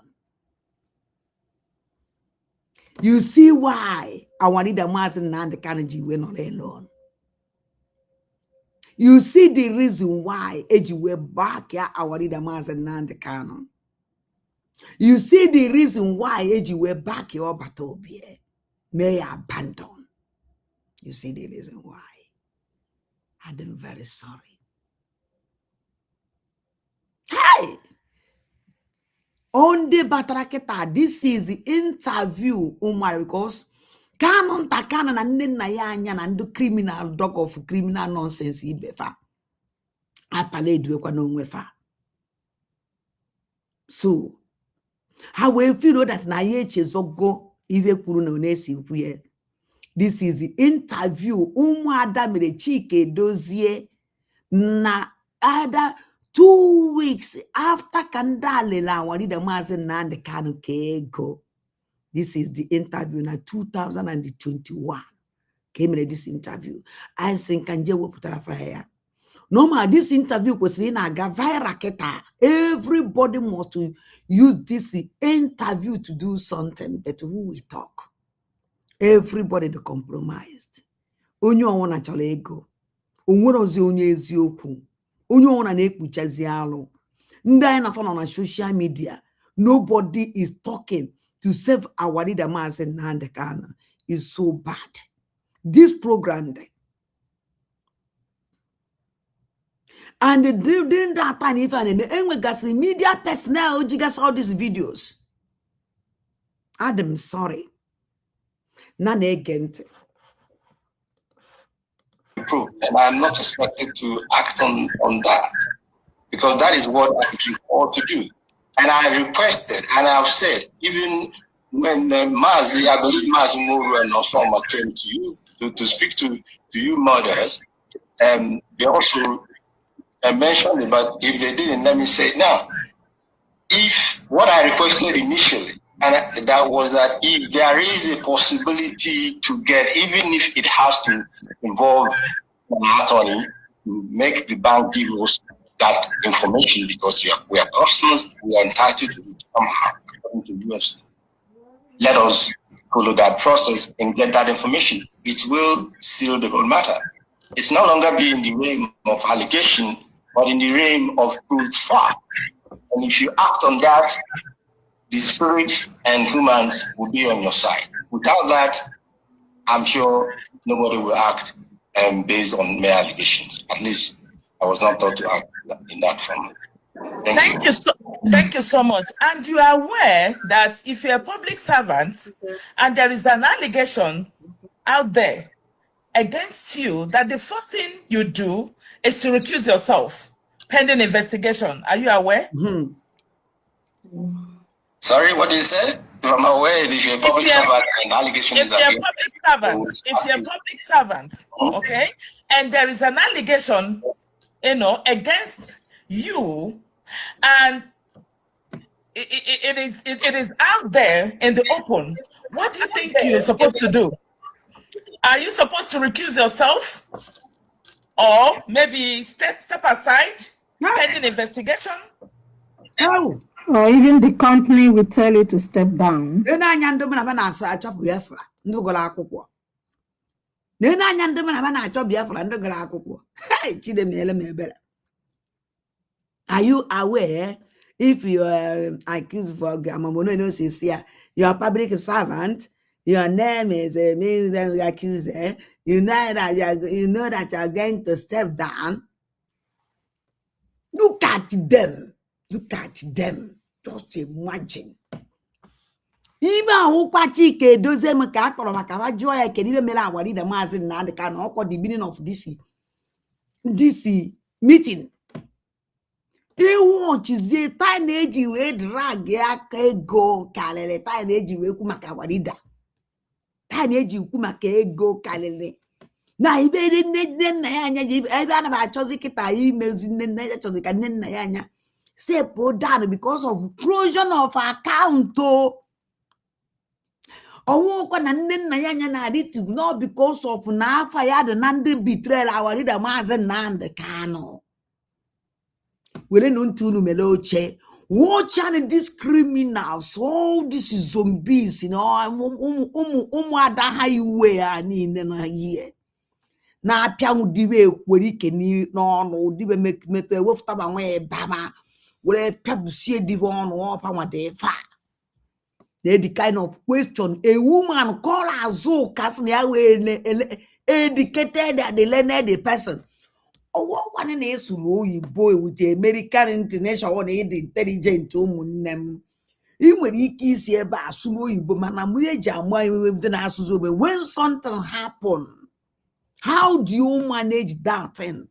Speaker 1: You see why our leader Martin and the Kanji were not alone. You see the reason why we're back here, our leader Martin and the canon. You see the reason why we're back here, Batobie may abandon. You see the reason why. I'm very sorry. Hey! On the Batraketa, this is the interview, Umar, because Canon Takana and Nayan and the criminal dog of criminal nonsense befa. I palayed you no wefa. So, how will you know that Naye Chezogo, Ive Kuruno Nesi, this is the interview. Damire Chike dozie na ada 2 weeks after Kandale la wali the mazen na the kanu kego. This is the interview na 2021. Came in this interview. I think kanje wo putara fire. Normal this interview was in a gavai raketa. Everybody must use this interview to do something, but who we talk? Everybody the compromised. Onye ona chola ego. Onwerozi onye eziokwu. Onye ona na-ekpuchazi alụ. Ndị anyị na-afọ na social media. Nobody is talking to save our leader Mazi Nnamdi Kanu. Is so bad. This program and during that time, if I got media personnel, you got all these videos. I'm sorry. None again.
Speaker 4: And I'm not expected to act on that because that is what I'm called to do. And I requested and I've said, even when Mazi, I believe Mazi Muru and Osama came to you to speak to you mothers, they also mentioned it, but if they didn't, let me say now, if what I requested initially, and that was that if there is a possibility to get, even if it has to involve an attorney to make the bank give us that information, because we are persons, we are entitled to it somehow, according to US. Let us follow that process and get that information. It will seal the whole matter. It's no longer be in the realm of allegation, but in the realm of proved fact. And if you act on that, the spirit and humans will be on your side. Without that, I'm sure nobody will act based on mere allegations. At least I was not taught to act in that form.
Speaker 5: Thank you so much. And you are aware that if you're a public servant and there is an allegation out there against you, that the first thing you do is to recuse yourself pending investigation. Are you aware?
Speaker 4: Sorry, what did you say? If I'm aware, if you're a public servant and allegation is against
Speaker 5: if you're a public servant, okay, and there is an allegation, against you, and it is out there in the open, what do you think you're supposed to do? Are you supposed to recuse yourself, or maybe step aside pending investigation?
Speaker 1: Oh.
Speaker 7: Or even the company will tell you to step down.
Speaker 1: Are you aware if you are accused for you're a public servant, your name is means the accuser, you know that you're going to step down? Look at them. Just imagine. Even Upachike doze maka akpọrọ maka ba jụọ ya kedu ibe mere Awarida Maazị Nnamdi Kanu ọkwa the beginning of this meeting. Iwuchizie time na-eji wee drag aka ego karịrị time na-eji wee kwu maka Awarida. Time na-eji kwu maka ego karịrị. Na ibe nne nna ya anya ebe a na-achọzi kịta imezi nne nna ya chọzi ka nne nna ya anya step down because of closure of account. Ọwụkwa na nne nna ya anya na-adịtụ not because of na afa ya dị na ndị betrayal Awarida Maazị Nnamdi Kanu. Wele no ntunu mele oche. Watch and these criminals, all these zombies, ada ha iwe ya niile na here. Na apia dibe kwere ike ni n'ọnụ dibe meto ewefutaba nwe bama were piabusie dibe ọnụ ọpa nwade fa. The kind of question a woman call Azuka educated and learned person. Oh, one in a boy with the American international one intelligent woman. When he see about Sumo when something happen, how do you manage that thing?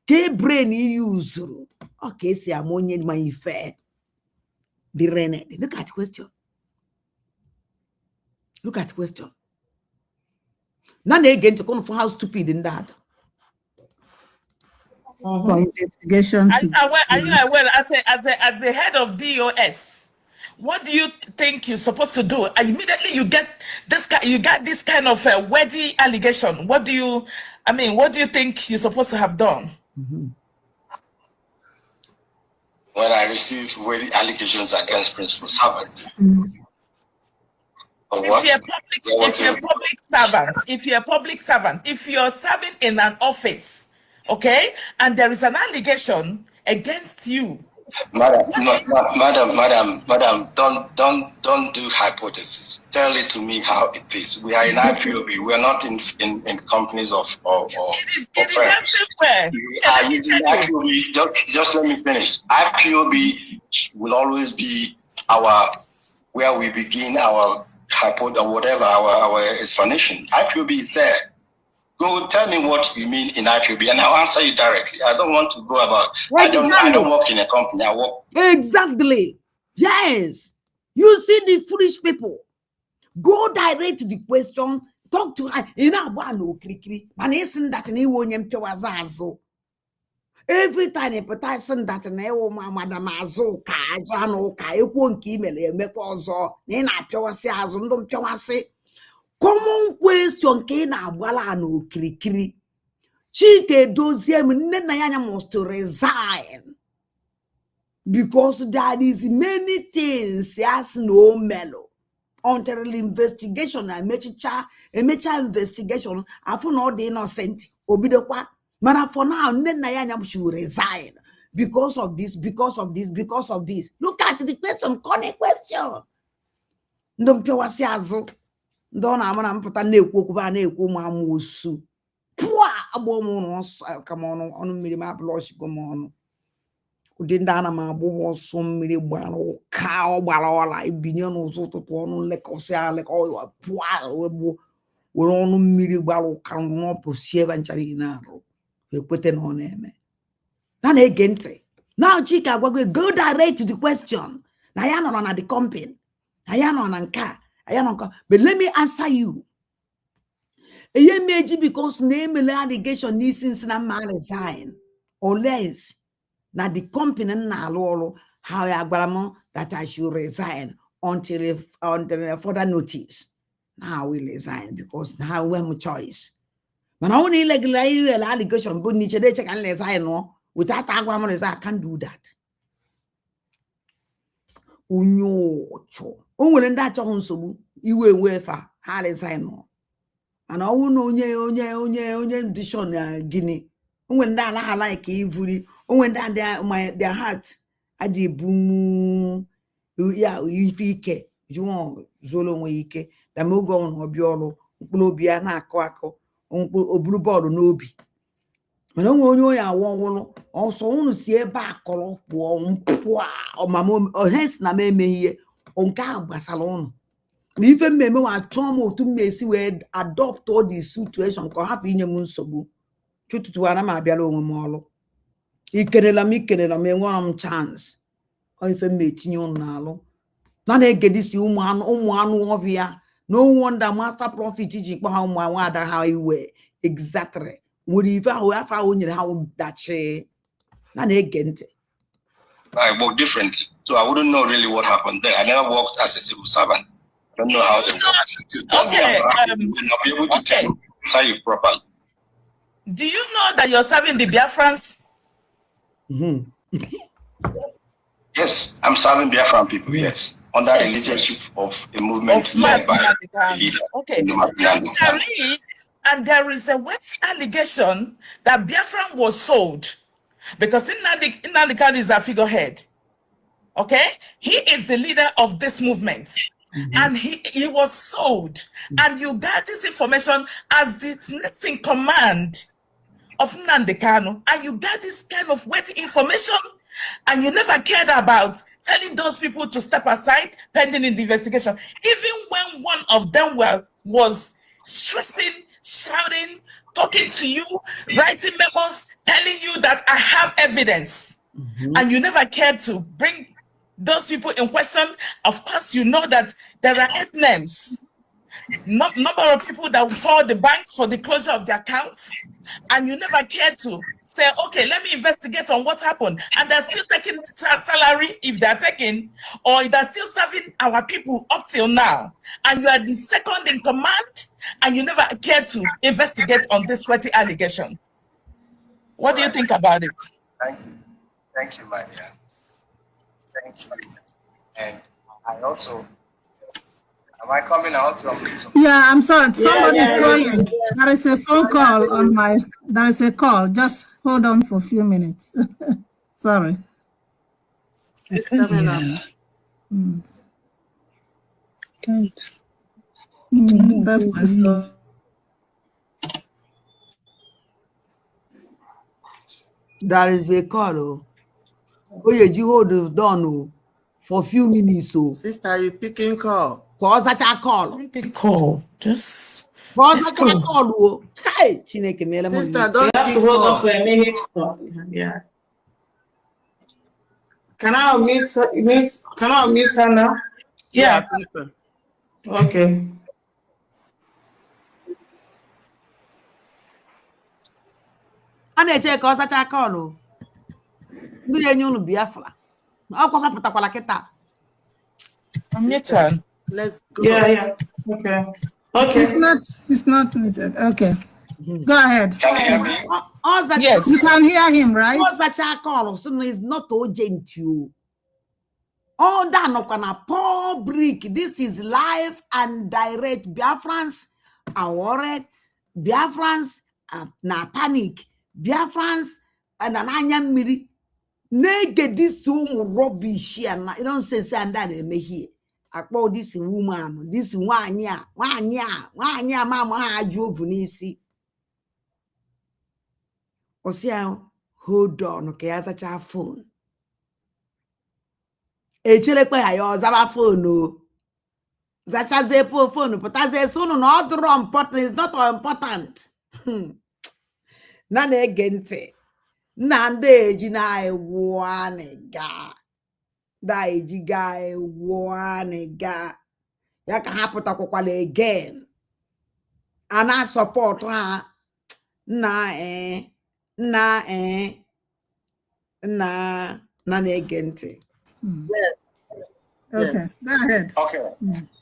Speaker 1: Ke brain you use? Okay, see, I'm only my fair. Be rented. Look at the question. Look at the question. Now they again to come for how stupid in that.
Speaker 7: For investigation.
Speaker 5: Are you aware as the head of DOS? What do you think you're supposed to do? Immediately you get this kind of wordy allegation. What do you think you're supposed to have done?
Speaker 4: When I received wordy allegations against principal servant.
Speaker 5: If you're a public servant, if you're serving in an office, okay, and there is an allegation against you.
Speaker 4: Madam, don't do hypothesis. Tell it to me how it is. We are in IPOB. We are not in companies of friends. We are using IPOB. Just let me finish. IPOB will always be where we begin our hypothesis or whatever our explanation. IPOB is there. Go tell me what you mean in IPOB and I'll answer you directly. I don't want to go about I don't work in a company. I work.
Speaker 1: Exactly. Yes. You see the foolish people. Go direct to the question. Talk to her. Every time a person that Madam Azuka, common question na agbala no kirikiri. Chike Doziem Nenayanya must resign because there is many things as no mellow until the investigation and mecha investigation after not the innocent obidokwa. But for now, Nenayanya should resign because of this. Look at the question, connect question. ndị ọ na-ama na mpụta na-ekwu okwu ba na-ekwu ụmụ amoosu pụa agba m ọnụ ka m ọnụ mmiri m abụlọchigo m ọnụ ụdị ndị ana m agbụ ha ọsọ mmiri gbara ụka ọ gbara ọla ibinye n'ụzọ ụtụtụ ọnụ nlekọsị aleka pụa were ọnụ mmiri gbara ụka n'ọpụ si ebe nchara ị na-arụ ekwete na ọ na-eme na na-ege ntị na Chika agwago go direct to the question na ya nọrọ na the company na ya nọ na nke a ya nọ nke but let me answer you eye meji because na emele allegation n'isi nsi na mma resign unless na the company na-alụ ọrụ ha ya gwara m that I should resign until further notice. Now I will resign because now we have a choice. But I want to illegal allegation, but niche they check and resign no. Without agwa resign, I can't do that. Unyocho. Onwere ndị achọghị nsogbu iwe wefa ha resign no. And I won't onye dishon gini. Onwere ndị ala like ivuri. Onwere ndị their heart adi boom ya ife ike. Juwon zolo onwe ike. Da me oge ọnụ ọbịa ọrụ mkpụrụ obi ya na-akọ akọ oburu bọọlụ n'obi mana onwe onye awọ ọwụrụ ọsọ unu si ebe a kọrọ pụọ mpụa ọmama ohes na m emeghị ihe nke a gbasara ụnụ na ife mmemme wa achọ m otu m esi wee adopt all the situation ka ọ hafụ inye m nsogbu chututu ana m abịala onwe m ọrụ ikerela m enwere m chance ọ ife m etinye ụnụ n'alụ na na-egedisi ụmụ anụ ọbịa no wonder master prophet ji kpọ ha ụmụ ada ha iwe exactly nwere ife ahụ afọ ahụ nyere ha dachi na na-ege ntị.
Speaker 4: I work differently, so I wouldn't know really what happened there. I never worked as a civil servant. I don't know how they work.
Speaker 5: Okay,
Speaker 4: I'll be able to tell you properly.
Speaker 5: Do you know that you're serving the Biafrans?
Speaker 4: Yes, I'm serving Biafran people, yes. Under the leadership of a movement led by the leader.
Speaker 5: Okay. And there is a wet allegation that Biafran was sold because Nnamdi Kanu is a figurehead. Okay? He is the leader of this movement. And he was sold. And you got this information as the next in command of Nnamdi Kanu. And you got this kind of wet information. And you never cared about telling those people to step aside pending in the investigation. Even when one of them was stressing, shouting, talking to you, writing memos, telling you that I have evidence. And you never cared to bring those people in question. Of course, you know that there are names. Number of people that will call the bank for the closure of the accounts. And you never cared to say, okay, let me investigate on what happened. And they're still taking salary if they're taking, or they're still serving our people up till now. And you are the second in command, and you never cared to investigate on this sweaty allegation. What do you think about it?
Speaker 4: Thank you. Thank you, my dear. Thank you. And I also, am I coming out?
Speaker 7: Yeah, I'm sorry. Somebody's calling. There is a phone call on my, there is a call. Just hold on for a few minutes. Sorry. It's coming up.
Speaker 5: Can't.
Speaker 1: There is a call. Oh, you hold it down for a few minutes. So,
Speaker 6: Sister, you picking call?
Speaker 1: cause such a call.
Speaker 5: Big call. Just.
Speaker 1: Cause such a call. Hey, Chineke mele mo.
Speaker 6: Sister, don't
Speaker 8: You have
Speaker 6: pick
Speaker 8: to hold on
Speaker 6: call.
Speaker 8: for a minute. Yeah. Can I unmute her now?
Speaker 5: Yeah.
Speaker 6: Sister.
Speaker 8: Okay.
Speaker 1: A na-eche ka ọ sacha kọlụ ndị na-enye unu Biafra ọkwa kapụtakwala kịta.
Speaker 6: Let's go.
Speaker 8: Yeah. Okay.
Speaker 7: It's not muted. Okay. Go ahead.
Speaker 4: Can you hear me?
Speaker 5: Yes.
Speaker 7: You can hear him, right?
Speaker 1: Ọ sacha kọlụ so is not urgent you. All that no kana public. This is live and direct. Biafrans are worried. Biafrans are na panic. Biafrans and an anya miri. Nege this rubbish and you don't say and that me here. akpọ this woman, this nwanyị a mama ha ajụ ovu n'isi. Osia hold on ka ya zacha phone. Echerekwa ya ọzaba phone o. Zachazie phone pụtazie sunu na ọ dụrọ important, is not important. Na na-ege ntị. Na ndị eji na-egwu anịga. Da eji ga egwu anịga. Ya ka ha pụtakwakwala again. A na-support ha. Na na-ege ntị.
Speaker 7: Okay,
Speaker 3: Yes.
Speaker 7: go ahead.
Speaker 4: Okay.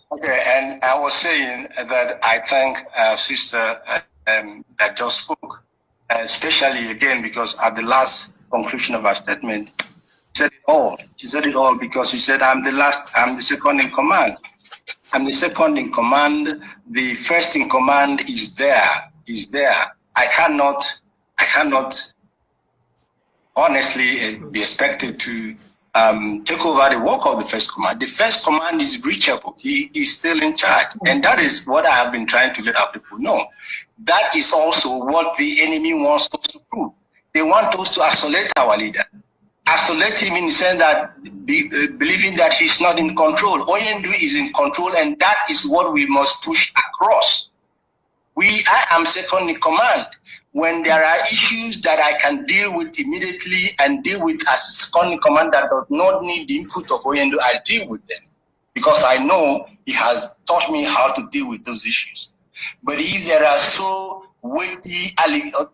Speaker 4: Okay, and I was saying that I thank sister that just spoke, especially again because at the last conclusion of her statement, she said it all. She said it all because she said, I'm the second in command. I'm the second in command. The first in command is there. I cannot honestly be expected to take over the work of the first command. The first command is reachable. He is still in charge. And that is what I have been trying to let our people know. That is also what the enemy wants us to do. They want us to isolate our leader. Isolate him in the sense that believing that he's not in control. Oyendu is in control, and that is what we must push across. I am second in command. When there are issues that I can deal with immediately and deal with as second in command that does not need the input of Oyendu, I deal with them because I know he has taught me how to deal with those issues. But if there are so weighty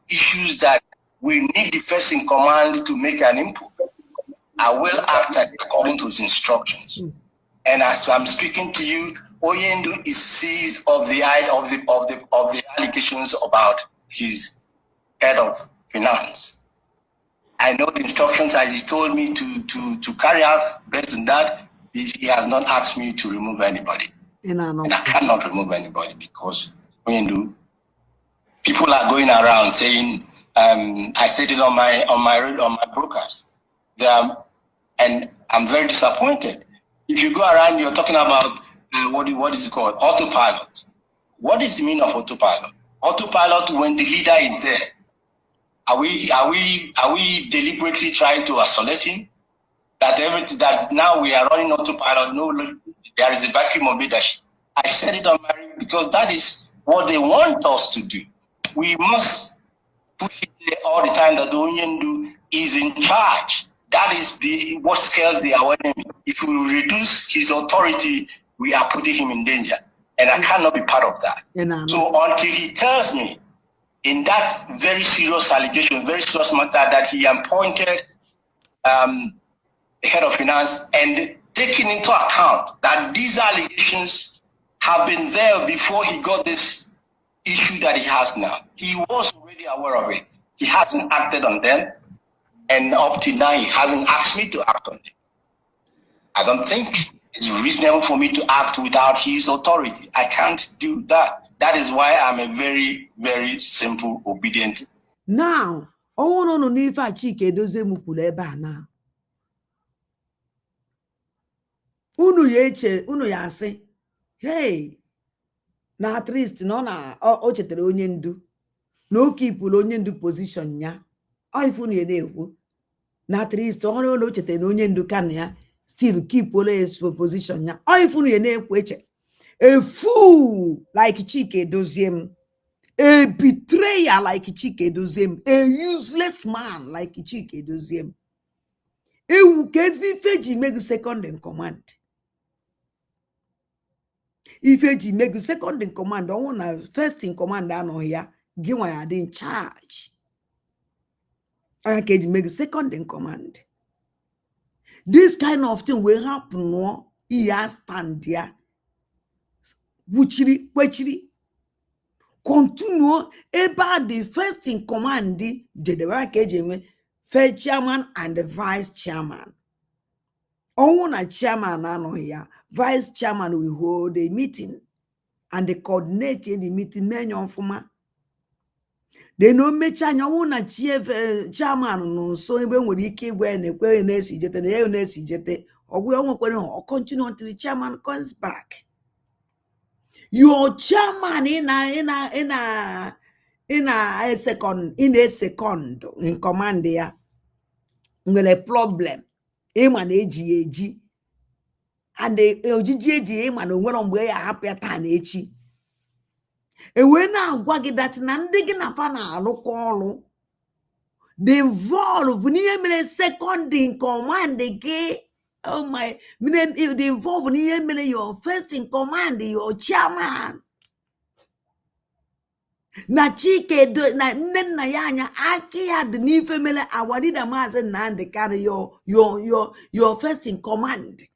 Speaker 4: issues that we need the first in command to make an input, I will act according to his instructions. And as I'm speaking to you, Oyendu is seized of the allegations about his head of finance. I know the instructions as he told me to carry out. Based on that, he has not asked me to remove anybody. And I cannot remove anybody because Oyendu, people are going around saying, I said it on my broadcast. And I'm very disappointed. If you go around, you're talking about what is it called? Autopilot. What is the meaning of autopilot? Autopilot when the leader is there. Are we deliberately trying to isolate him? That now we are running autopilot. No, there is a vacuum of leadership. I said it on my because that is what they want us to do. We must push it all the time that the Onyendu is in charge. That is what scares our enemy. If we reduce his authority, we are putting him in danger. And I cannot be part of that. So until he tells me in that very serious allegation, very serious matter that he appointed the head of finance and taking into account that these allegations have been there before he got this issue that he has now. He was already aware of it. He hasn't acted on them. And up to now, he hasn't asked me to act on them. I don't think it's reasonable for me to act without his authority. I can't do that. That is why I'm a very, very simple, obedient.
Speaker 1: Now, no n'ife a Chike Edozie m kwuru ebe a now. Unu ya asị, hey, na at least na o chetara onye ndu na o kipụrụ onye ndu position ya. If unu ya na-ekwu na at least ọhụrụ na o chetara na onye ndu kan ya still kipụrụ his position ya. If unu ya na-ekwu eche, a fool like Chike Edozie m, a betrayer like Chike Edozie m, a useless man like Chike Edozie m. Ewu kezi ife ji megu second in command. Ife ji megu second in command, ọnwụ na first in command anọghị ya, gị nwa ya dị in charge. Anya ka eji megu second in command. This kind of thing will happen no iya stand there. Wuchiri, kwechiri. Continue about the first in command jedewara ka eji enwe first chairman and the vice chairman. Ọnwụ na chairman anọghị ya, vice chairman will hold a meeting and they coordinate the meeting menye ọfụma. They no mecha anya ọnwụ na chairman nọ nso ebe nwere ike igwe na-ekwe na-esi jete na ya na-esi jete or continue until the chairman comes back. Your chairman in a second in command there will a problem. Man AG and the OGG man when we are happy at an echi. And when I wag that nandigin a fana look all they involve near a second in command again. Oh my, they involve near your first in command, your chairman. Na chike do na nnen na ya anya aki ya the new family awadi da maze na and carry your first in command.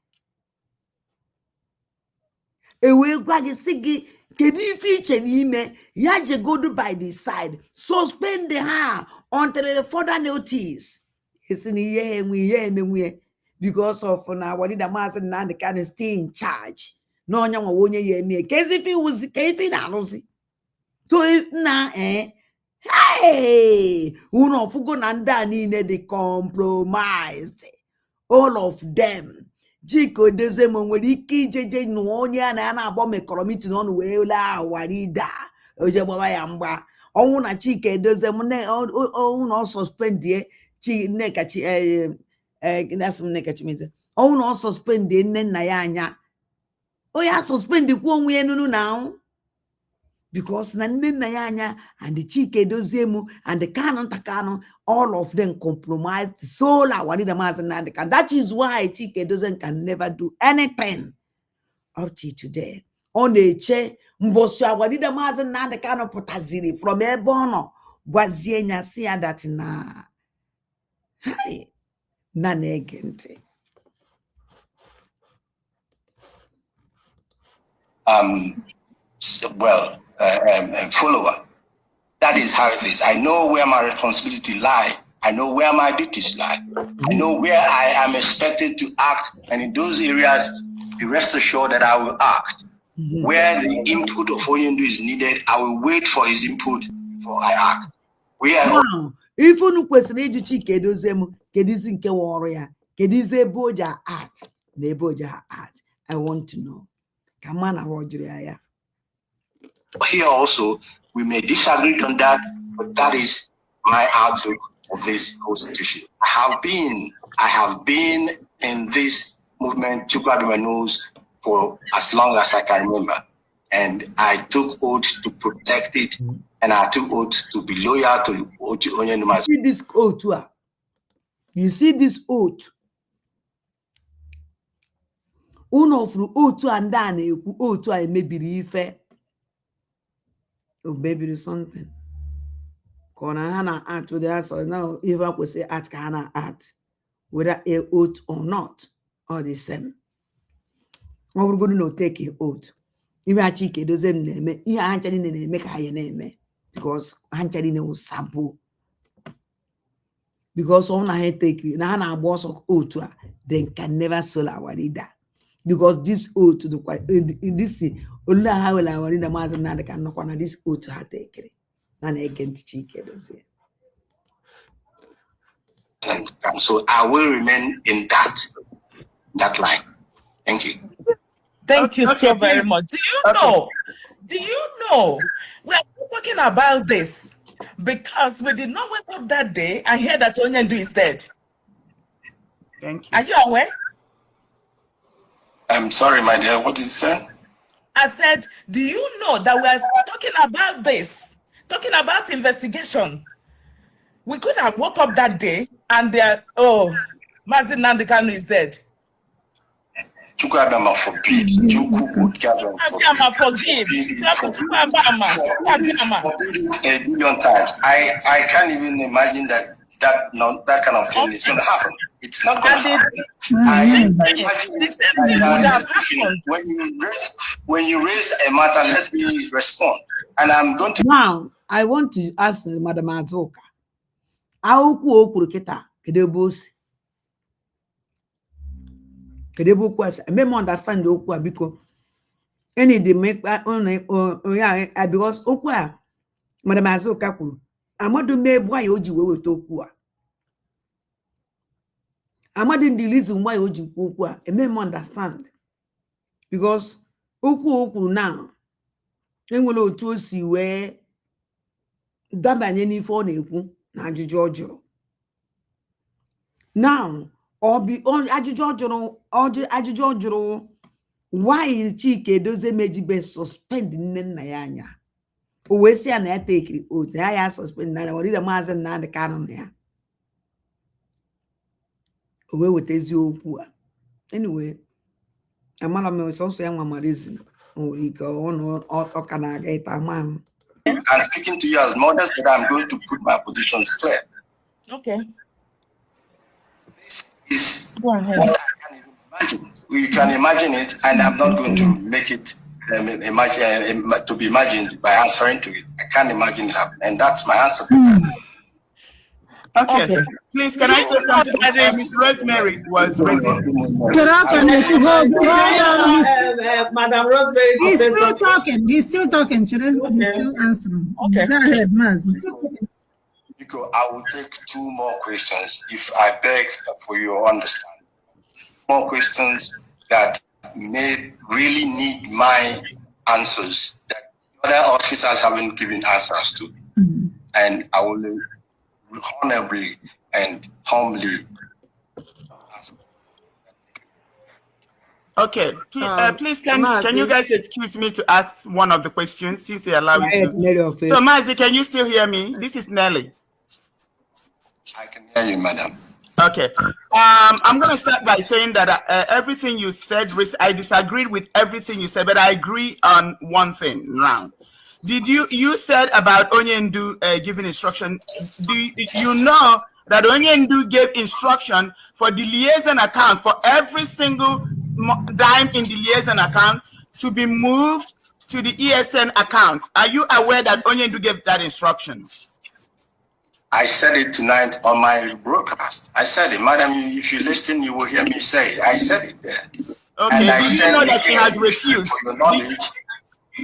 Speaker 1: Ewe gwa gi sigi kedu ife iche n'ime ya je go do by the side suspend her until the further notice. Esi ni ye enwe because of na awadi da maze na and carry stay in charge. No onya nwa wonye ye eme kezi fi wuzi kefi na aluzi. So na hey, uno fugo nanda nine they compromised. All of them. Jiko dezemo nwere ike ijeje nu onye na agbo mekoro meeting on we la warida. Oje baba ya mgba. Onwu na Chike dezemo ne onwu no suspend ye chi neka chi that's neka chi means. Onwu no suspend ye nne na ya anya. O ya suspend ku onwe enu now. Because na nne na ya anya and the Chike dozemu and the Takano, all of them compromised soul awari the mass and that is why Chike doesn't can never do anything up to today. On the che mbosu awari the mass and potaziri from ebono gwazienya sia that na hi na negente.
Speaker 4: Well, follower. That is how it is. I know where my responsibility lie. I know where my duties lie. I know where I am expected to act, and in those areas, be rest assured that I will act. Where the input of Oyendu is needed, I will wait for his input before I act.
Speaker 1: Wow. If you kwesịrị iji Chike dozemu kedizi nke wọrọ ya kedizi eboja art na eboja art. I want to know. Kamana wọjụrụ ya.
Speaker 4: Here also, we may disagree on that, but that is my outlook of this whole situation. I have been in this movement, Chukwu Di Ya knows, for as long as I can remember. And I took oath to protect it, and I took oath to be loyal to Onyenuma.
Speaker 1: You see this oath, you see this oath. Uno fru oath and dan ekwu oath a emebiri ife. Maybe something. Kona hana art to the answer now. If I could say art kana art, whether a oath or not, or the same. We're going to take a oath. If I Chike doesn't name, you are actually make a name because actually no sabo. Because on I take you now, boss of oath, then can never sell our leader. Because this oath to the this Allah how will our in the master na can knock on this oath to take it. And again Chike does it.
Speaker 4: And so I will remain in that line. Thank you.
Speaker 5: Thank you so very much. Do you know we are talking about this because we did not wake up that day and hear that Onyendu is dead.
Speaker 6: Thank you.
Speaker 5: Are you aware?
Speaker 4: I'm sorry, my dear. What did you say?
Speaker 5: I said, do you know that we are talking about this, talking about investigation? We could have woke up that day and Mazin Nandekanu is dead.
Speaker 4: Chukwu Di Ya forbid. Chukwu Di Ya
Speaker 5: forbid.
Speaker 4: A billion times. I can't even imagine that kind of thing is going to happen. It's not going to happen. I imagine when you raise a matter, let me respond. And I'm going to.
Speaker 1: Now, I want to ask Madam Azoka. Aoku okuru kita kedebos. Kedebo kwasa. I may understand the okwu because any they make because okwu Madam Azoka kuru. Amadu me boy oji we to okwu. Amadị the reason why o ji kwuo okwu a eme m understand because okwu o kwuru now enwere otu o si wee dabanye n'ife ọ na-ekwu na ajụjụ ọ jụrụ. Now ajụjụ ọ jụrụ why Chike Edozie mejibe suspend nne nna ya anya o wee sị ya na ya tekiri otu ya suspend na ọrịa Maazị Nnamdi Kanu na ya o wee weta eziokwu a. Anyway, amara m sọsọ ya nwa marizin nwere ike ọ ka na-aga ịta ma m.
Speaker 4: I'm speaking to you as modest, but I'm going to put my positions clear.
Speaker 5: Okay.
Speaker 4: This is what I can even imagine. You can imagine it, and I'm not going to make it to be imagined by answering to it. I can't imagine it happening, and that's my answer to that.
Speaker 6: Okay. Please, can I say something? Miss Rosemary was raising.
Speaker 8: Madam Rosemary.
Speaker 7: He's still talking. He's still talking, children. He's still answering.
Speaker 5: Okay.
Speaker 7: Go ahead, Maz.
Speaker 4: Because I will take 2 more questions if I beg for your understanding. More questions that may really need my answers that other officers haven't given answers to. And I will honorably and humbly ask.
Speaker 6: Okay, please can you guys excuse me to ask one of the questions since they allow you to? So Mazi, can you still hear me? This is Nelly.
Speaker 4: I can hear you, madam.
Speaker 6: Okay. I'm going to start by saying that everything you said, I disagreed with everything you said, but I agree on one thing now. Did you said about Onyendu giving instruction? Do you know that Onyendu gave instruction for the liaison account, for every single dime in the liaison account to be moved to the ESN account? Are you aware that Onyendu gave that instruction?
Speaker 4: I said it tonight on my broadcast. I said it, madam. If you listen, you will hear me say it. I said it there.
Speaker 6: Okay.
Speaker 4: And
Speaker 6: do you know that she has refused?
Speaker 4: For your knowledge.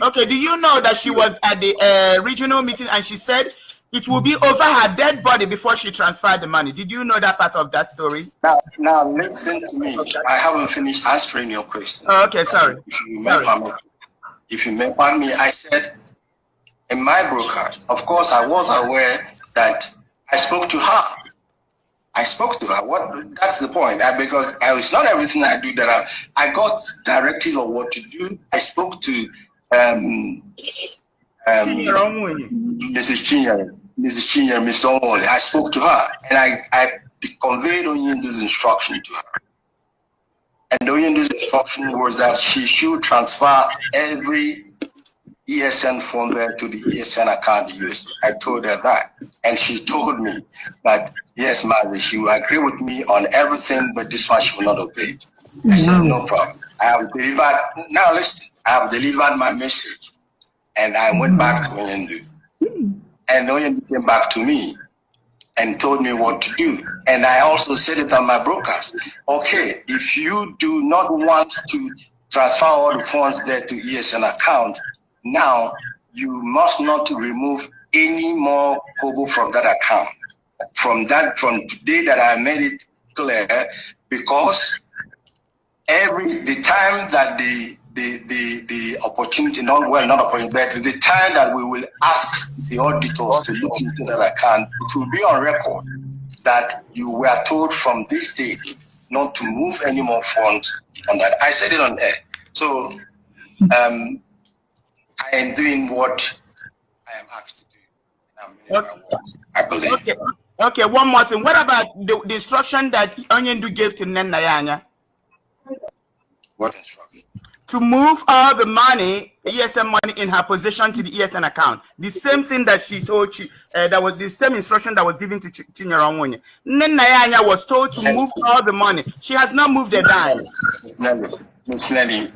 Speaker 6: Okay. Do you know that she was at the regional meeting and she said it will be over her dead body before she transferred the money? Did you know that part of that story?
Speaker 4: Now listen to me. I haven't finished answering your question.
Speaker 6: Oh, okay, sorry.
Speaker 4: If you may permit me, I said in my broadcast, of course, I was aware that I spoke to her. I spoke to her. That's the point. Because it's not everything I do that I got directive of what to do. I spoke to Mrs. Chinyere, Ms. Onwole. I spoke to her and I conveyed Onyendu's instruction to her. And Onyendu's instruction was that she should transfer every ESN phone there to the ESN account used. I told her that. And she told me that, yes, Mazi, she will agree with me on everything, but this one she will not obey. I said, no problem. I have delivered, now listen, I have delivered my message. And I went back to Onyendu. And Onyendu came back to me and told me what to do. And I also said it on my broadcast. Okay, if you do not want to transfer all the funds there to ESN account, now, you must not remove any more kobo from that account. From today that I made it clear, because the time that the opportunity, not opportunity, but the time that we will ask the auditors to look into that account, it will be on record that you were told from this date not to move any more funds on that. I said it on air. So, I am doing what I am asked to do. I'm doing my work, I believe.
Speaker 6: Okay, one more thing. What about the instruction that Onyendu gave to Nenayanya?
Speaker 4: What instruction?
Speaker 6: To move all the money, ESN money, in her position to the ESN account. The same thing that she told you, that was the same instruction that was given to Chinyere Onwunye. Nenayanya was told to move all the money. She has not moved a dime.
Speaker 4: Miss Lenny,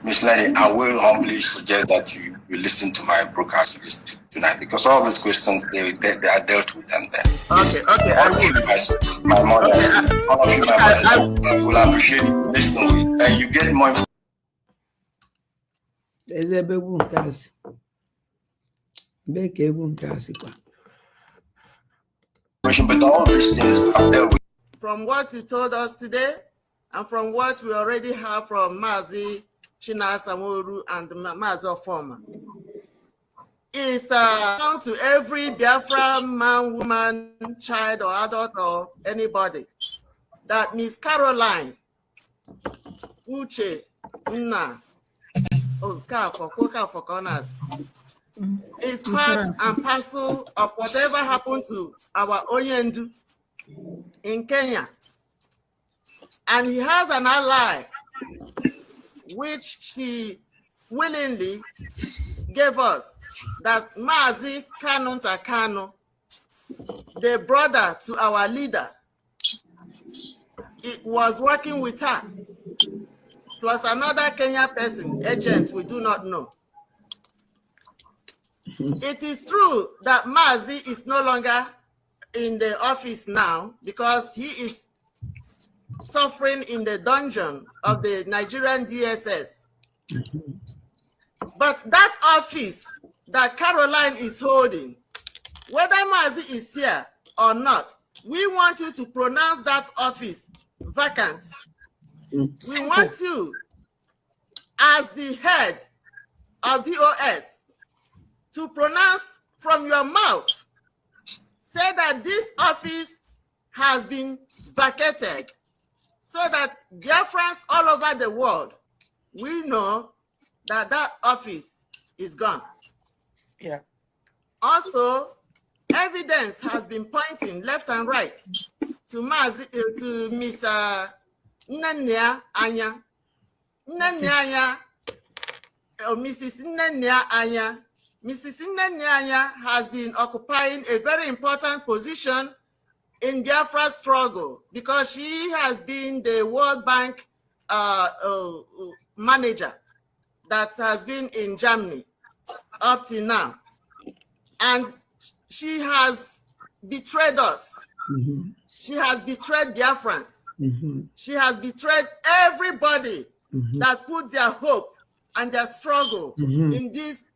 Speaker 4: I will humbly suggest that you listen to my broadcast list tonight, because all these questions they are dealt with them there.
Speaker 6: Okay,
Speaker 4: all of you, my mother, all of you, my mother, I will appreciate you listening, and you get more information.
Speaker 1: There's a big one, Cassie. Big one, Cassie.
Speaker 4: But all these things are dealt with.
Speaker 9: From what you told us today, and from what we already have from Mazi Chinasamoru and Mazi Ofoma, is down to every Biafra man, woman, child, or adult, or anybody, that Miss Caroline Uche Nna Okafor Corners is part and parcel of whatever happened to our Onyendu in Kenya. And he has an ally, which she willingly gave us. That's Mazi Kanu Takano, the brother to our leader. It was working with her, plus another Kenya person, agent we do not know. It is true that Mazi is no longer in the office now because he is suffering in the dungeon of the Nigerian DSS. But that office that Caroline is holding, whether Mazi is here or not, we want you to pronounce that office vacant. We want you, as the head of DOS, to pronounce from your mouth, say that this office has been vacated, so that Biafrans all over the world, we know that that office is gone.
Speaker 5: Yeah.
Speaker 9: Also, evidence has been pointing left and right to Mr. Nnenia Anya. Nnenia Anya, or Mrs. Nnenia Anya. Mrs. Nnenia Anya has been occupying a very important position in Biafra struggle because she has been the World Bank manager that has been in Germany up to now. And she has betrayed us. Mm-hmm. She has betrayed Biafrans. Mm-hmm. She has betrayed everybody mm-hmm. that put their hope and their struggle mm-hmm. in this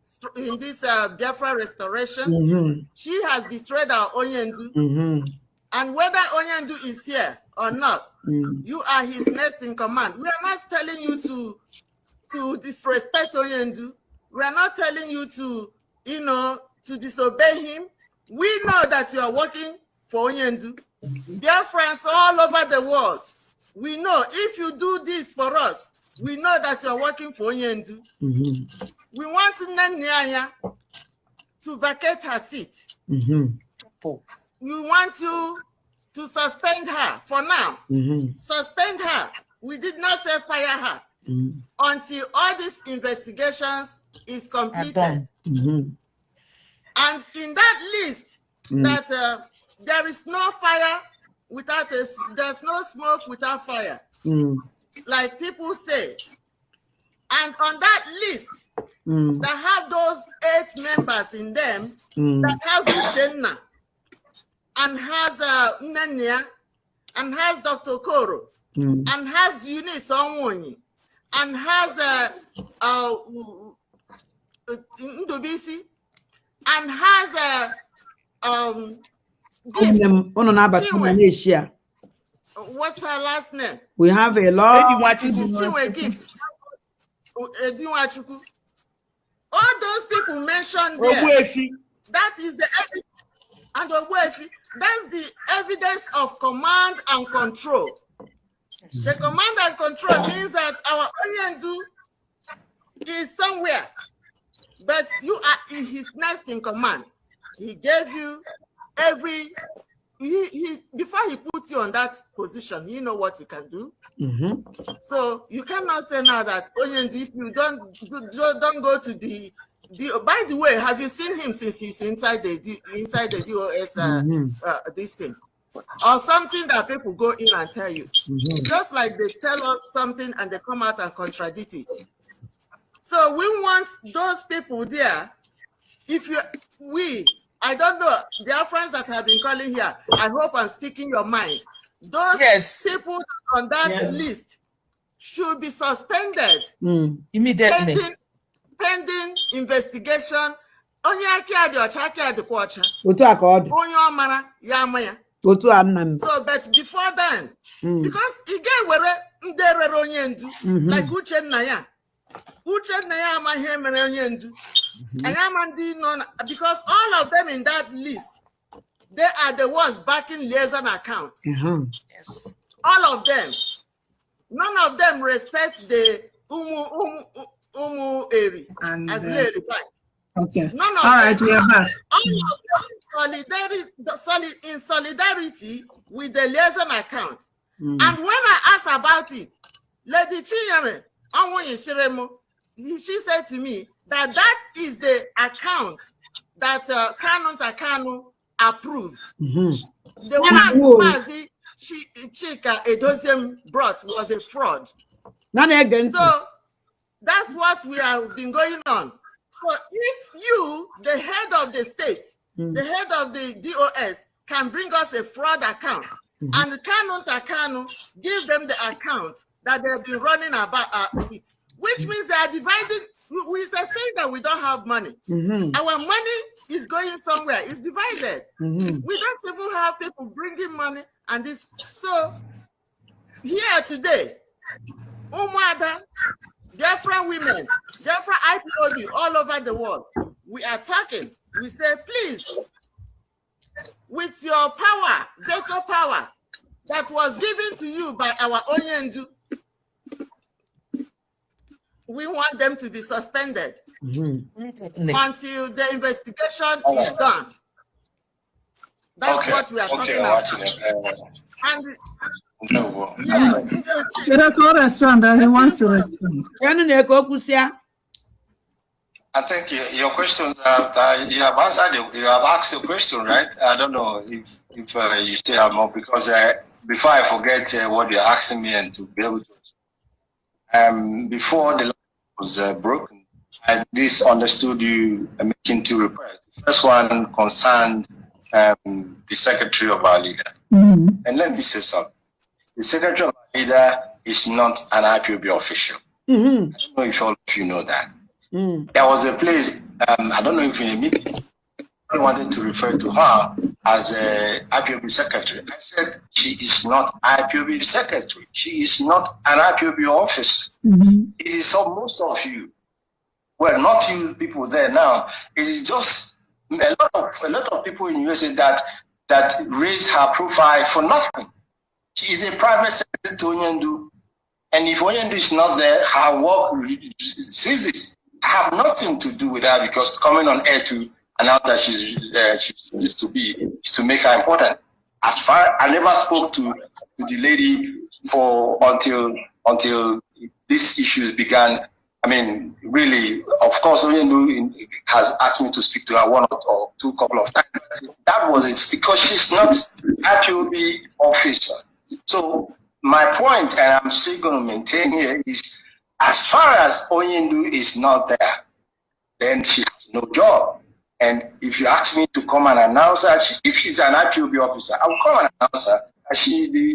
Speaker 9: Biafra restoration. Mm-hmm. She has betrayed our Onyendu. Mm-hmm. And whether Onyendu is here or not, mm-hmm. you are his next in command. We are not telling you to disrespect Onyendu. We are not telling you to, to disobey him. We know that you are working for Onyendu. Biafrans all over the world, we know if you do this for us, we know that you are working for Onyendu. Mm-hmm. We want Nnenia to vacate her seat. Mm-hmm. We want you to suspend her for now. Mm-hmm. Suspend her. We did not say fire her mm-hmm. until all these investigations is completed. Mm-hmm. And in that list, mm-hmm. that there is no fire without there's no smoke without fire, mm-hmm. like people say. And on that list, mm-hmm. that have those 8 members in them, mm-hmm. that has Uchenna, and has Nnenia, and has Dr. Koro, mm-hmm. and has Eunice Onwonyi, and has Ndubisi, and has what's her last name?
Speaker 1: We have a lot.
Speaker 9: Gift. All those people mentioned there, that is the evidence, and that's the evidence of command and control. The command and control means that our Onyendu is somewhere, but you are in his next in command. He gave you before he put you on that position, you know what you can do. Mm-hmm. So you cannot say now that Onyendu, if you don't go to the by the way, have you seen him since he's inside the DOS this thing? Or something that people go in and tell you. Mm-hmm. Just like they tell us something and they come out and contradict it. So we want those people there. I don't know, there are friends that have been calling here. I hope I'm speaking your mind. Those people on that list should be suspended
Speaker 5: immediately.
Speaker 9: Pending investigation. So, but before then, because again, nderere onye ndu like Uchenna ya. Uchenna ya amaghị mere onye ndu. Because all of them in that list, they are the ones backing liaison accounts.
Speaker 5: Yes.
Speaker 9: All of them. None of them respect the Umu Eri and Eri.
Speaker 7: Okay.
Speaker 9: None of
Speaker 7: All
Speaker 9: them.
Speaker 7: right, we are back.
Speaker 9: All of them in solidarity with the liaison account. And when I asked about it, Lady Chinyere, she said to me that that is the account that Kanu approved. The one Mazi Chika Edoziem brought was a fraud. So that's what we have been going on. So if you, the head of the state, the head of the DOS, can bring us a fraud account, and Kanu give them the account that they've been running about with, which means they are dividing. We are saying that we don't have money. Our money is going somewhere. It's divided. We don't even have people bringing money and this. So here today, Umada, Biafra women, Biafra IPOB all over the world, we are talking. We say, please, with your power, veto power that was given to you by our Onyendu, we want them to be suspended until the investigation is done. That's what we are talking about. And
Speaker 7: respond. He wants to respond.
Speaker 4: I think your questions you have answered. You have asked a question, right? I don't know if you still have more, because before I forget what you're asking me and to be able to. Before the line was broken, I misunderstood you making two requests. The first one concerned the secretary of our leader, and let me say something. The secretary of our leader is not an IPOB official. I don't know if all of you know that. There was a place, I don't know if in a meeting, I wanted to refer to her as a IPOB secretary. I said, she is not IPOB secretary. She is not an IPOB officer. It is for most of you. Well, not you people there now. It is just a lot of people in USA that raise her profile for nothing. She is a private secretary to Onyendu. And if Onyendu is not there, her work ceases. I have nothing to do with her, because coming on air to announce that she's to be is to make her important. As far I never spoke to the lady until these issues began. I mean, really, of course, Onyendu has asked me to speak to her one or two couple of times. That was it, because she's not IPOB officer. So my point, and I'm still going to maintain here, is as far as Onyendu is not there, then she has no job. And if you ask me to come and announce her, if she's an IPOB officer, I will come and announce her.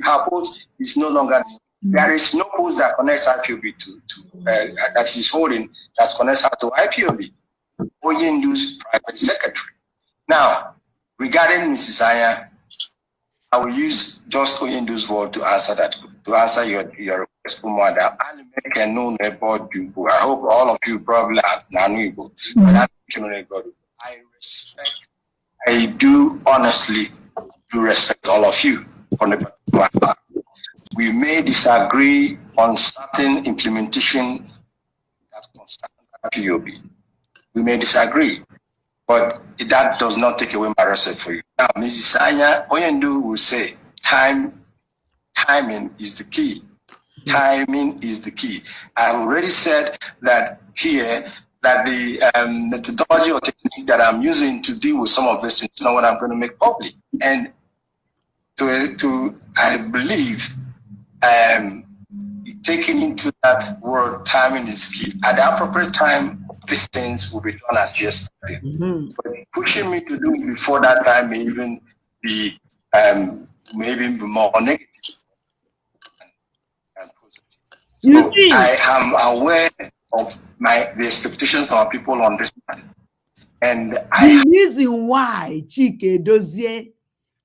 Speaker 4: Her post is no longer. There is no post that connects IPOB to that she's holding that connects her to IPOB. Onyendu's private secretary. Now, regarding Mrs. Aya, I will use just Onyendu's word to answer that. To answer your request, I hope all of you probably are Nanuibo. I respect. I do honestly respect all of you from the bottom of my heart. We may disagree on certain implementation that concerns POB. We may disagree, but that does not take away my respect for you. Now, Mrs. Anya Onyendu will say, timing is the key. Timing is the key. I already said that here that the methodology or technique that I'm using to deal with some of this is not what I'm going to make public. And I believe taking into that word, timing is key. At the appropriate time, these things will be done as yesterday. But pushing me to do it before that time may even be more negative and positive.
Speaker 1: You see,
Speaker 4: I am aware of the expectations of our people on this matter. And
Speaker 1: the reason why Chike Dozie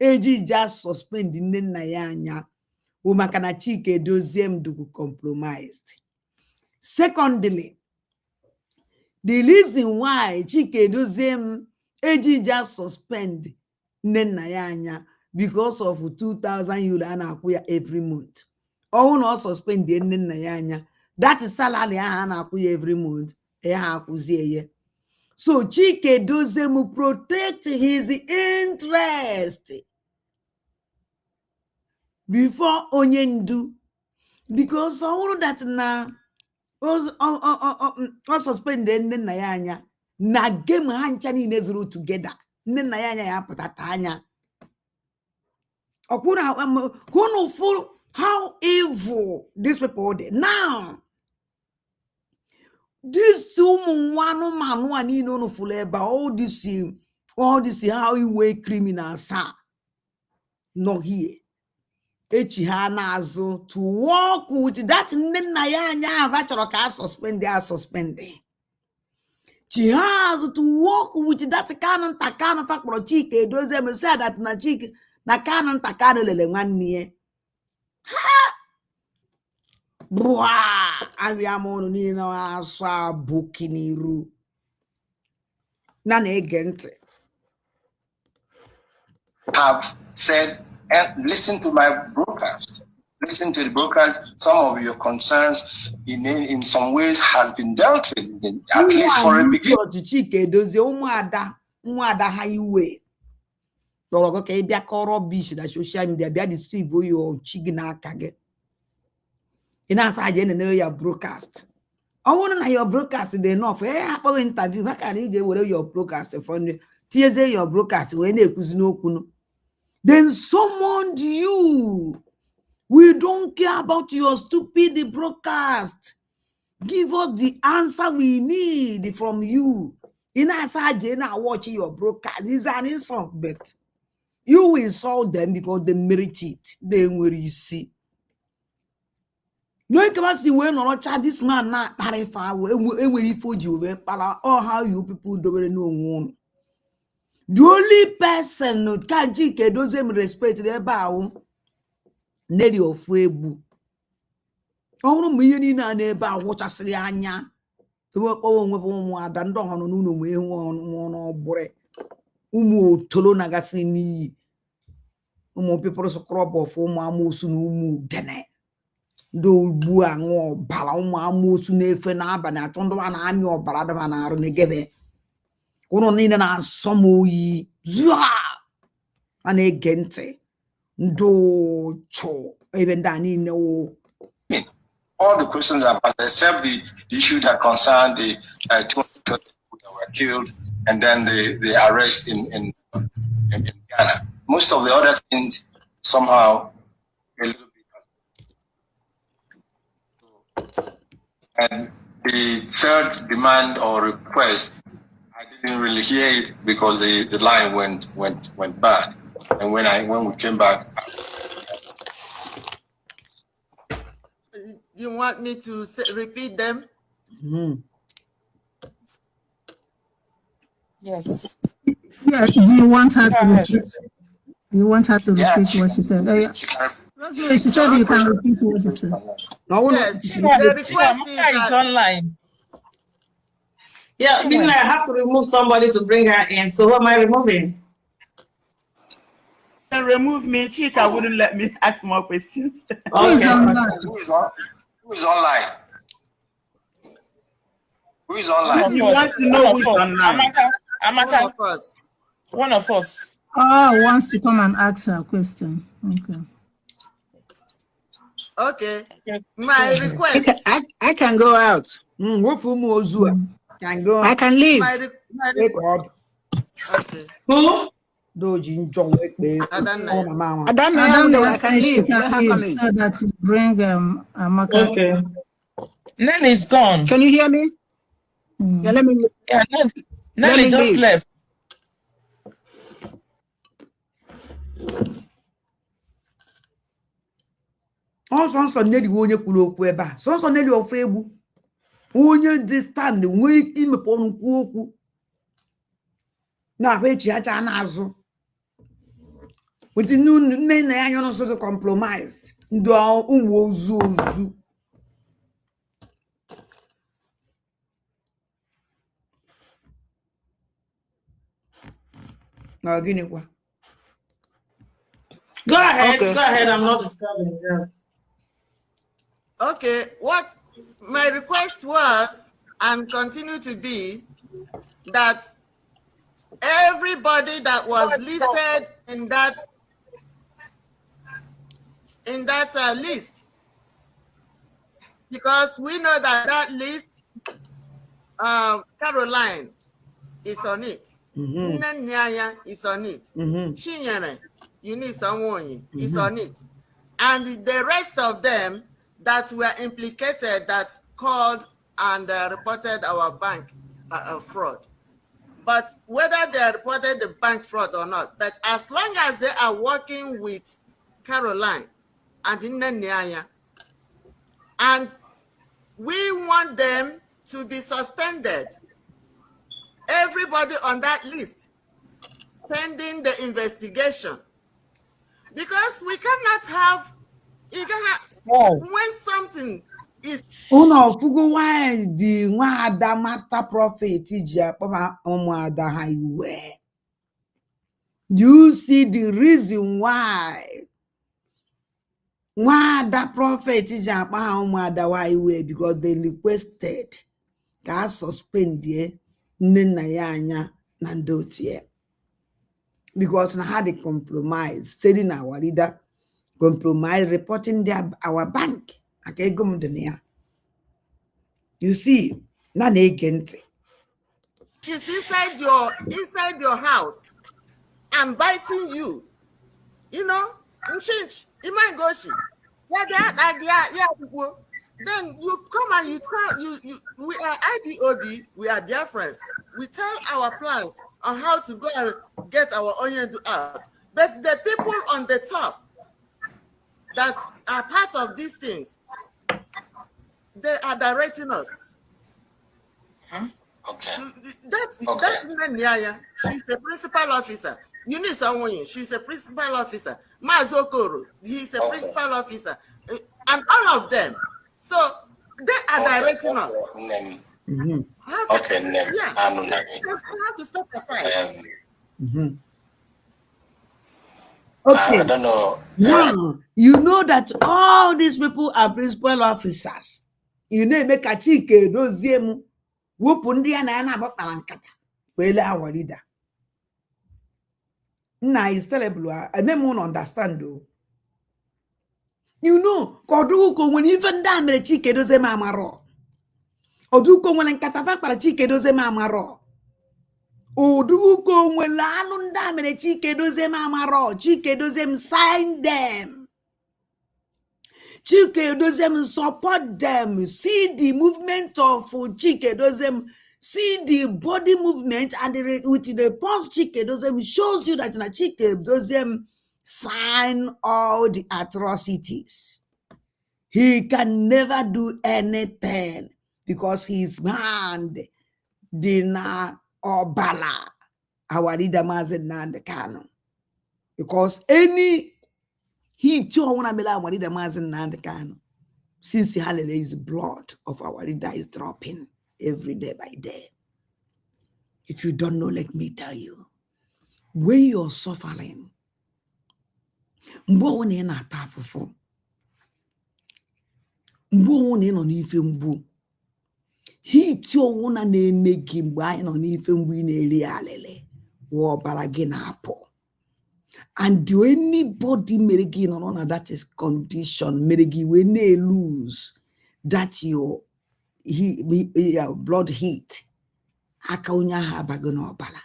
Speaker 1: Eji just suspend Nayanya Umakana Chike Doziem do compromised. Secondly, the reason why Chike Doziem Eji just suspend Nenayanya because of 2,000 euro anakuya every month. Or not suspend the Nenayanya. That is salary anakuya every month. So Chike Doziem protect his interest before Onyendu, because all that now suspend Nenayanya. Na game hanchani nezuru together. Nenayanya ya patatanya. Okuna full how evil these people are. Now this woman man no full about all this how you way criminals are not here. Echihana to walk with that Nenayanya vachoroka suspend, they are suspending. She has to work with that canon takana fact for Chike. Those them said that na Chike na canon takana lele one ha bwa aviamono ni na asa bukiniru na negent
Speaker 4: have said, listen to my broadcast. Listen to the broadcast. Some of your concerns in some ways has been dealt with, at least for a beginning.
Speaker 1: Chike dozie ụmụada ha iwe tọrọ ka ị bịa kọrọ bish na social media bịa distrive yo chigi n'aka gị ị na-asa aja na ya broadcast ọ bụrụ na your broadcast dị enough akpọghị interview ha ka na ije were your broadcast from tinyeze your broadcast wee na-ekwuzi n'okwu then summoned you. We don't care about your stupid broadcast. Give us the answer we need from you. In Asajena watching your broadcast is an insult, but you will insult them because they merit it. Then will you see? No, you can see when or not this man not tarifa when for you or how you people don't know one. The only person who can Chike doesn't respect their bow. Neri ofebu. Ọrụ m ihe niile a na-ebe a wụchasịrị anya nwepụ ụmụada ndị ọhụrụ n'ụlọ wee nwụọ n'ọgbụrị ụmụ otolo nagasị n'iyi ụmụ pepụrụ skrọb of ụmụ amoosu na ụmụ dene ndị ugbu a ṅụọ ọbara ụmụ amoosu na-efe n'abalị achọ ndị a na-amị ọbara daba na-arụ n'egebe ụlọ niile na-asọ m oyi a na-ege ntị ndị chọ ebe ndị a niile wụ.
Speaker 4: All the questions are asked, except the issue that concerned the 230 people that were killed and then the arrest in Ghana. Most of the other things somehow a little bit. And the third demand or request, I didn't really hear it because the line went bad. And when we came back.
Speaker 9: You want me to repeat them?
Speaker 5: Yes.
Speaker 7: Yeah. Do you want her to repeat? Do you want her to repeat what she said? Rosemary, she said you can repeat what she said.
Speaker 9: Yes. The request
Speaker 5: is online.
Speaker 8: Yeah, didn't I have to remove somebody to bring her in? So who am I removing?
Speaker 6: Remove me. Chika wouldn't let me ask more questions.
Speaker 4: Who is online? Who is online? Who is online?
Speaker 6: You want to know who's online?
Speaker 5: Amaka. One of us.
Speaker 7: Oh, wants to come and ask her a question.
Speaker 9: Okay. My request.
Speaker 10: I can go out. I can leave.
Speaker 9: Okay.
Speaker 8: Who?
Speaker 9: I don't
Speaker 7: know.
Speaker 9: I
Speaker 7: can leave. So that you bring Amaka.
Speaker 8: Okay.
Speaker 5: Nelly is gone.
Speaker 10: Can you hear me? Yeah, let me.
Speaker 5: Yeah, Nelly just left.
Speaker 1: Also, Nelly won't you kweba. So Nelly of Fabu. Onye dị stand nwee ike imepe ọnụ kwuo okwu na echi acha n'azụ with nne na ya nọ so compromised ndị ụmụ ozu ozu. Na gịnịkwa?
Speaker 8: Go ahead,
Speaker 10: Okay.
Speaker 8: go ahead. I'm not disturbing you.
Speaker 9: Okay, what my request was and continue to be that everybody that was listed in that list, because we know that list, Caroline is on it. Nyanya is on it. Chinyere, Eunice Onwonyi is on it. And the rest of them that were implicated, that called and reported our bank fraud. But whether they reported the bank fraud or not, but as long as they are working with Caroline and Nyanya, and we want them to be suspended, everybody on that list, pending the investigation. Because we cannot have, you can have, when something is...
Speaker 1: Uno fugo why the one the master prophet highway. You see the reason why that prophet highway, because they requested ka suspend the Nenayanya Nandotie. Because na had a compromise, telling our leader, compromise, reporting our bank. You see, not against
Speaker 9: is inside your house and biting you, you know, change. Then you come and you tell we are IDOB, we are dear friends. We tell our plans on how to go and get our onion out. But the people on the top that are part of these things, they are directing us.
Speaker 4: Okay.
Speaker 9: That's Nanyaya. She's the principal officer. Eunice Onwonyi, she's a principal officer. Mazokoro, he's a principal officer. And all of them. So they are directing us.
Speaker 4: Okay,
Speaker 9: yeah. We have to step aside.
Speaker 1: Okay.
Speaker 4: I don't know.
Speaker 1: Now, you know that all these people are principal officers. You know, make a chike, those them whoopun and about Palankata. Well, our leader. Now it's terrible. I never understand though. You know, Koduko when even damn the chike does a mamaro. Oduko when Katava para chike does a mamaro. Oduko when Lalun damn the chike does a mamaro. Chike does them sign them. Chike does them support them. See the movement of Chike does them. See the body movement and with the pulse Chike does them shows you that Chike does them sign all the atrocities. He can never do anything because his hand dina or bala our leader Mazen Nandekano. Because any he too wanna be like our leader Mazen Nandekano. Since the holidays, blood of our leader is dropping every day by day. If you don't know, let me tell you. When you're suffering, mbo one na atafufu. Mbo one no n'ife mbu. He too wanna na-eme gị mgbe anyị nọ n'ife mgbu ị na-eri alele wụ ọbara gị na-apụ. And do anybody mere gị nọ na that is condition mere gị wee na-lose that your blood heat aka onye ahụ abago n'ọbara.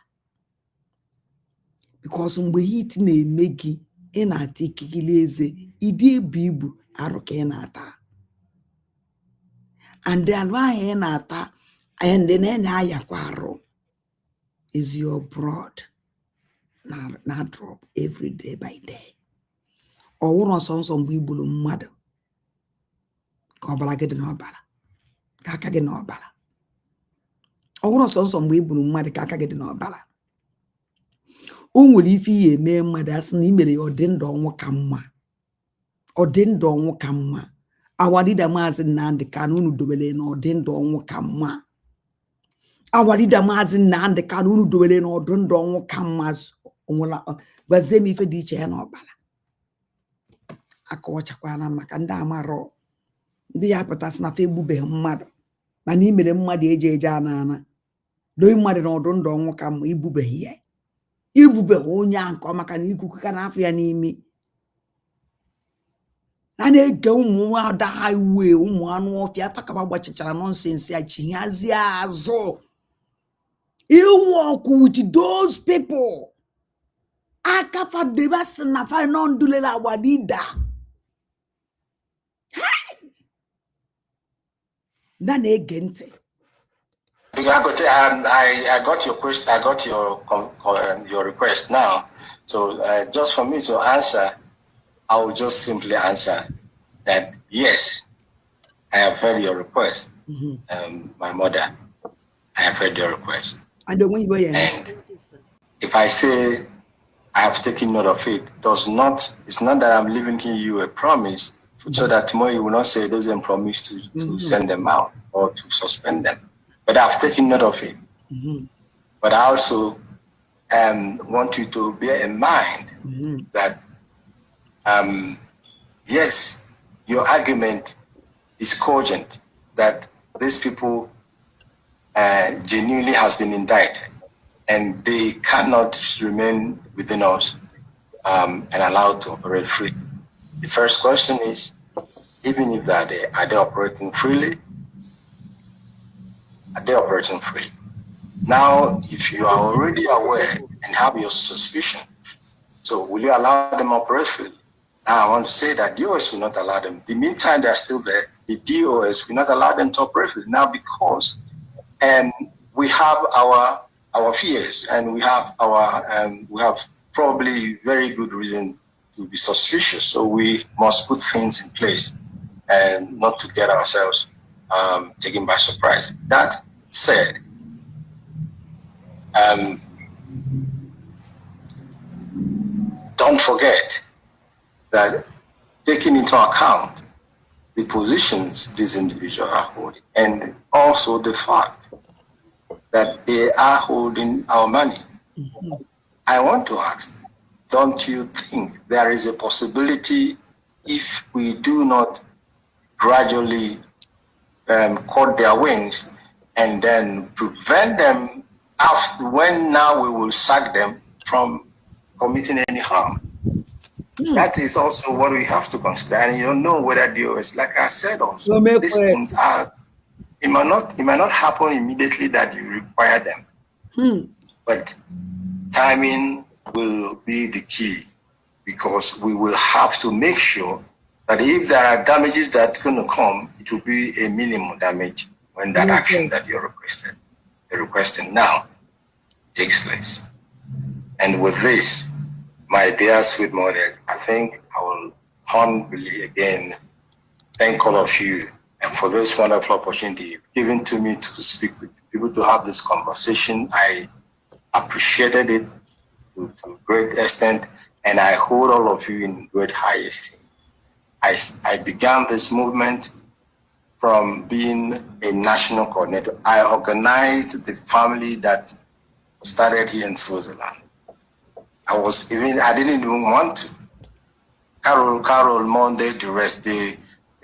Speaker 1: Because mgbe heat na-eme gị ị na-ata ikikili eze ịdị ebu ibu arụ ka ị na-ata. And the lie in ata and then ayakwaru is your blood na drop every day by day. Or one song some people mother. Kobala get no bala. Kaka get no bala. Or one song some people mother kaka get no bala. Will if ye me mother's nimere or den don't walk a ma. Odendo onwo kamma. Awarida mazi Nnamdi Kanu unu dobele na odendo onwo kamma. Awarida mazi Nnamdi Kanu unu dobele na odendo onwo kamma. Onwala gwazemi ife dị iche ya na ọbala. Akọwachakwana maka ndị amarọ. Ndị ya pụtasị na fa egbubeghị mmadụ. Mana imere mmadụ eje ana. Doi mmadụ na odendo onwo kamma ibubeghị ya. Ibubeghị onye ahụ nke ọma ka na ikuku ka na afọ ya n'imi. Na na-ege ụmụ ada ha iwe ụmụ anụ ọfịa takaba gbachichara nonsense ya chighazie azụ. You walk with those people. Akafa debas na fa non dulela wadida. Na na-ege ntị.
Speaker 4: I got your question. I got your request now. So just for me to answer, I will just simply answer that yes, I have heard your request. My mother, I have heard your request. And if I say I have taken note of it, it's not that I'm leaving you a promise so that tomorrow you will not say there's a promise to send them out or to suspend them. But I've taken note of it. But I also want you to bear in mind that yes, your argument is cogent that these people genuinely has been indicted and they cannot remain within us and allowed to operate free. The first question is, even if are they operating freely? Are they operating free? Now, if you are already aware and have your suspicion, so will you allow them to operate freely? Now, I want to say that DOS will not allow them. The meantime, they're still there. The DOS will not allow them to operate freely. Now, because we have our fears and we have probably very good reason to be suspicious. So we must put things in place and not to get ourselves taken by surprise. That said, don't forget that taking into account the positions these individuals are holding and also the fact that they are holding our money. I want to ask, don't you think there is a possibility if we do not gradually cut their wings and then prevent them after when now we will sack them from committing any harm? That is also what we have to consider. And you don't know whether DOS, like I said also, these things are, it might not happen immediately that you require them. But timing will be the key, because we will have to make sure that if there are damages that are going to come, it will be a minimum damage when that action that you're requesting now takes place. And with this, my dear sweet mothers, I think I will humbly again thank all of you and for this wonderful opportunity given to me to speak with people, to have this conversation. I appreciated it to a great extent, and I hold all of you in great high esteem. I began this movement from being a national coordinator. I organized the family that started here in Switzerland. I didn't even want to. Carol, Monday, the rest.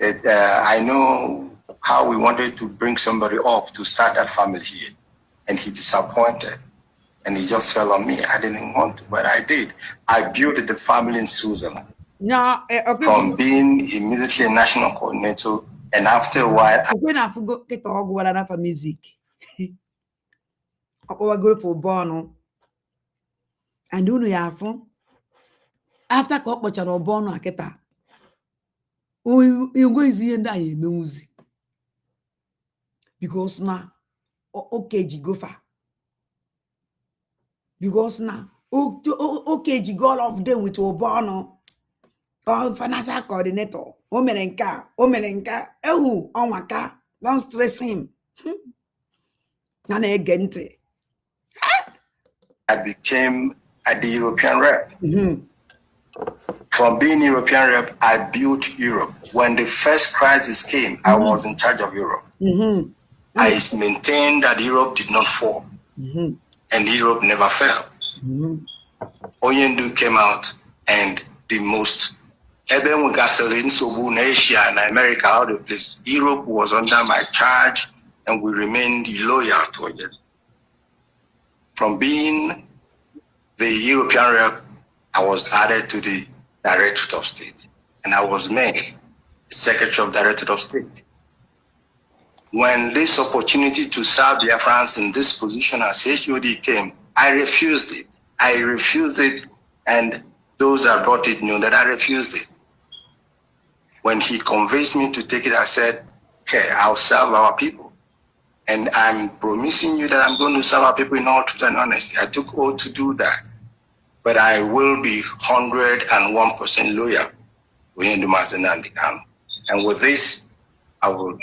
Speaker 4: I know how we wanted to bring somebody up to start that family here, and he disappointed, and he just fell on me. I didn't want to, but I did. I built the family in Switzerland. From being immediately a national coordinator, and after a while,
Speaker 1: I forgot to talk about music. I go for Bono. And you know, after Cockbutcher or Bono Aketa, you go easy and die music. Because now, okay, Jigofa. Because now, okay, Jigol of them with Obono, or financial coordinator, Omelenka, Onwaka, don't stress him. Gente.
Speaker 4: I became at the European rep. From being European rep, I built Europe. When the first crisis came, I was in charge of Europe. I maintained that Europe did not fall, and Europe never fell. Onyendu came out, and the most even with gasoline, so in Asia and America, all the place, Europe was under my charge, and we remained loyal to Onyendu. From being the European rep, I was added to the Directorate of State, and I was made Secretary of Directorate of State. When this opportunity to serve Biafrans in this position as HOD came, I refused it. I refused it, and those that brought it knew that I refused it. When he convinced me to take it, I said, okay, I'll serve our people. And I'm promising you that I'm going to serve our people in all truth and honesty. I took oath to do that. But I will be 101% loyal to Onyendu Nnamdi Kanu. And with this, I will.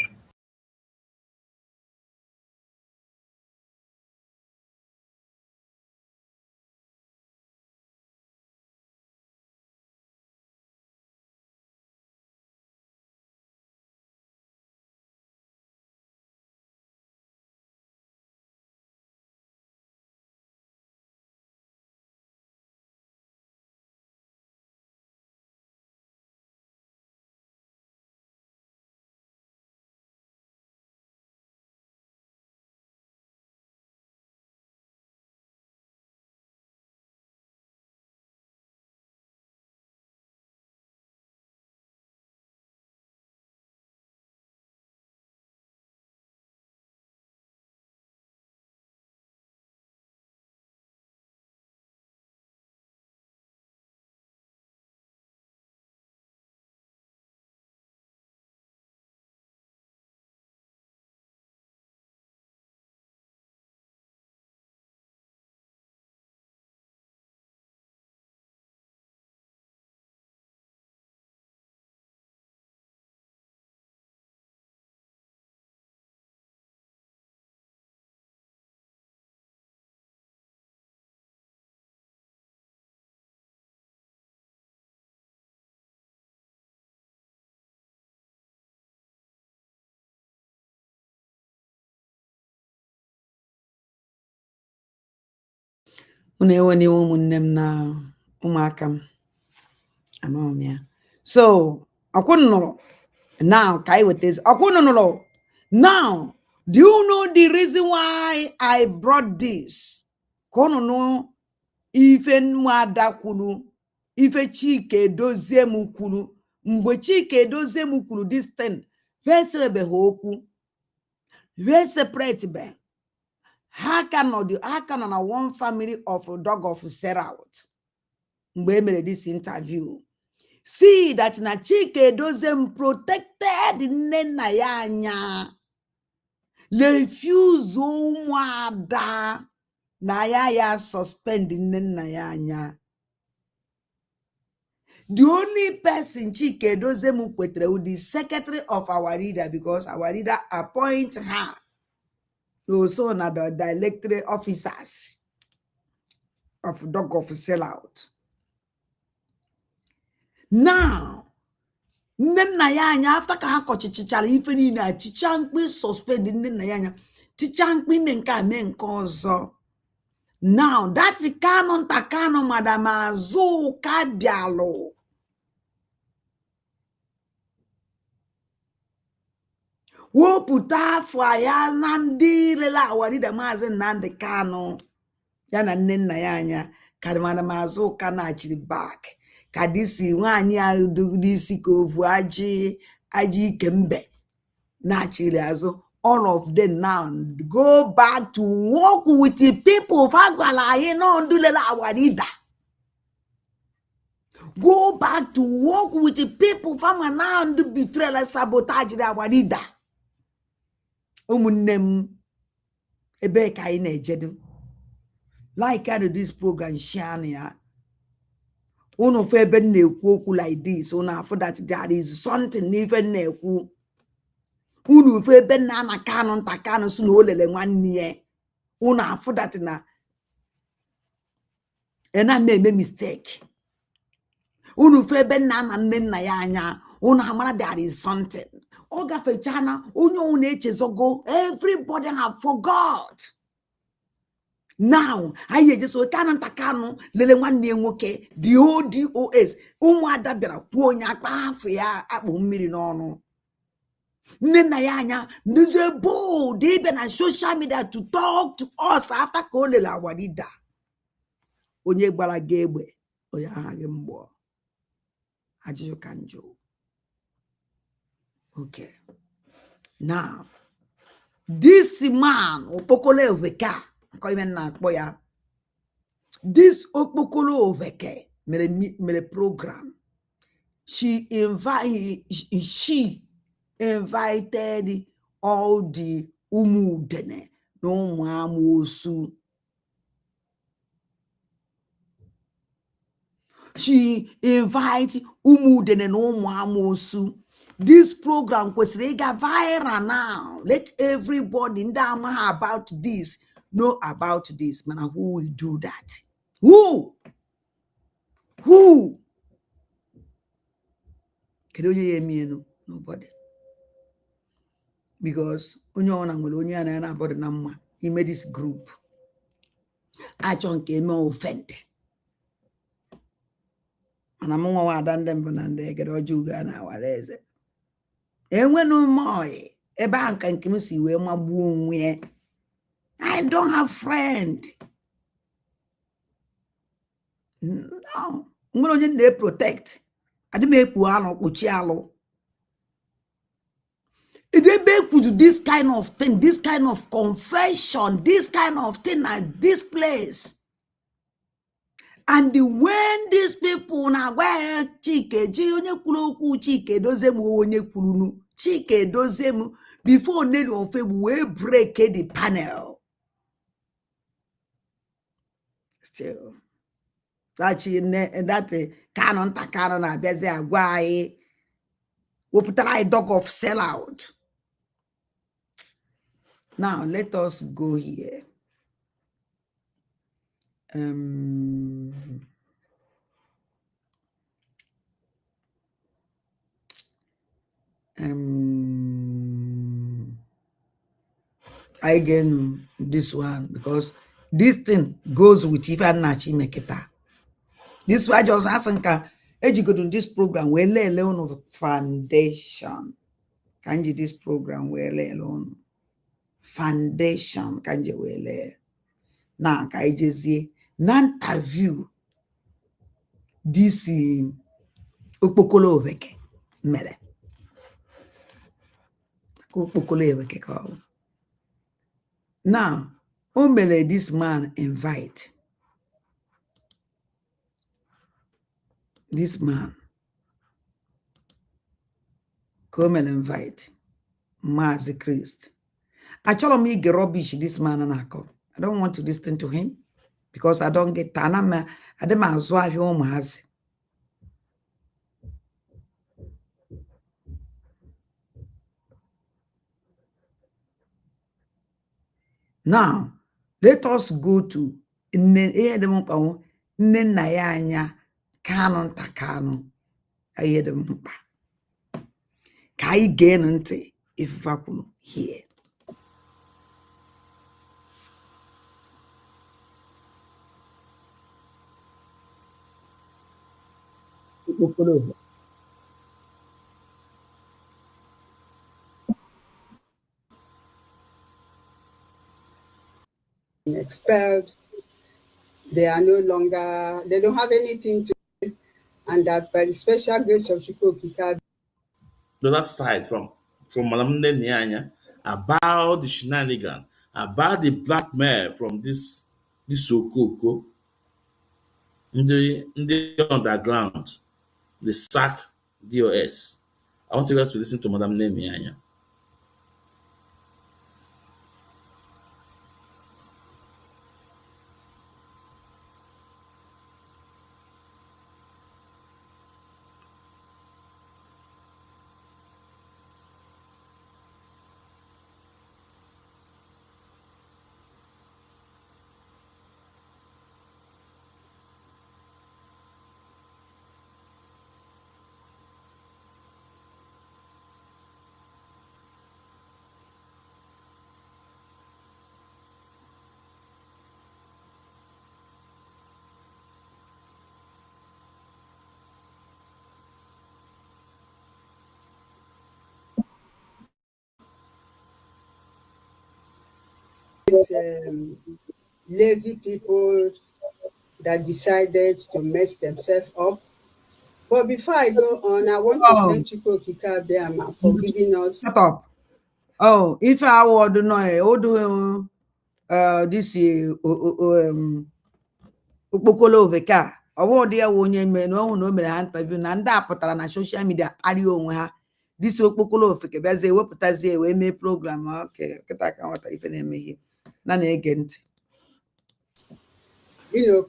Speaker 1: Uneweni ụmụnne m na ụmụaka m anọm ya. So ọkwụnụ nụrụ now ka anyị wetezi ọkwụnụ nụrụ now. Do you know the reason why I brought this? Ka unu nụ ife nwada kwuru, ife Chike Edozie m kwuru. Mgbe Chike Edozie m kwuru this thing, vesebe ha okwu, ve separate be. Ha ka nọ na one family of dog of Seraut. Mgbe e mere this interview, see that na Chike Edozie m protected nne nna ya anya, refuse ụmụada na ya suspend nne nna ya anya. The only person Chike Edozie m kwetere with the secretary of our leader, because our leader appoint her also na the directorate officers of dog of sellout. Now nne nna ya anya, after ka ha kọchichichara ife niile, achicha mkpi suspend nne nna ya anya, chicha mkpi ime nke a mee nke ọzọ. Now that Kanu nta Kanu Madam Azuka bịalụ wopụta afọ ya na ndị lele awarida Maazị Nnamdi Kanu ya na nne nna ya anya, ka Madam Azuka na-achịrị back, ka disi nwaanyị a disi ka ovu aji ike mbe na-achịrị azụ. All of them now go back to work with the people. Fagwala anyị no ndulele awarida. Go back to work with the people. Fama now ndu betray sabotage the awarida. Ụmụnne m, ebe ka anyị na-ejedu. Like I do this program share ya. Unu fe ebe na-ekwu okwu like this, unu afọ that there is something even na-ekwu. Unu fe ebe na Kanu nta Kanu si na olele nwanne ya. Unu afọ that na ena me mistake. unu febe nna na nne nna ya anya unu amara there is something ọ gafechana onye unu echezogo everybody have forgot. Now anyị ejeso Kanu Ntakanu lele nwanne nwoke the ODOS ụmụada bịara kwuo onye akpa afọ ya akpụ mmiri n'ọnụ nne nna ya anya nduzie bold ịbịa na social media to talk to us after ka o lele our leader. Onye gbara gị egbe onye agha gị mgbọ ajụjụ ka njọ. Okay, now this man Okpokolo Oveka ya this Okpokolo Oveke mere program. She invited all the umudene no mamosu. She invite umudene no mamosu. This program was viral now. Let everybody know about this. Know about this. Man, who will do that? Who? Can you hear me? Nobody. Because he made this group. I don't care no offend. And I'm going to get a juga now. What is it? And when no more, a bank and come see where my boom where I don't have friend. No, I'm going to protect. I didn't make Puano Puchialo. If they do this kind of thing, this kind of confession, this kind of thing at this place. And when these people now where Chike onye kuloku Chike dozemu onye kulunu Chike dozemu before Nelu of we break the panel. Still, that Kanu Ntakanu na beze agwaye. We put a dog of sellout. Now let us go here. I again this one because this thing goes with even Nachi Meketa. This why just asking ka go to this program where lay alone of foundation. Can you this program where lay alone foundation can you lay now can you see non-interview this Okpokolo Oveke mere Okpokolo Oveke call. Now omele this man invite this man come and invite Mazi Christ. I told me get rubbish this man and I don't want to listen to him because I don't get tanama. I don't as well home has. Now let us go to Kanu Ntakanu. I hear them. Kai genante if vacuum here.
Speaker 10: Expelled. They are no longer, they don't have anything to do, and that by the special grace of Chukwu Di Ya.
Speaker 11: The other side from Madam Nyanya about the shenanigan, about the blackmail from this Okoko in the underground, the SAC DOS. I want you guys to listen to Madam Nyanya.
Speaker 10: these lazy people that decided to mess themselves up. But before I go on, I want to thank Chukwu Di Ya for giving us.
Speaker 1: Shut up. Oh, if I would know, this okpokolo oveka ọwụ dị ya wụ onye mere na ọhụụ na o mere ha interview na ndị a pụtara na social media kparịa onwe ha dịsi okpokolo ofeke bịazie wepụtazie wee mee program kịta ka nwetara ife na-eme ihe na na-ege ntị.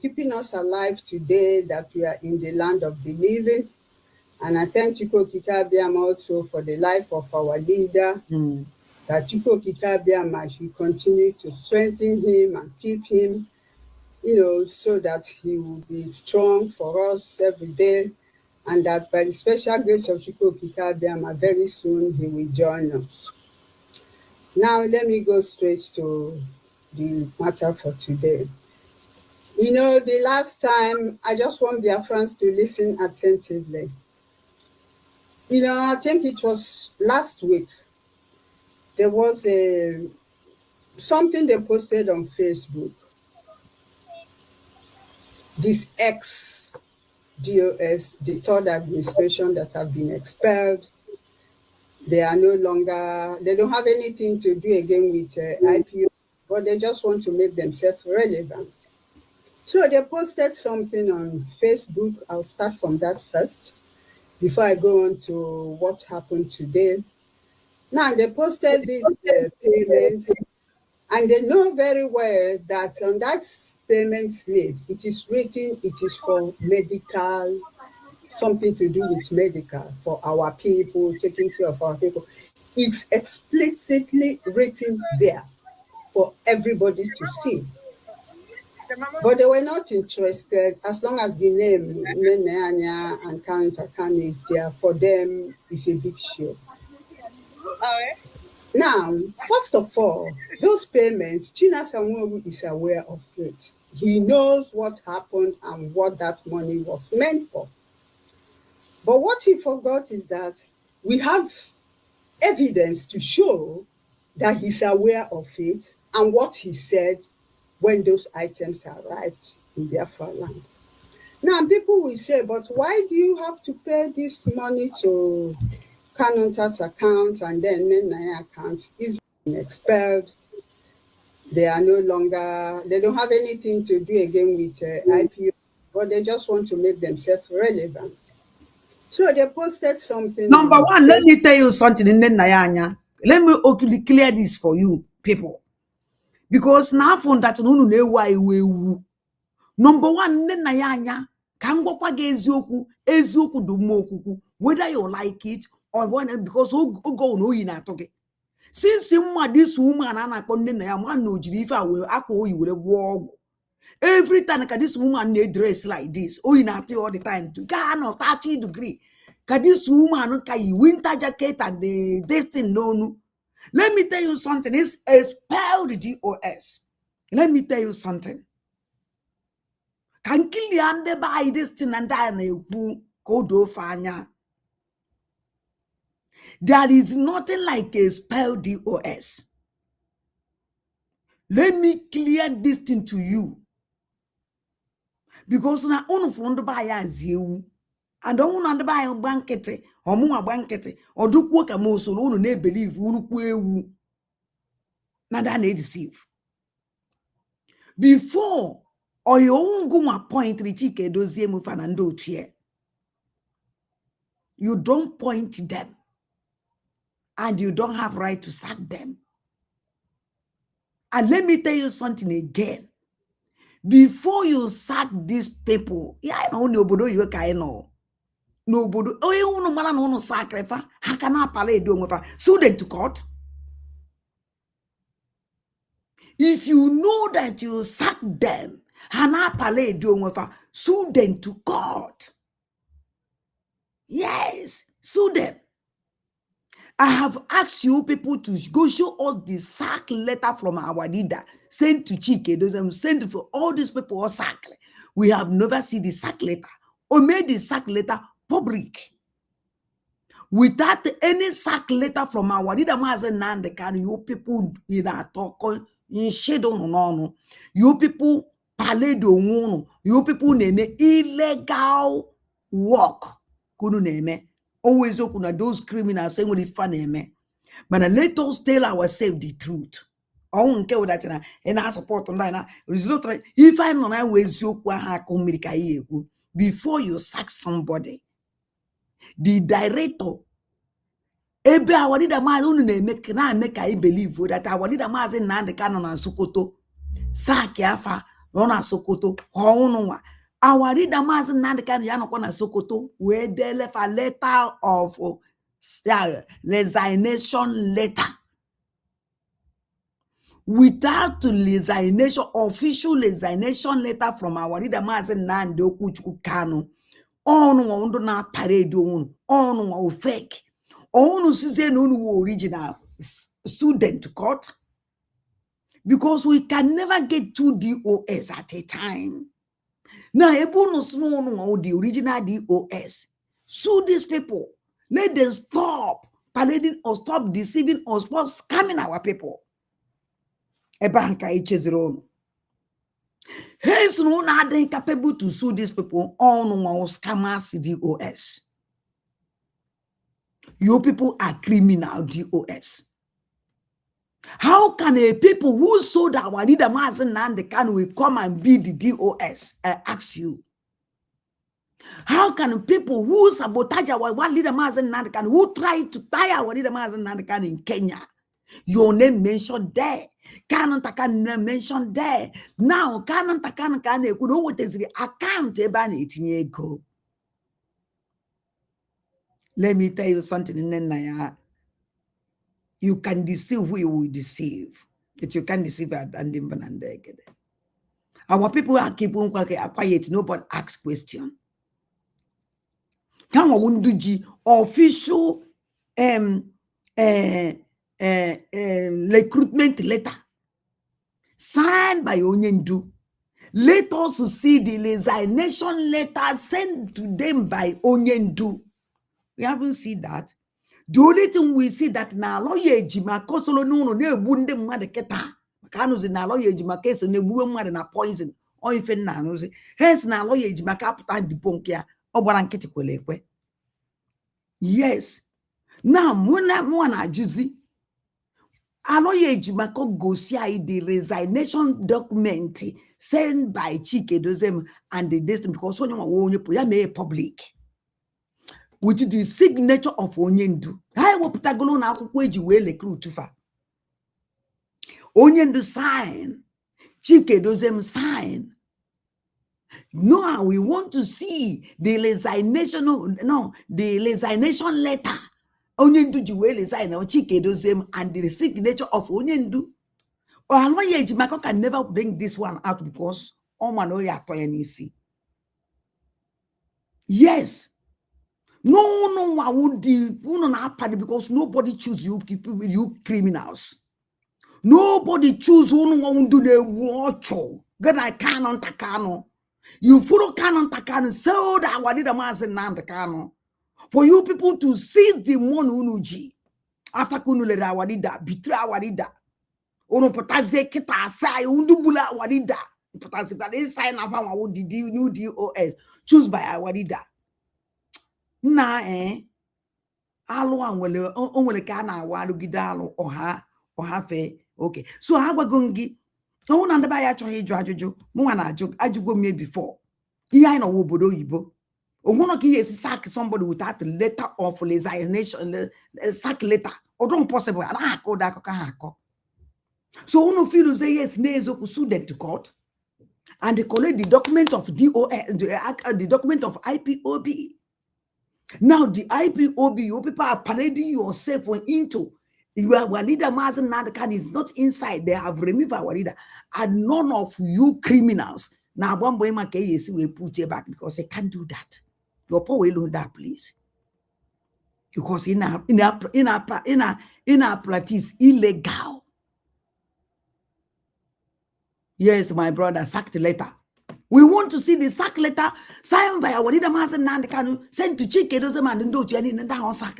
Speaker 10: Keeping us alive today, that we are in the land of the living. And I thank Chukwu Di Ya also for the life of our leader, that Chukwu Di Ya should continue to strengthen him and keep him, so that he will be strong for us every day, and that by the special grace of Chukwu Di Ya, very soon he will join us. Now, let me go straight to the matter for today. The last time, I just want Biafrans to listen attentively. I think it was last week, there was something they posted on Facebook. This ex-DOS, the third administration that have been expelled, they are no longer, they don't have anything to do again with IPO, but they just want to make themselves relevant. So they posted something on Facebook. I'll start from that first before I go on to what happened today. Now, they posted these payments, and they know very well that on that payment slip, it is written, it is for medical, something to do with medical, for our people, taking care of our people. It's explicitly written there for everybody to see. But they were not interested, as long as the name Nene and current account is there. For them, it's a big show. Now, first of all, those payments, China Samuel is aware of it. He knows what happened and what that money was meant for. But what he forgot is that we have evidence to show that he's aware of it and what he said when those items arrived in Biafra land. Now, people will say, but why do you have to pay this money to Kanonta's account and then Nene account? It's been expelled. They are no longer, they don't have anything to do again with IPO, but they just want to make themselves relevant. So they posted something.
Speaker 1: Number one, let me tell you something in Nayanya. Let me clear this for you, people. Because now from that, number one, Nayanya, eziokwu do mokuku, whether you like it or when, because who go no in a toge. Since this woman and I condemn na man no jirifa will apple you will walk. Every time this woman need dress like this, in after all the time to kind of 30 degrees. This woman winter jacket and the destiny no. Let me tell you something. It's expelled the DOS. Let me tell you something. Can kill the under by this thing and die who go do fanya. There is nothing like a spelled DOS. Let me clear this thing to you. Because na onu fondo ba ya ziewu. And don't want to buy a blanket or more blanket or do work a most so no believe uru. Now that they deceive. Before or your own guma point richike dozie mufanando tie. You don't point them. And you don't have right to sack them. And let me tell you something again. Before you sack these people, I know nobody you can know. Nobody, you no man no sacrifice. How can I pay do sue them to court? If you know that you sack them, Hana pale do sue them to court. Yes, sue them. I have asked you people to go show us the sack letter from our leader, sent to Chike, those sent for all these people or sack. We have never seen the sack letter or made the sack letter public. Without any sack letter from our leader, can you people in our talk, in shadow no. You people parade on you people name illegal work. Kunu name. Always okuna those criminals saying what the fun name. But let us tell ourselves the truth. I don't care what that and I support on that. Result if I'm not always before you sack somebody, the director ebe our leader mazi unu na-make I believe that our leader mazi Nnamdi Kanu na Sokoto sack afa no na Sokoto nwa our leader mazi Nnamdi Kanu ya nọkwa na Sokoto wee deliver a letter of resignation letter without resignation official resignation letter from our leader mazi Nnamdi Chukwu Kanu ọnụ ndụ na parade ọnụ fake ọnụ size na unu original student court because we can never get two DOS at a time. Now ebunu sno the original DOS sue these people, let them stop parading or stop deceiving or stop scamming our people. Ebanka echezero hence no na they capable to sue these people on scammers DOS. You people are criminal DOS. How can a people who sold our leader Mazi Nnamdi Kanu will come and be the DOS? I ask you. How can people who sabotage our one leader Mazi Nnamdi Kanu, who try to tie our leader Mazi Nnamdi Kanu in Kenya, your name mentioned there? Canon Takan name mentioned there. Now Canon Takan Kane could know what is the account about 18 years ago. Let me tell you something in Naya. You can deceive who you will deceive, but you can't deceive our people are keeping quiet, nobody asks question. Come on, official recruitment letter signed by Onyendu. Let us see the resignation letter sent to them by Onyendu. We haven't seen that. The only thing we see that na lawyer ejima kosolo no na-egbu ndị mmadụ kịta maka anụzi na lawyer ejima ka eso na-egbuwe mmadụ na poison o ife na anụzi hence na lawyer ejima ka apụta dipo nke ya ọ gbara nkịtị kwele ekwe. Yes, now mụ na ajụzi lawyer ejima ka gosi anyị the resignation document sent by Chike Dozem and the destiny because onye nwa onye po ya mee public with the signature of Onyendu. I will put a glow now which you will recruit fa. Onyendu sign. Chike Dozem sign. No, we want to see the resignation. No, the resignation letter. Onyendu Juwele resign or Chike Dozem and the signature of Onyendu. Or Ejimako can never bring this one out because Omanoya Toyanisi. Yes. No, I would because nobody choose you people, you criminals. Nobody choose who do the watch. God, I canon takano. You follow canon takano, so that what did a mass and takano. For you people to seize the monuji after kunulera wadida, bitra wadida. Ono potaze kita sai undubula wadida. Potaze that is sign of our new DOS choose by wadida. Na alụ anwele onwere ka na awaru gide alụ ọha fe okay so ha gwago gị ọnwụ na ndaba ya achọghị ịjụ ajụjụ mụnwa na ajụgo me before ihe anyị nọ obodo oyibo onwere ka ihe esi sack somebody without a letter of resignation sack letter or don't possible anaghị akọ ụdị akụkọ ha akọ so unu feel say yes n'eziokwu student court and they collect the document of DOS the document of IPOB. Now the IPOB, you people are parading yourself into. Our leader Mazi Nnamdi Kanu is not inside. They have removed our leader. And none of you criminals. Now one boy will put you back because they can't do that. Your power will do that, please. Because in our practice, illegal. Yes, my brother, sacked later. We want to see the sack letter signed by our leader, Mazen Nandekanu, sent to Chike Dozem and Ndochi and the sack.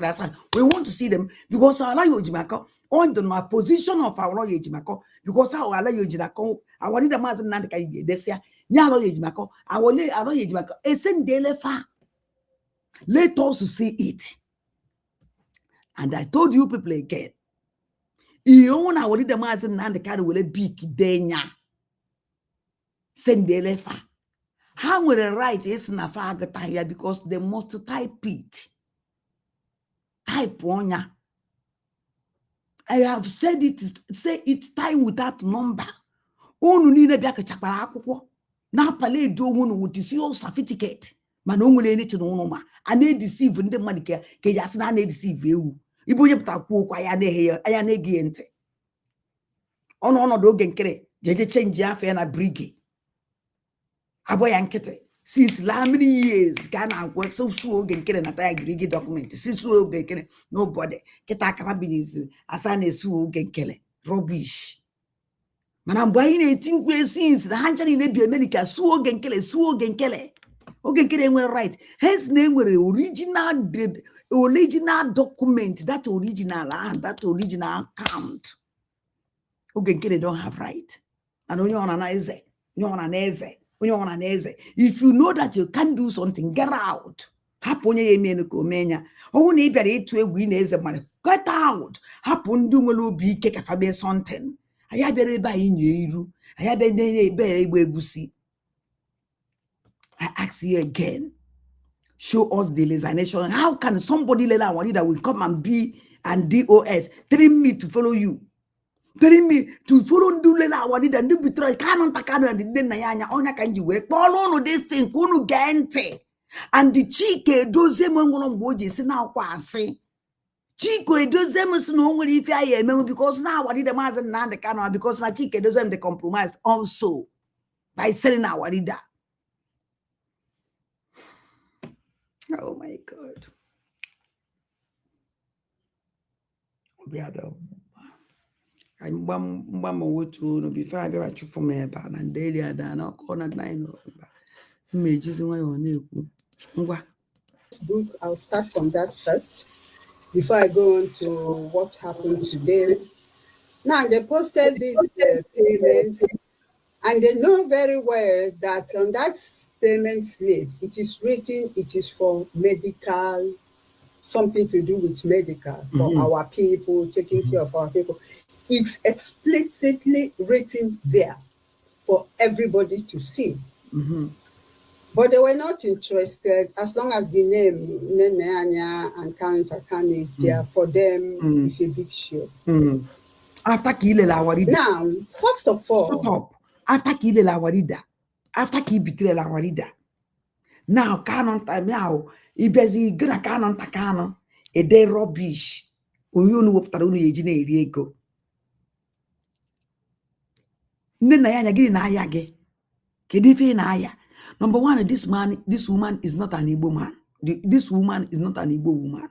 Speaker 1: We want to see them because our lawyer Jimako on the position of our lawyer Jimako, because our lawyer Jimako, our leader Mazen Nandeka, this year, Yalo Jimako, our lawyer Jimako, a same daily fa. Let us see it. And I told you people again, you own our leader Mazen Nandeka will be Denya. Send the lefa. How will the right is na fagata here because they must type it. Type one. I have said it. Say it's time without number. Onu ni na biya kachapara akwụkwọ. Na pale do wonu with your certificate. Man onwere ni chino no ma. Ane deceive ndị mmadụ ke ya sị na na deceive ewu. Ibo ye pụta kwuo kwa ya na ehe ya na egi ntị. Ọnọdụ oge nkere jeje change afọ na brigi. Aboy ankete since how many years Ghana work so again killing a tag document since again killing nobody kita capabilities asane su again killing rubbish manam boy in 18 years since the hanchar in America su again killing right his name were original document that original and that original account again killing don't have right and only on an eze if you know that you can't do something, get out. Happen get out. Happen do be cake a something. I have a by in you. I have a I ask you again. Show us the resignation. How can somebody let our leader will come and be and DOS telling me to follow you? Telling me to follow Ndula Wadi and do betray canon takano and the Nayanya ona kanji work. Paul on this thing, Kunu Gente. And the Chike doze mongon boji sina kwase. Chico doze no if I remember because now what did the Mazen Nan the canon because na Chike doze the compromised also by selling our leader. Oh my God. We had a and one more to before I ever for me and daily I done all corner 9 images in my own.
Speaker 10: Book, I'll start from that first before I go on to what happened today. Now they posted this payment, and they know very well that on that payment slip it is written it is for medical, something to do with medical for our people, taking care of our people. It's explicitly written there for everybody to see. But they were not interested as long as the name Neneanya and Kanu is there. For them, it's a big show.
Speaker 1: After killing our leader.
Speaker 10: Now, first of all,
Speaker 1: shut up. After killing our leader, after he betrayed our leader. Now, Canon time now, if there's a good Canon Takano, a day rubbish. You know what Diego. Nenayanya gini na aya ge. Kedife na aya. Number one, this woman is not an Igbo man. This woman is not an Igbo woman.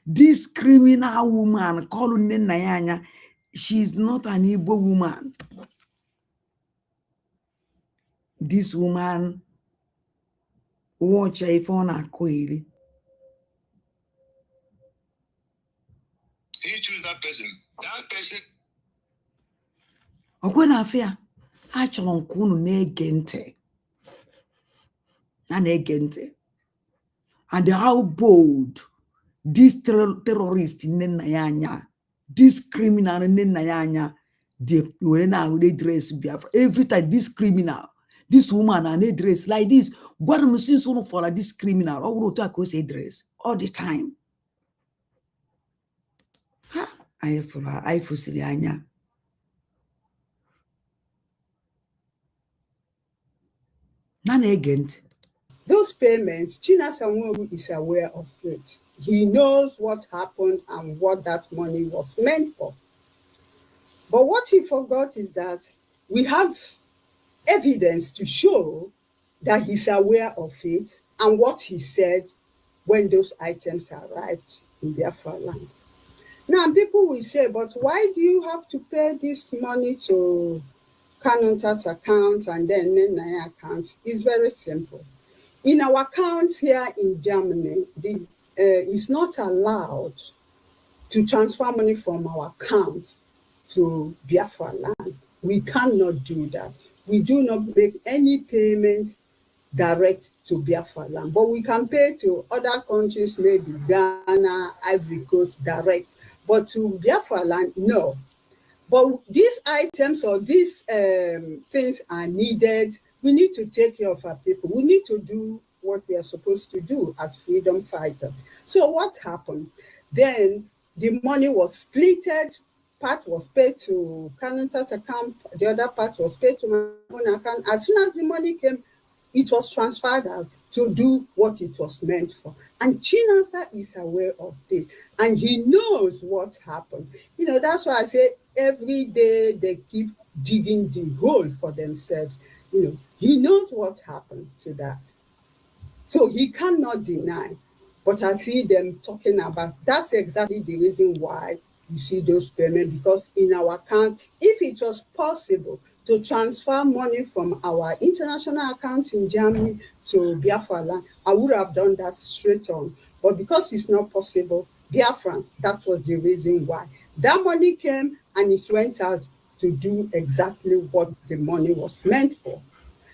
Speaker 1: This criminal woman called Nenayanya, she's not an Igbo woman. This woman watch a phone a query.
Speaker 12: See, choose that person. That person.
Speaker 1: When I fear, I shall kunu negente. And how bold this terrorist in Nenayanya, this criminal in Nenayanya, they dress Biafra. Every time this criminal, this woman and they dress like this. What am I seeing so for this criminal? Or would I say dress all the time? I for Silianya. None agent.
Speaker 10: Those payments, China Samuel is aware of it. He knows what happened and what that money was meant for. But what he forgot is that we have evidence to show that he's aware of it and what he said when those items arrived in Biafra land. Now, people will say, but why do you have to pay this money to Kanunta's account and then Nenaya account is very simple. In our accounts here in Germany, it's not allowed to transfer money from our accounts to Biafra land. We cannot do that. We do not make any payment direct to Biafra land, but we can pay to other countries, maybe Ghana, Ivory Coast, direct, but to Biafra land, no. But these items or these things are needed. We need to take care of our people. We need to do what we are supposed to do as freedom fighters. So what happened? Then the money was splitted. Part was paid to Kanunta's account. The other part was paid to my own account. As soon as the money came, it was transferred out to do what it was meant for. And Chinasa is aware of this. And he knows what happened. You know, that's why I say every day they keep digging the hole for themselves. You know, he knows what happened to that. So he cannot deny. But I see them talking about, that's exactly the reason why you see those payments, because in our account, if it was possible to transfer money from our international account in Germany to Biafra land, I would have done that straight on. But because it's not possible, Biafrans, that was the reason why. That money came and it went out to do exactly what the money was meant for.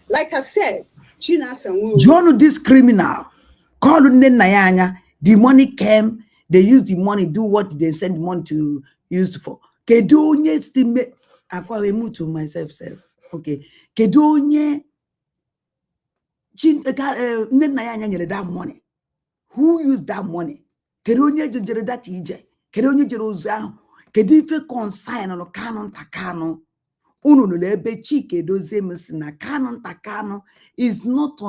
Speaker 10: Like I said,
Speaker 1: John, this criminal, call Nayanya, the money came, they used the money, do what they send the money to use for. Kedonye still I move to myself, okay. Kedonye Nayanya that money. Who used that money? Kedonye jere that ije. Kedonye jere ozano. Kedife consign on canon takano. Uno lebe chike doze mesina canon takano is not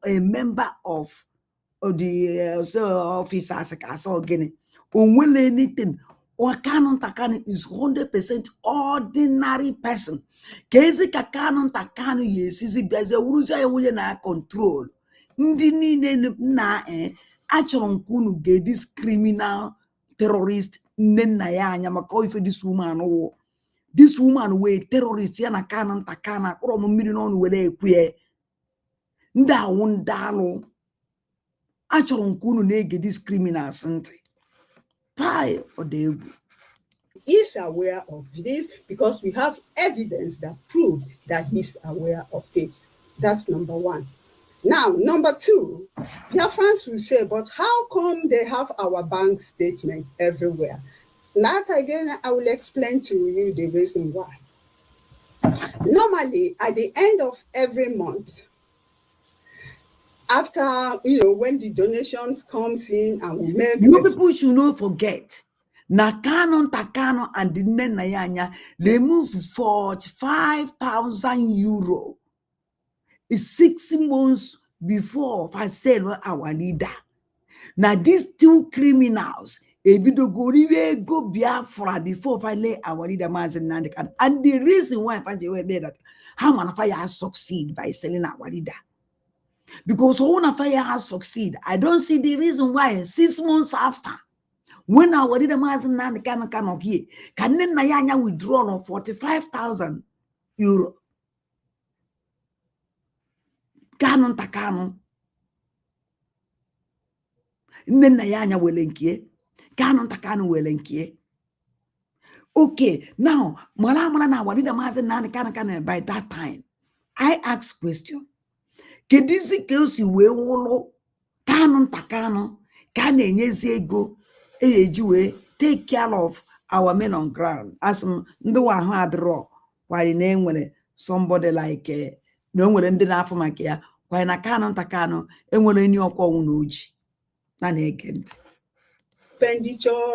Speaker 1: a member of the officers again. Unwell anything or canon takano is 100% ordinary person. Kezi ka canon takano yes is a uruza ya na control. Ndi niile na achọrọ nkunu ge this criminal terrorist nne nna ya anya maka ife this woman wụ. This woman wee terrorist ya na kana ntakana akpọrọ m mmiri n'ọnụ were ekwe ndị awụ ndị alụ. Achọrọ nkunu na-ege this criminals ntị. Pai ọ dị egwu.
Speaker 10: Is aware of this because we have evidence that prove that he's aware of it. That's number one. Now, number two, Biafrans will say, but how come they have our bank statements everywhere? That again, I will explain to you the reason why. Normally, at the end of every month, after, when the donations comes in and we make...
Speaker 1: You people should not forget, na Canon Takano and the Nenayanya, they move 45,000 euro. It's 6 months before I sell our leader. Now these two criminals, go Biafra before I lay our leader Mazen. And the reason why I find that how Manafaya has succeed by selling our leader. Because when Manafaya has succeed, I don't see the reason why 6 months after, when our leader Mazen can here, can then Nayanya withdraw on 45,000 euro. Canon Takano. Nenayanya welenkie. Canon Takano welenkie. Okay, now, Malamana Wadida Mazen Nana by that time, I ask question. Kedizi Kelsi wolo Canon Takano can go take care of our men on ground. As no one had raw while in name somebody like no one ended up for my care. Why na Canon Takano and when any of uji.
Speaker 10: Expenditure,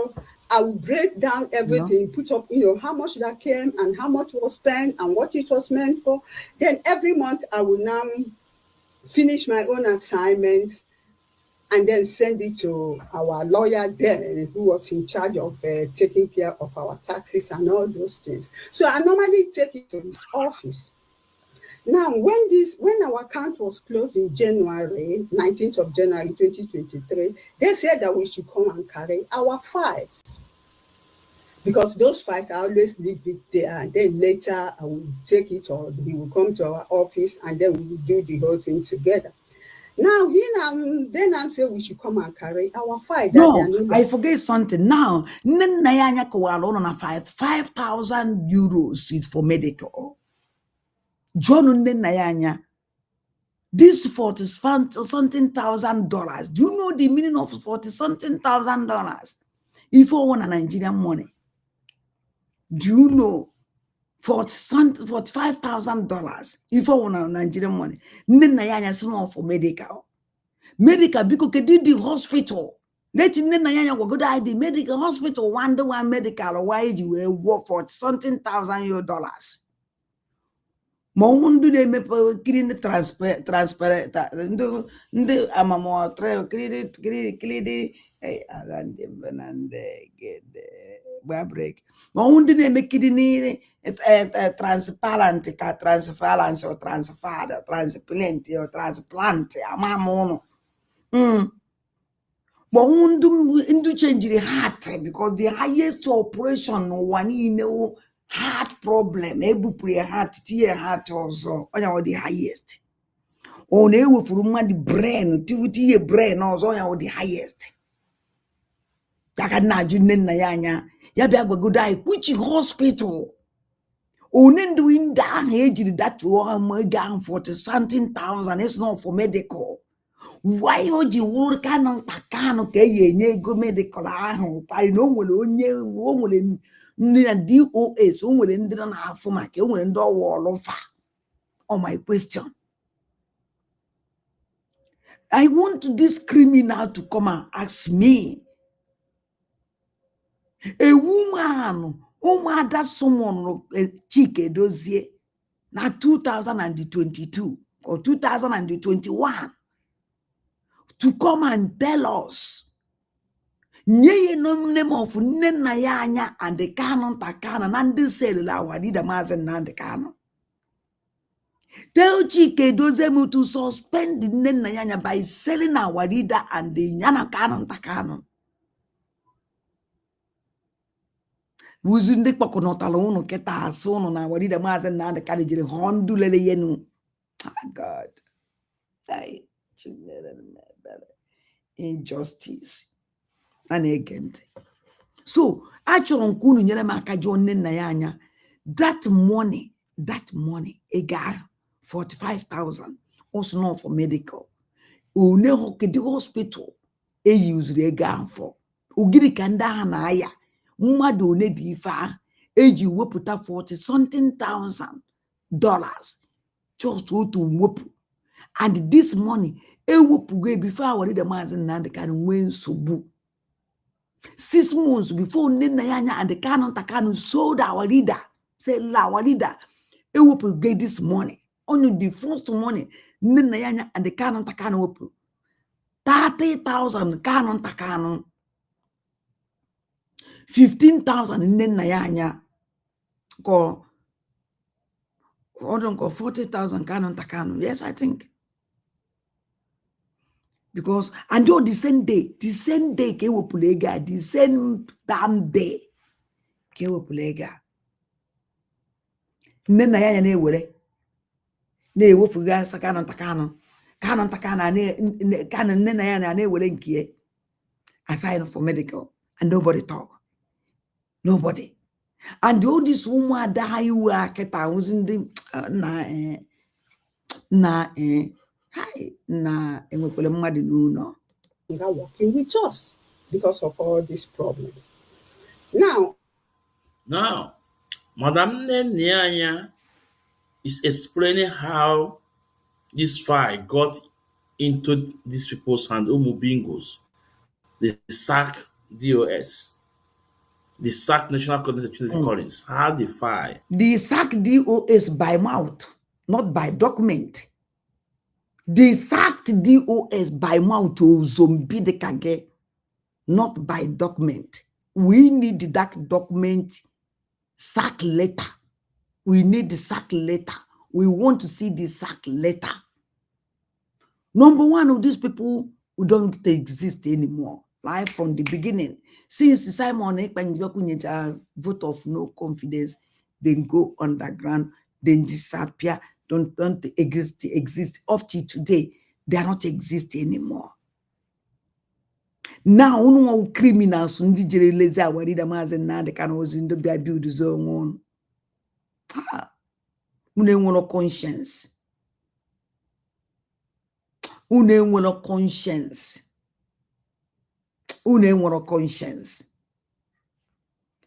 Speaker 10: I will break down everything, put up, how much that came and how much was spent and what it was meant for. Then every month I will now finish my own assignments and then send it to our lawyer there who was in charge of taking care of our taxes and all those things. So I normally take it to his office. Now, when our account was closed in January, 19th of January 2023, they said that we should come and carry our files. because those files, I always leave it there, and then later I will take it, or he will come to our office, and then we will do the whole thing together. Now, then I say we should come and carry our file.
Speaker 1: No, I forget something. Now, 5,000 euros is for medical. John Nayanya. This 40 something $1,000. Do you know the meaning of 40 something $1,000? If you want a Nigerian money, do you know $45,000? If you want a Nigerian money, Nayanya is not for medical. Medical because did the hospital. Let Nayanya go to the medical hospital. One medical. Why you work for something $1,000 Mondu de me kiri transparent nde amamo kiri arande benande gede break mondu de me kiri ni transparent ka transference or transfer transplant or transplant amamo but ndu change the heart because the highest operation one heart problem ebu pre heart tie heart also onya the highest on ewu furu mad brain tie brain also onya the highest daga na junne na yanya ya bia gbagodo ai which hospital one ndu inda ha ejiri that one ga 40 something thousand. It's not for medical. Why oji wuru kanu takanu ke yenye ego medical ahụ pari no nwere onye o nwere ndị na DOS o nwere ndị na afụ maka o nwere ndị ọwa ọlụfa. On my question, I want this criminal to come and ask me, a woman that someone Chike Dozie na 2022 or 2021 to come and tell us nye no name of nna ya anya and the canon takana and the cellular wadida mazen and the canon. Tell Chike Dozemu to suspend the nna ya anya by selling our leader and the yana canon takano. Wuzunde pakonotalo uno keta sono na wadida mazen and the carriage hondu lele yenu. Oh God. I injustice. And again. So, actually, nkunu nyere maka jonne na yanya. That money, egar 45,000, also not for medical. One hoke the hospital, use the egar for. Ugiri kanda hanaya, mmadu one di fa, eji weputa 40 something thousand dollars, just to wepu. And this money, ewepuge before I worry the man's and the can win so boo. 6 months before Nenayanya and the Canon Takano sold our leader, say our leader, it will get this money. Only the first money, Nenayanya and the Canon Takano 30,000 Canon Takano, 15,000 Nenayanya, go 40,000 Canon Takano. Yes, I think. Because and you the same day ke wopulega, the same damn day ke wopulega. Nena ya na ewere na ewofuga sakano takano ne kana nena ya na ewere nkie aside for medical and nobody talk. Nobody. And all this woman that you are keta was in the hi na enwekwele mmadụ n'ụlọ
Speaker 10: working with us because of all these problems.
Speaker 11: Now, Madam Nyanya is explaining how this file got into these people's hand, Umubingos, the SAC DOS, the SAC National Coordinator Trinity Collins, how the file.
Speaker 1: The SAC DOS by mouth, not by document. The sacked DOS by mouth to zombie the kage, not by document. We need that document sack letter. We need the sack letter. We want to see the sack letter. Number one of these people who don't exist anymore. live from the beginning. Since Simon Ekpan vote of no confidence, then go underground, then disappear, don't exist up to today. They are not existing anymore. Now, no criminals ndị jere lezi awarida Maazị Nnamdi Kanu ozi ndị bịa build zone one. Unu enwere conscience. Unu enwere conscience. Unu enwere conscience.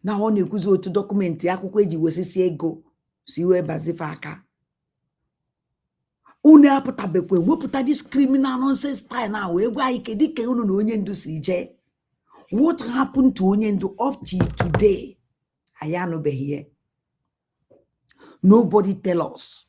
Speaker 1: Na ọ na-ekwuzi otu dọkụmentị akwụkwọ eji wesisi ego si wee bazife aka. Unu apụtabekwe wepụta this criminal nonsense style na wee gwa ike dike unu na onye ndu si je. What happened to onye ndu up to today? Anyị anụbeghị ya. Nobody tell us.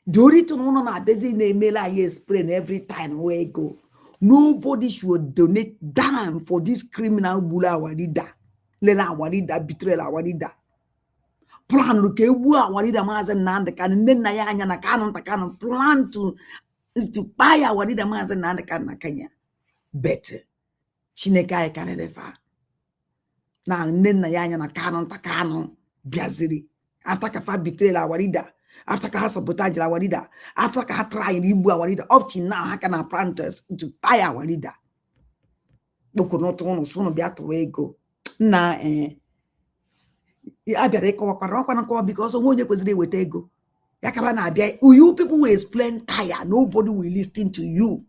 Speaker 1: The only thing on our busy name I explain every time we go. Nobody should donate dime for this criminal bula warida. Lela warida betrayal warida. Plan look warida Maazị Nnamdi Kanu nena ya anya na Kanu takano plan to buy warida Maazị Nnamdi Kanu na Kenya. Better. Chineke ay kanedefa. Na nena ya anya na Kanu takano biaziri. After kafa betrayal warida. After ka sabotage our leader, after ka try ibu our leader, up till now, how can our planters to buy our leader? Boko not on soon be at way go. Na I be a because of when you was with ego. Yakabana be you people will explain tire, nobody will listen to you.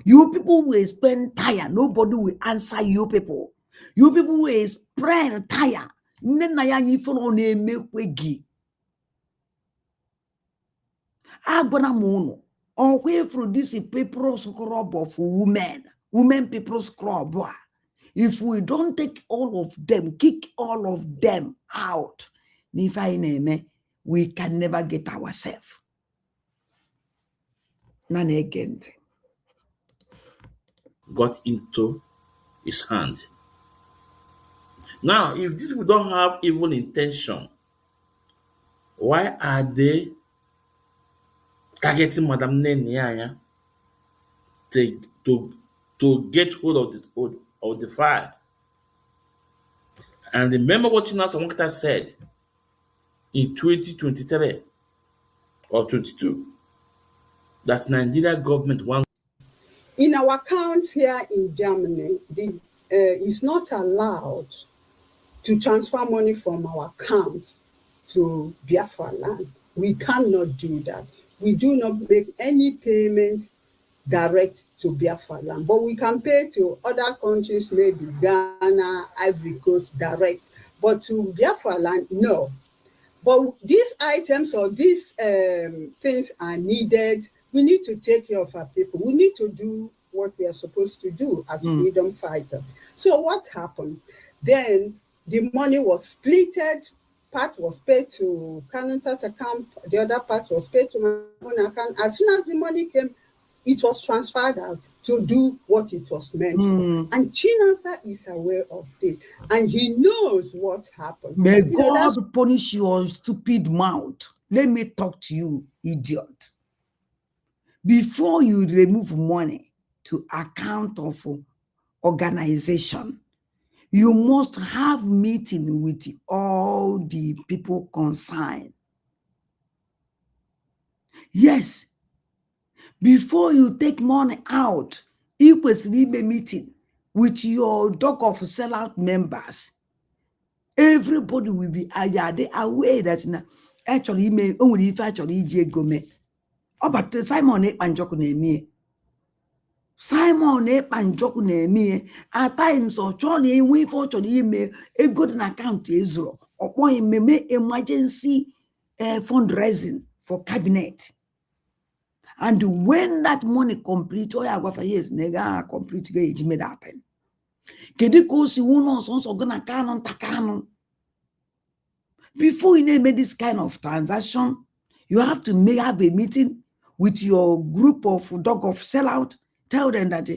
Speaker 1: You people will explain tire, nobody will answer you people. You people will explain tire. Nena ya yi follow name wegi. Agbana mono away from this people's club of women people's club. If we don't take all of them, kick all of them out, we can never get ourselves. None again.
Speaker 11: Got into his hand. Now, if these people don't have evil intention, why are they targeting Madam Nenianya to get hold of the fire? And remember what Chinasa Wankata said in 2023 or 22, that Nigeria government wants.
Speaker 10: In our accounts here in Germany, it's not allowed to transfer money from our accounts to Biafra land. We cannot do that. We do not make any payment direct to Biafra land, but we can pay to other countries, maybe Ghana, Ivory Coast, direct, but to Biafra land, no. But these items or these things are needed. We need to take care of our people. We need to do what we are supposed to do as freedom fighters. So what happened? Then the money was splitted. Part was paid to Kanunta's account. The other part was paid to my own account. As soon as the money came, it was transferred out to do what it was meant for. And Chinasa is aware of this. And he knows what happened.
Speaker 1: May God punish your stupid mouth. Let me talk to you, idiot. Before you remove money to account of organization, you must have meeting with all the people concerned. Yes. Before you take money out, you must leave a meeting with your dog of sellout members. Everybody will be aware that actually may only if actually go me. Oh, but Simon Ekpanjoku na-eme. Simon Ekpanjoku na-eme. At times, or Johnny, we fortunately ime a good account Israel. Or boy, me emergency fundraising for cabinet. And when that money complete, oh yeah, for years, nega complete age me that thing. Kediko si uno so gonna canon. Before you make this kind of transaction, you have to have a meeting with your group of dog of sellout. Tell them that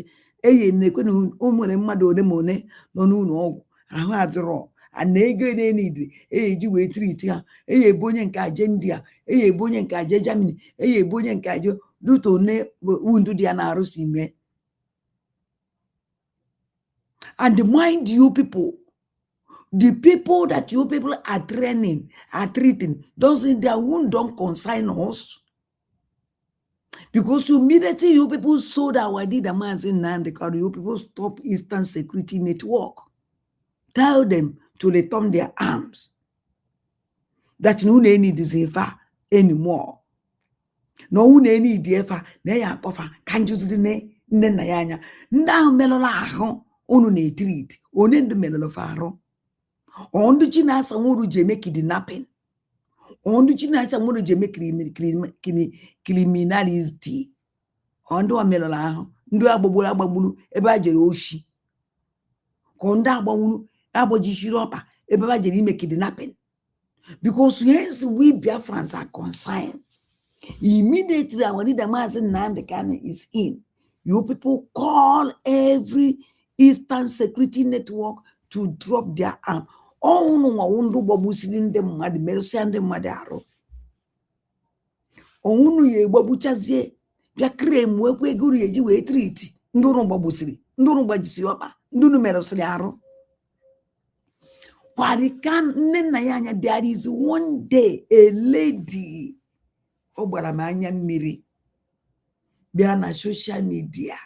Speaker 1: and they need a treat here, a bonyan kajendia, a bonyan kajamini, a bonyan kajo, do to ne wound to the anaros in me. And mind you, people, the people that you people are training, are treating, their wound don't consign us. Because immediately you people sold our leader in Nandekar, you people stop Eastern Security Network. Tell them to return their arms. That no need is anymore. No need ever, ne ya pofa, can't you do ne nayanya. Now melola ahon, onu ne treat, onend melolofaro. On the chinas and wuru je make kidnapping. On the chinas and wuru je make criminality. On do a melola, ndo agbabulu, eba jere oshi. Konda agbawulu, abojishiropa, eba jere make kidnapping. Because yes, we Biafrans are concerned. Immediately, our leader Mazen Nandekane is in. You people call every Eastern Security Network to drop their arm. Oh no, I won't do babusin them mad, mercy and them madaro. Oh no, ye babuchazie, ya cream, we go ye we treat. No babusiri, no bajisiopa, no merosliaro. Parikan nenayanya, there is one day a lady. Obaramanya Miri. They are on social media.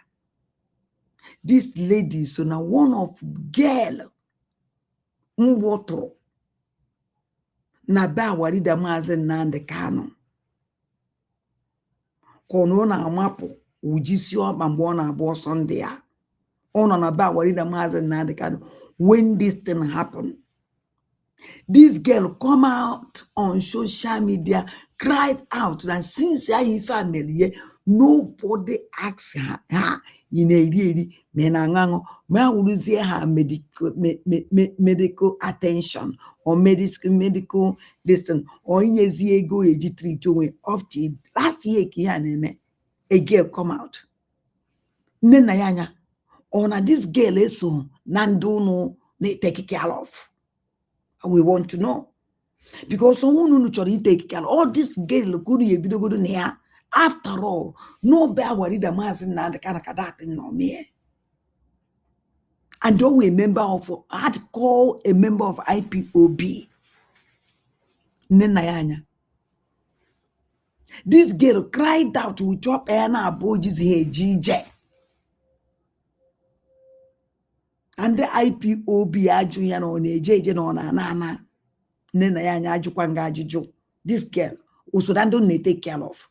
Speaker 1: This lady, so now one of girl Mwotro na ba warida mazen nande kano. Kono na amapo ujisi oba mbona abo Sunday ya. Ono na ba warida mazen nande kano. When this thing happened, this girl come out on social media, cried out that since I family, nobody asks her in a really menangango, her medical attention or medical distance or in a go a G3 to up to last year a girl come out. Nenayanya on this girl is so nando no take care of. We want to know. Because someone who take care all this girl could be good near. After all, no bear worried the mass in the Kanakadat no me. And don't we member of I'd call a member of IPOB. Nenayanya. This girl cried out to chop Anna Boji's here GJ. And the IPOB Ajuyan on a JJ on Anana. Nenayanya Ajukwanga Juju. This girl also don't take care of.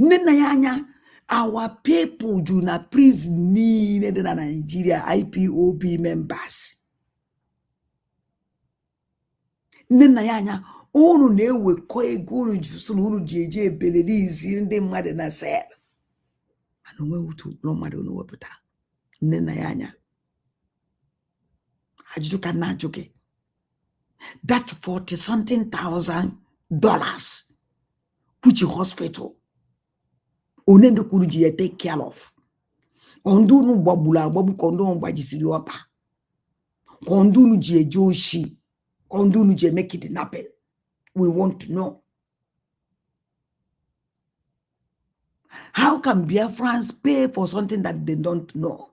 Speaker 1: Nenayanya, our people do not prison needed in Nigeria IPOB members. Nenayanya, onu newe koi guru jusulu JJ belelizi inde made na sel. Anongwe utu no made no waputa. Nenayanya. Ajuka na joke. That $40,000 which hospital onendo kuruji take care of. Ondo no babula babu kondo mbajisiri wapa. Kondo no je joshi. Kondo no je make it happen. We want to know. How can Biafrans pay for something that they don't know?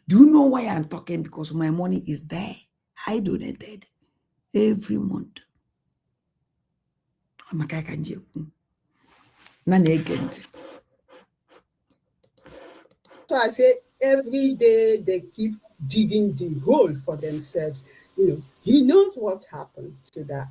Speaker 1: Do you know why I'm talking? Because my money is there. I donated every month. I'm a kakanji.
Speaker 10: So I say every day they keep digging the hole for themselves. You know, he knows what happened to that.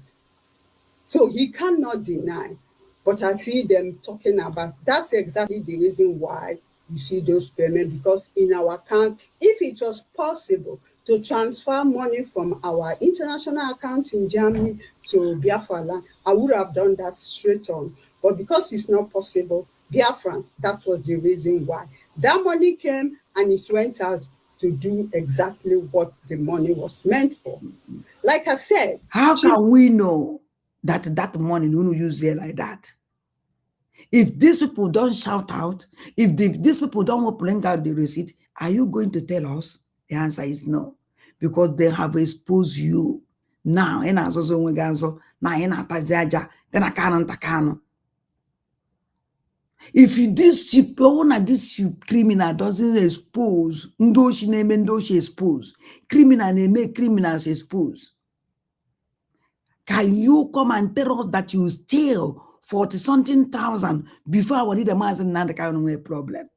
Speaker 10: So he cannot deny. But I see them talking about, that's exactly the reason why you see those payments, because in our account, if it was possible to transfer money from our international account in Germany to Biafra land, I would have done that straight on. But because it's not possible, Biafrans, that was the reason why. That money came and it went out to do exactly what the money was meant for. Like I said.
Speaker 1: How can we know that money don't use there like that? If these people don't shout out, if these people don't bring out the receipt, are you going to tell us? The answer is no. Because they have exposed you. Now, If this criminal doesn't expose, expose, criminal make criminals expose. Can you come and tell us that you steal 40-something thousand before our leader Mazen Nandaka problem?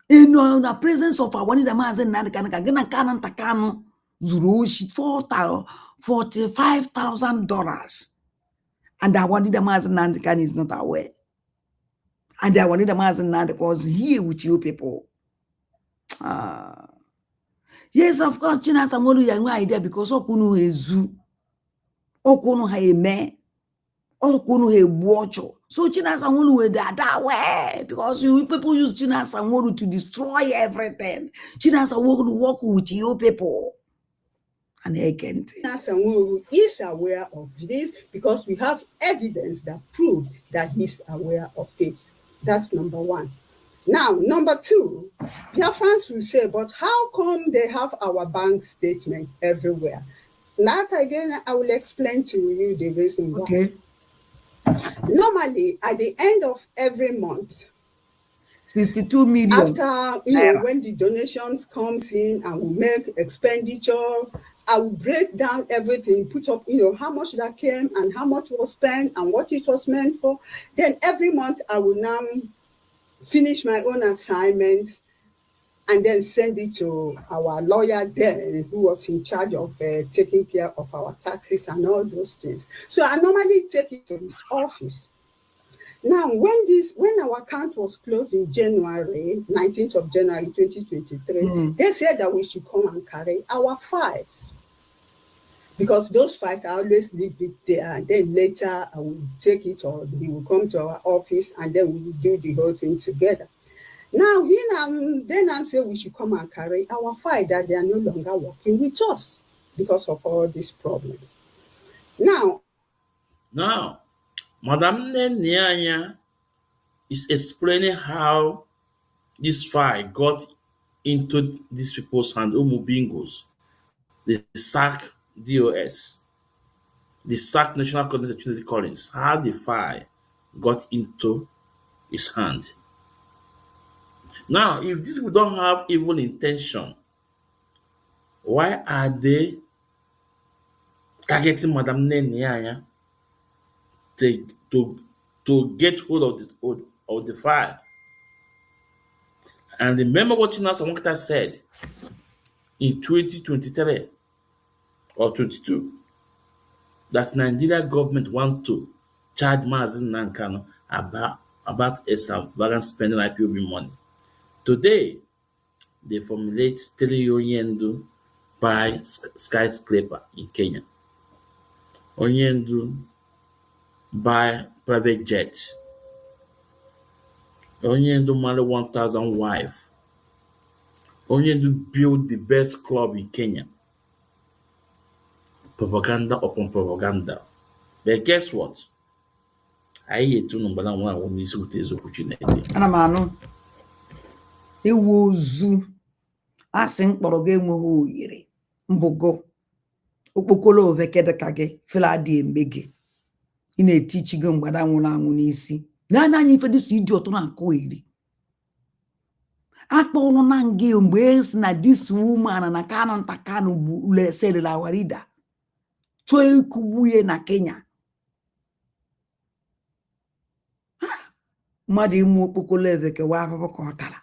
Speaker 1: In the presence of our leader Mazen Nandaka, gonna canon takano zuru $45,000. And our leader Mazen Nandaka is not aware. And our leader Mazen Nandaka was here with you people. Yes, of course, China Samolu Yang idea because Okunu Ezu, Okunu Haime. Okunu he watcho. So China Samolu were that way because you people use China Samolu to destroy everything. China Samolu work with you people. And again,
Speaker 10: China Samolu is aware of this because we have evidence that proves that he's aware of it. That's number one. Now, number two, Biafrans will say, but how come they have our bank statement everywhere? That again, I will explain to you the reason why.
Speaker 1: Okay.
Speaker 10: Normally, at the end of every month,
Speaker 1: 62 million.
Speaker 10: After, when the donations comes in and we make expenditure, I will break down everything, put up, how much that came and how much was spent and what it was meant for. Then every month, I will now finish my own assignment and then send it to our lawyer then, who was in charge of taking care of our taxes and all those things. So I normally take it to his office. Now, when our account was closed in January, 19th of January 2023, they said that we should come and carry our files. Because those files, I always leave it there. And then later, I will take it or he will come to our office and then we will do the whole thing together. Now, then I say we should come and carry our file that they are no longer working with us because of all these problems. Now,
Speaker 11: Madam Nyanya is explaining how this file got into these people's hand, Umubingos, the SAC DOS, the SAC National Coordinator Trinity Collins, how the file got into his hand. Now, if these people don't have evil intention, why are they targeting Madam Nyanya to get hold of the file? And remember what Chinasa Wongata said in 2023 or 22, that Nigeria government want to charge Mazen Nankano about extravagant spending IPOB money. Today, they formulate 3 Onyendu buy skyscraper in Kenya. Onyendu buy private jets. Onyendu marry 1,000 wives. Onyendu build the best club in Kenya. Propaganda upon propaganda. But guess what? I hate to number one when this is opportunity.
Speaker 1: Anamano. Iwuzu. Asing kpọrọ gị enweghị oyiri. Mbugo. Okpokolo ovekede ka gị. Fela dị eme gị. Ị na-etichi gị mgbada nwụrụ anwụ n'isi. Na anyị ife dịsi iji ọtọ na-akọ iri. Akpọrọ na ngị mgbe esi na this woman na Kanu ntakanu bụ leserela warida. Chọọ ikugbuye na Kenya. Mmadụ ịmụ okpokolo evekewa ahụhụ ka ọ tara.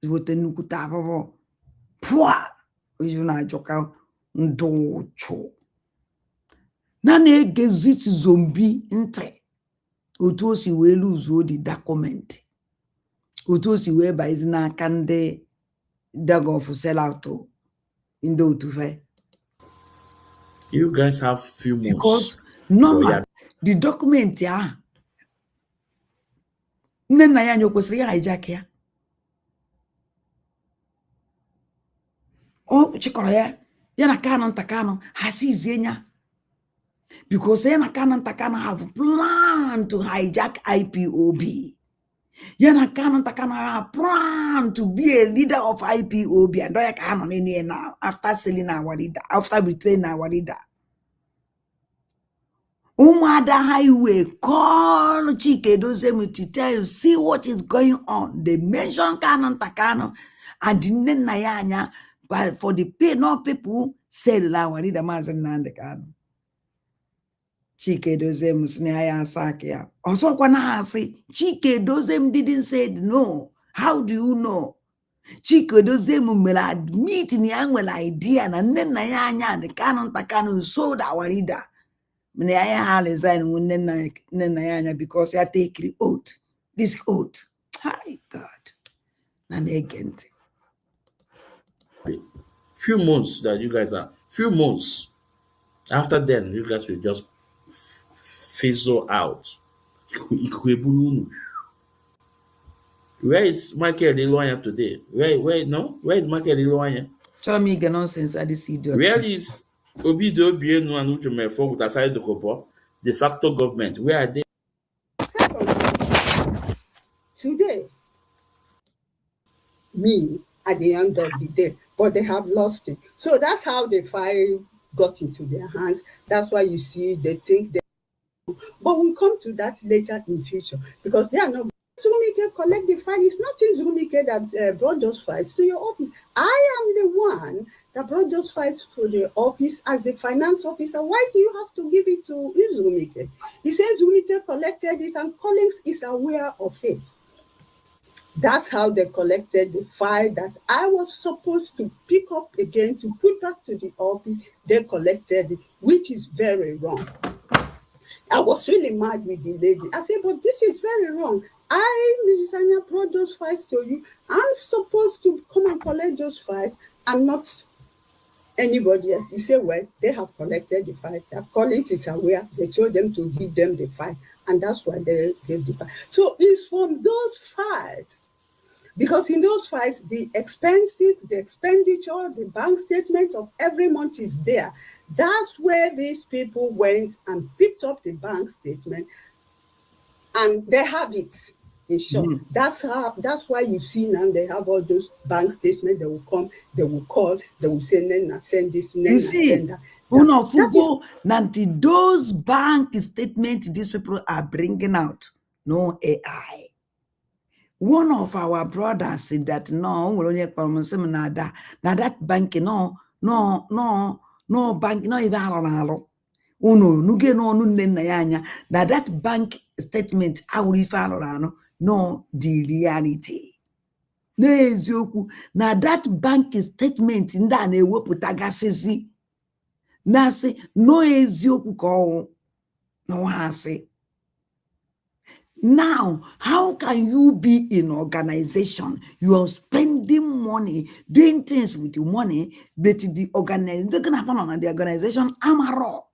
Speaker 1: Iwote nnukwute ahụhụ. Pụa! Oju na-ajọka ndụ ụchụ. Na na-egeziti zombi ntị. Otu o si wee luzuo the document. Otu o si wee baizi n'aka ndị dagofu selauto ndị otufe.
Speaker 11: You guys have few months.
Speaker 1: Because normal, the document ya. Nne na ya nyo kwesịrị ya hijack ya. O chịkọrọ ya na Kanu ntakanu hasizie nya. Because ya na Kanu ntakanu have planned to hijack IPOB. Ya na Kanu ntakanu have planned to be a leader of IPOB. And ya ka nọ now after selling our leader, after betraying our leader. Umada Highway call Chike Dozemu to tell you, see what is going on. They mention Canon Takano and didn't Nayanya, but for the pay no people said la wani the mazan nandekano. Chike Dozem Snaya Sakia. Also, when I say Chike Dozem didn't say no. How do you know? Chike Dozem will admit in the idea and then Nayanya the Canon Takano sold our reader. Mene aya halizain nayanya because ya take the oath. This oath. Hi God. Nanegente.
Speaker 11: Few months that you guys are, few months after then, you guys will just fizzle out. Where is Michael Iloanya today? Where is Michael Iloanya?
Speaker 1: Tell me the nonsense I see.
Speaker 11: Where is Obido Bienu and Uchumefo with aside the Kopo, de facto government? Where are they?
Speaker 10: Secondly, today, me at the end of the day, but they have lost it. So that's how the file got into their hands. That's why you see they think they. But we'll come to that later in future because they are not. Zumike collect the file. It's not in Zumike that brought those files to your office. I am the one that brought those files for the office as the finance officer. Why do you have to give it to Zumike? He says Zumike collected it and Collins is aware of it. That's how they collected the file that I was supposed to pick up again to put back to the office. They collected it, which is very wrong. I was really mad with the lady. I said, but this is very wrong. Mrs. Anya, brought those files to you. I'm supposed to come and collect those files and not anybody else. He said, well, they have collected the file. Their colleagues is aware. They told them to give them the file. And that's why they gave the file. So it's from those files. Because in those files, the expenses, the expenditure, the bank statement of every month is there. That's where these people went and picked up the bank statement and they have it in short. That's why you see now they have all those bank statements. They will come, they will call, they will say, Nena, send this, Nena, send
Speaker 1: that. Those bank statements these people are bringing out, no AI. One of our brothers said that no, now that bank, no bank, no even halo. Uno, nuge no nayanya. Now that bank statement, I will follow no the reality. N'eziokwu na that bank statement ndị a na-ewepụtagasịzi na-asị no eziokwu ka ọwụ na ha asị. Now, how can you be in organization? You are spending money, doing things with your money, but the organization, they're gonna happen on the organization, amaro.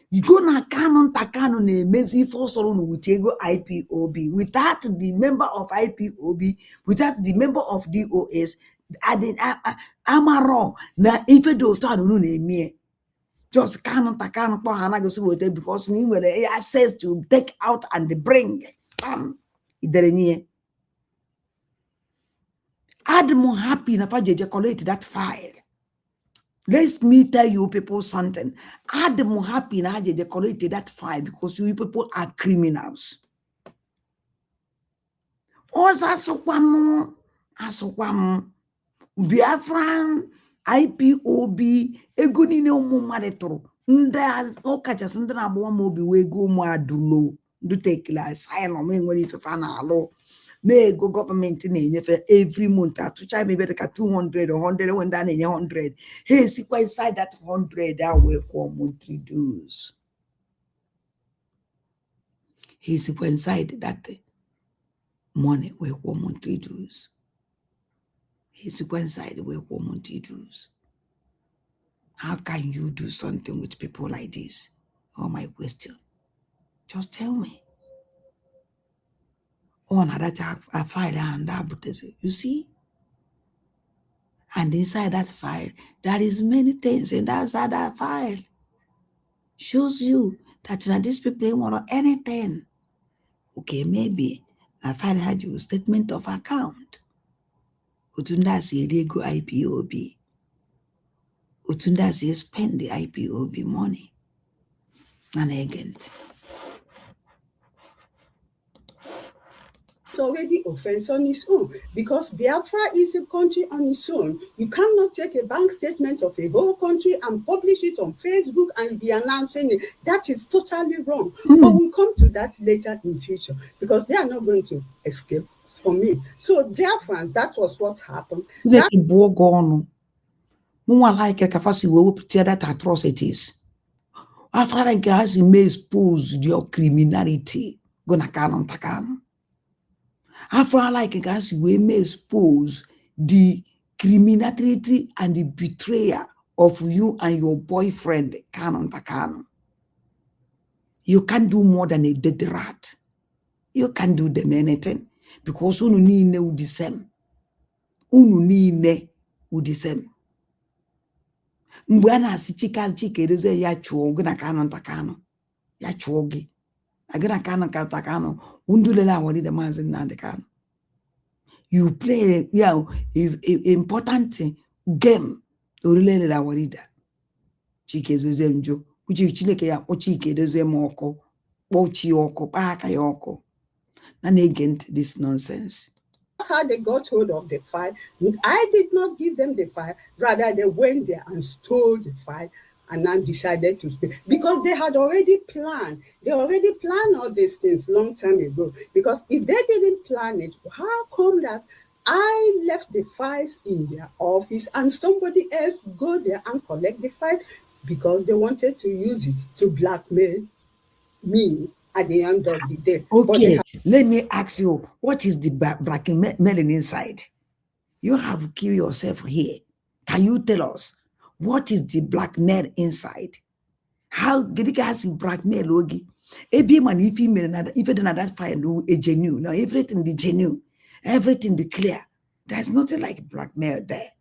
Speaker 1: You go na canon mezi for solo with ego IPOB. Without the member of IPOB, without the member of DOS, amaro na ife do to anu na just canon po hana go see what because ni nwere access to take out and bring. Idereniye. Admo happy na pa jeje collect that file. Let me tell you people something. Admo happy na jeje collect that file because you people are criminals. Oza asokwamu Biafran IPOB ego niile ụmụ mmadụ tụrụ ndị ọkachasị ndị na-agbawa ma obi wee ego ụmụ adulo ndị tekila asylum enwere ifefa na-alụ na-ego gọọmenti na-enyefe every month atụcha ebe ka 200 or 100 when that na-enye 100 ha esikwa inside that 100 a wee kwụọ monthly dues. Ha esikwa inside that money wee kwụọ monthly dues. He's inside the way woman dues. How can you do something with people like this? Oh, my question. Just tell me. Oh, now that I file and that, you see? And inside that file, there is many things inside that file. Shows you that now these people ain't want anything. Okay, maybe I file had you statement of account. Utunda si ego IPOB. Utunda si spend the IPOB money. An agent.
Speaker 10: It's already offense on its own because Biafra is a country on its own. You cannot take a bank statement of a whole country and publish it on Facebook and be announcing it. That is totally wrong. But we'll come to that later in future because they are not going to escape from it. So Biafrans, that was what happened.
Speaker 1: Like a Bogono. More like a Kafasi will put that atrocities. After like guys may expose your criminality. Gonna canon takan. After like guys we may expose the criminality and the betrayal of you and your boyfriend canon takan. You can't do more than a dead rat. You can't do them anything because unu niile would the same. Unu niile would the same. Mgbe a na-asị chike edozie ya chụọ gị na kanụ ntakanụ ya chụọ gị agị na kanụ ka ntakanụ undulele awari the Maazị Nnamdi Kanu. You play important game orulele awari da chike edozie mjo uche Chineke ya kpọ chike edozie m ọkụ kpọchie ọkụ kpaa aka ya ọkụ na na-ege ntị this nonsense.
Speaker 10: That's how they got hold of the file. I did not give them the file. Rather, they went there and stole the file and then decided to speak because they had already planned. They already planned all these things long time ago. Because if they didn't plan it, how come that I left the files in their office and somebody else go there and collect the files because they wanted to use it to blackmail me at the end of the day.
Speaker 1: Okay, let me ask you, what is the blackmailing inside? You have killed yourself here. Can you tell us what is the blackmail inside? How did you guys blackmail Ogi? Ebi man if that fire no a genuine. Now everything the genuine, everything the clear. There's nothing like blackmail there.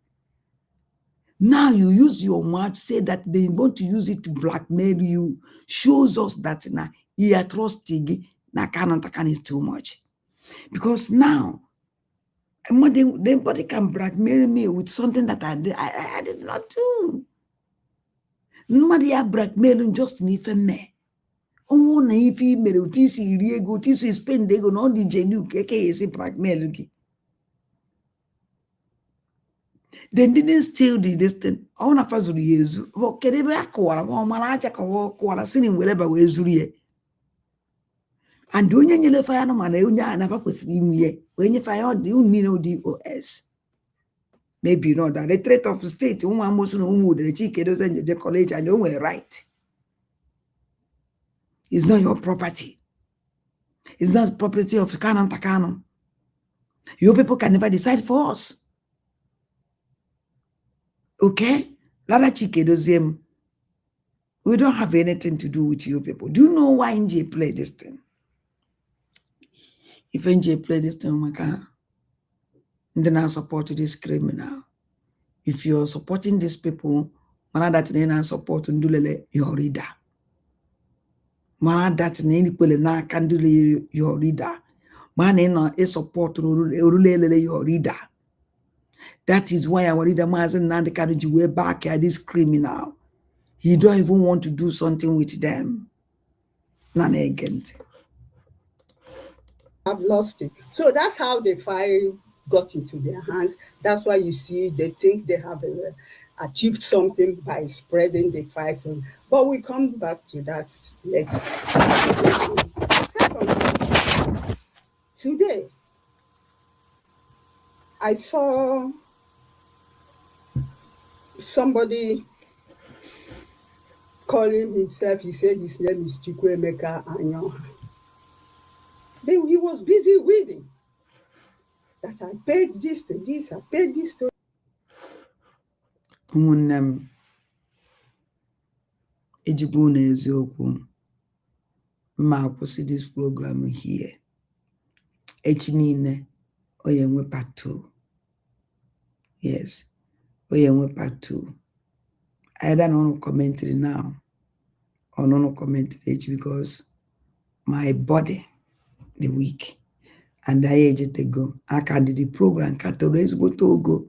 Speaker 1: Now you use your mouth, say that they want to use it to blackmail you, shows us that now atrocity na takan is too much. Because now nobody can blackmail me with something that I did not do. Nobody are blackmailing just if me. Oh, na if he made utisi riego, utisi spend ego, no di genu keke is blackmail. They didn't steal the distance. I want to fazuri yezu. Wo kerebe akwara, wo maracha kwa kwara sini wherever we zuri. And onye nyele fire no man onye anafa kwesiri imye. Onye fire the unni no DOS. Maybe you know that the threat of state, almost no mood, the chike doesn't the college and you were right. It's not your property. It's not property of Canon Takano. You people can never decide for us. Okay? Lada chike doesn't. We don't have anything to do with you people. Do you know why NJ play this thing? If NJ play this thing, then I support this criminal. If you're supporting these people, mana that na support ndulele your reader. Mana that na kandule your reader. Mana na support urulele your reader. That is why our reader Maazị Nnamdi Kanu way back at this criminal. He don't even want to do something with them. None again.
Speaker 10: I've lost it. So that's how the file got into their hands. That's why you see they think they have achieved something by spreading the files. But we come back to that later. Second, today, I saw somebody calling himself, he said his name is Chukwu Di Ya. Then he was busy reading that I paid this to this, I paid this to.
Speaker 1: Ejigbo na eziokwu ma kwụsị this program here. Echi niile oye nwe part 2. Yes, oye nwe part 2. Either no commentary now or no commentary because my body the week and I age to go. I can do the program categories go to go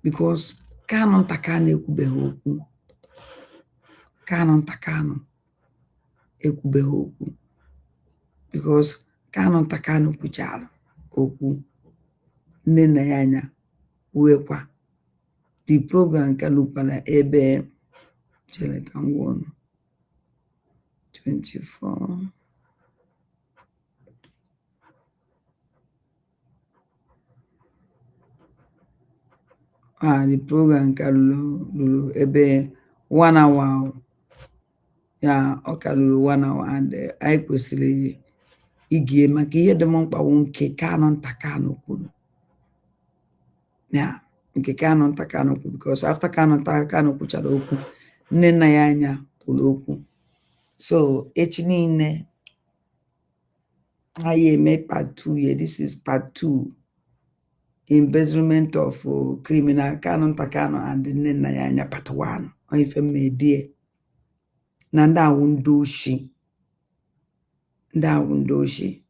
Speaker 1: because Canon Takano kubehoku. Canon Takano. ekwubeghị okwu because Kanu Ntakanu kwuchara okwu nne na ya anya wekwa the program kalukwala ebe chere ka m gwa unu 24 the program kalulu ebe 1 hour ya ọ kalulu 1 hour and anyị kwesịrị igie maka ihe dị m mkpa nke Kanu Ntakanu kwuru ya nke Kanu Ntakanu kwuru because after Kanu Ntakanu kwuchara okwu nne na ya anya kwuru okwu so echi niile anyị eme part 2 here. This is part 2 embezzlement of criminal Kanu Ntakanu and nne na ya anya part 1 ife mmedie na ndị awụ ndị oshi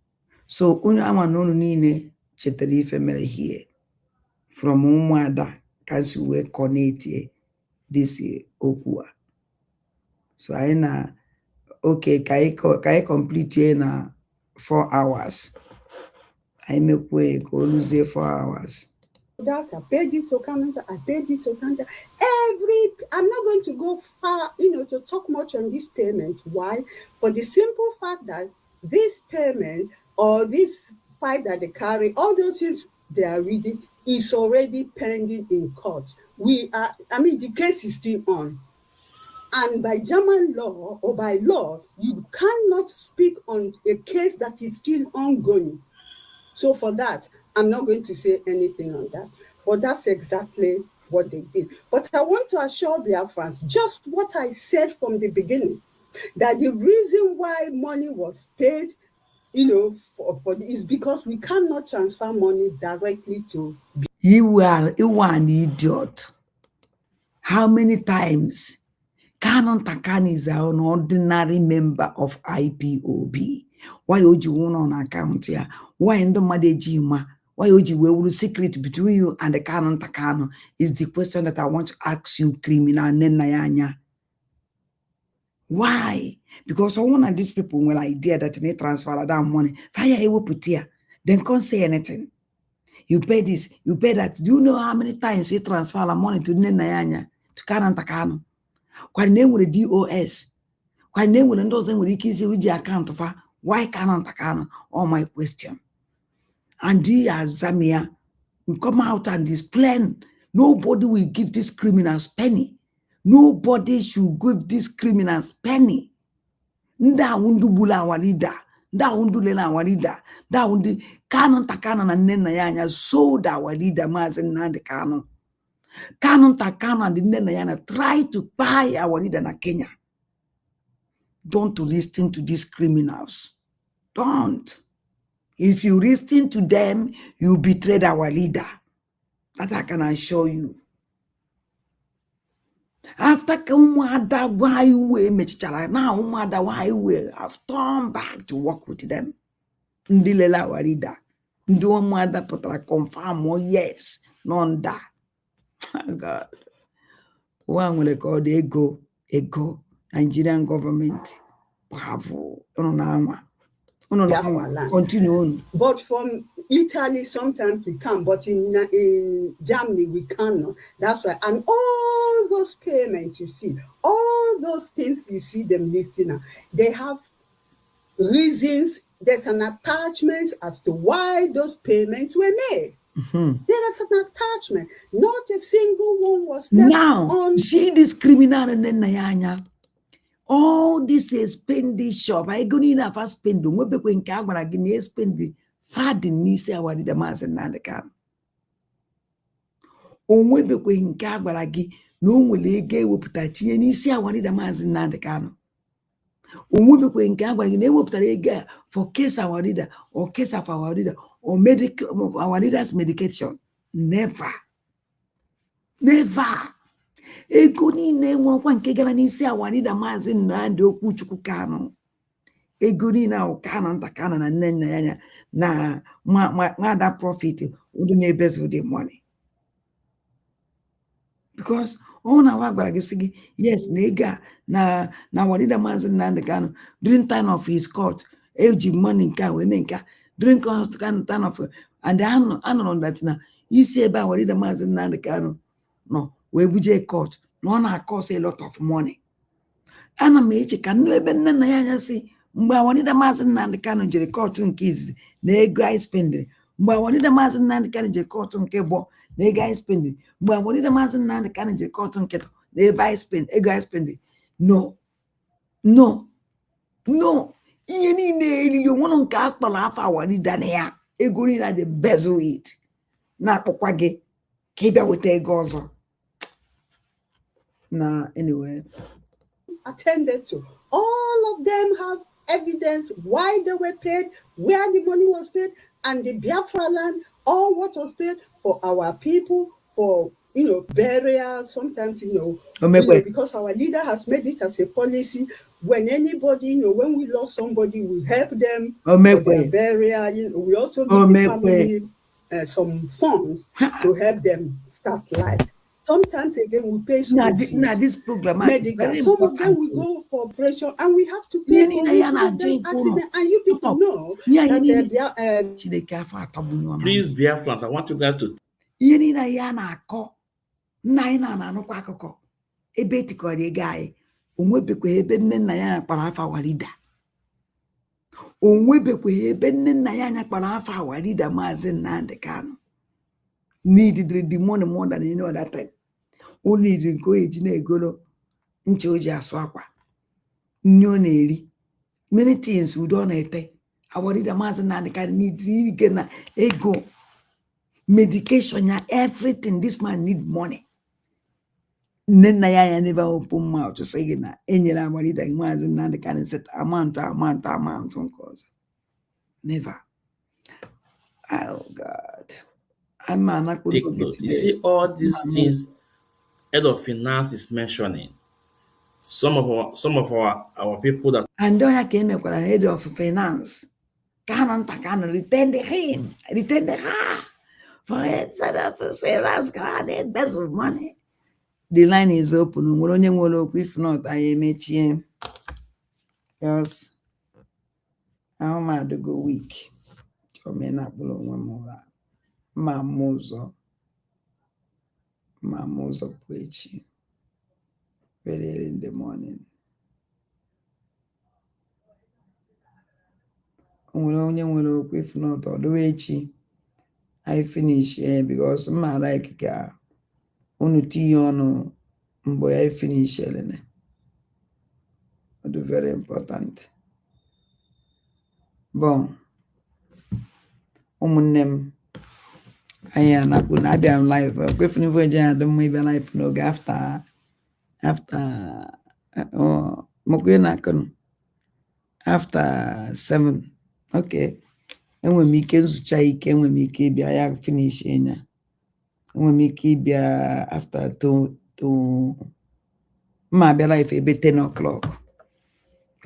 Speaker 1: so onye ama na unu niile chetara ife mere here from ụmụada ka si wee connect this okwu a so anyị na okay ka anyị complete na 4 hours I make way go lose 4 hours.
Speaker 10: That I paid this account, I paid this account. I'm not going to go far, to talk much on this payment. Why? For the simple fact that this payment or this fight that they carry, all those things they are reading is already pending in court. The case is still on. And by German law or by law, you cannot speak on a case that is still ongoing. So for that, I'm not going to say anything on that. But that's exactly what they did. But I want to assure Biafrans, just what I said from the beginning, that the reason why money was paid, is because we cannot transfer money directly to.
Speaker 1: You are an idiot. How many times Kanu Ntakanu is an ordinary member of IPOB? Why would you want on account here? Why in the Madejima? Why would you wear secret between you and the Kanu Ntakanu is the question that I want to ask you, criminal Nenayanya. Why? Because one of these people will idea that they transfer that money. Fire he will put here. Then can't say anything. You pay this, you pay that. Do you know how many times he transfer the money to Nenayanya, to Kanu Ntakanu? What name with the DOS? What name with those with the kids with the account of her? Why Kanu Ntakanu? All my question. And the Zamia will come out and explain. Nobody will give these criminals penny. Nobody should give these criminals penny. Nda undu bula walida. Nda undu lela walida. Nda undu Kanu Ntakanu na nena yanya sold our leader mazen nande Kanu. Kanu Ntakanu and the nena yana try to buy our leader na Kenya. Don't listen to these criminals. Don't. If you listen to them, you betrayed our leader. That I can assure you. After Umada, why we mechara now Umada, why we have turned back to work with them. Ndilela our leader. Ndo Umada potra confirm or yes, none that. God. One will call the ego, Nigerian government. Bravo. Continue on.
Speaker 10: But from Italy, sometimes we can, but in Germany, we cannot. That's why. And all those payments you see, all those things you see them listing, they have reasons. There's an attachment as to why those payments were made. There's an attachment. Not a single one was left on.
Speaker 1: See this criminal and then Nayanya. All this expenditure, I go in a fast spending. We be going to again spend the fadin ni say awari the mass and nandekan. On we be going to again. No will ge we put a tea ni say awari the mass and nandekan. On we be going to again. They will put a for case our leader or case of our leader or medical our leader's medication. Never. Ego niile nwa nke gara n'isi awarida maazị Nnamdi Okwu Chukwu Kanu. Ego niile ahụ Kanu Ntakanu na nne nna ya na nwada profit ndị na-ebezu the money. Because Oh, na wa gwara gị sị gị yes na ego a na Warida Maazị Nnamdi Kanu during time of his court eji money nke a wee mee nke a during time of and anọrọ that na isi ebe a Warida Maazị Nnamdi Kanu nọ wee buje court na ọ na-akọs a lot of money. Ana m eche ka nnu ebe nne na ya anya si mgbe Warida Maazị Nnamdi Kanu jere kọtụ nke izizi na ego anyị spendiri, mgbe Warida Maazị Nnamdi Kanu jere kọtụ nke bụ na ego anyị spendiri, mgbe Warida Maazị Nnamdi Kanu jere kọtụ nke na ego anyị spendiri. No, ihe niile eriri onwere nke a kpọrọ afọ Warida na ya ego niile dị bezel it na-akpọkwa gị ka ị bịa weta ego ọzọ na anyway.
Speaker 10: Attended to. All of them have evidence why they were paid, where the money was paid, and the Biafra land, all what was paid for our people, for burial. Sometimes because our leader has made it as a policy. When anybody, when we lost somebody, we help them for their burial. We also give the family some funds to help them start life. Sometimes again we pay school fees,
Speaker 1: this program
Speaker 10: medical. Some of them we go for operation and we have to pay for accident. And you people know that
Speaker 11: please, Biafrans, I want you guys to
Speaker 1: ebe etikọrọ ego anyị onwebekwa ebe nne nna ya kpara afa Warida, onwebekwa ebe nne nna ya anya kpara afa Warida Maazị Nnamdi Kanu needed the money more than any other time. O needed nke o eji na-egolo nche o ji asụ akwa, nne ọ na-eri, many things udo ọ na-ete. Warida Maazị Nnamdi Kanu needed ige na ego, medication ya, everything. This man need money. Nne nna ya never open mouth to say na enyela Warida Maazị Nnamdi Kanu set amount nke ọzọ. Never. Oh God.
Speaker 11: Take note. You see all these things head of finance is mentioning. Some of our people that
Speaker 1: and don't have came head of finance can return the her for head of sales can embezzle money. The line is open. If not, I am yes. I'm mad to go week. So may not blow one more. Mamuzo Puechi. Very early in the morning. If not, all the way I finish because my like unuti ono mboy I finish elene. Very important. Bon. Umunem. I am not going to be live. Griffin Virgin, don't maybe live no after after 7. Okay. And when me can ike when me can be I finish in when me can be after to my be life be 10 o'clock.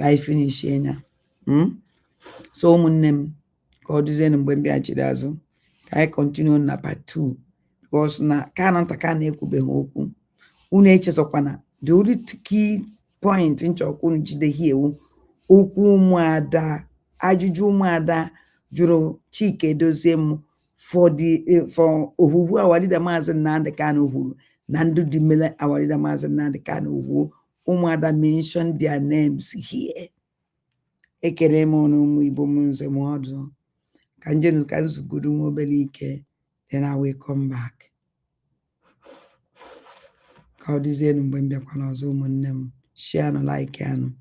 Speaker 1: I finish in so munem called Zen when be achidazo. I continue on part 2 because na kananta na-ekwube ha okwu unu echezọkwana the only key point nchọkwu jide hie okwu ụmụada, ajụjụ ụmụada jụrụ Chika Edozie m for ohuhu Warida Maazị Nnamdi Kanu huru na ndụ dị mele Warida Maazị Nnamdi Kanu huru. Ụmụada mention their names here. Ekere m ọnụ ụmụ Igbo m nze m ọdụ. Then I will come back. Share and like and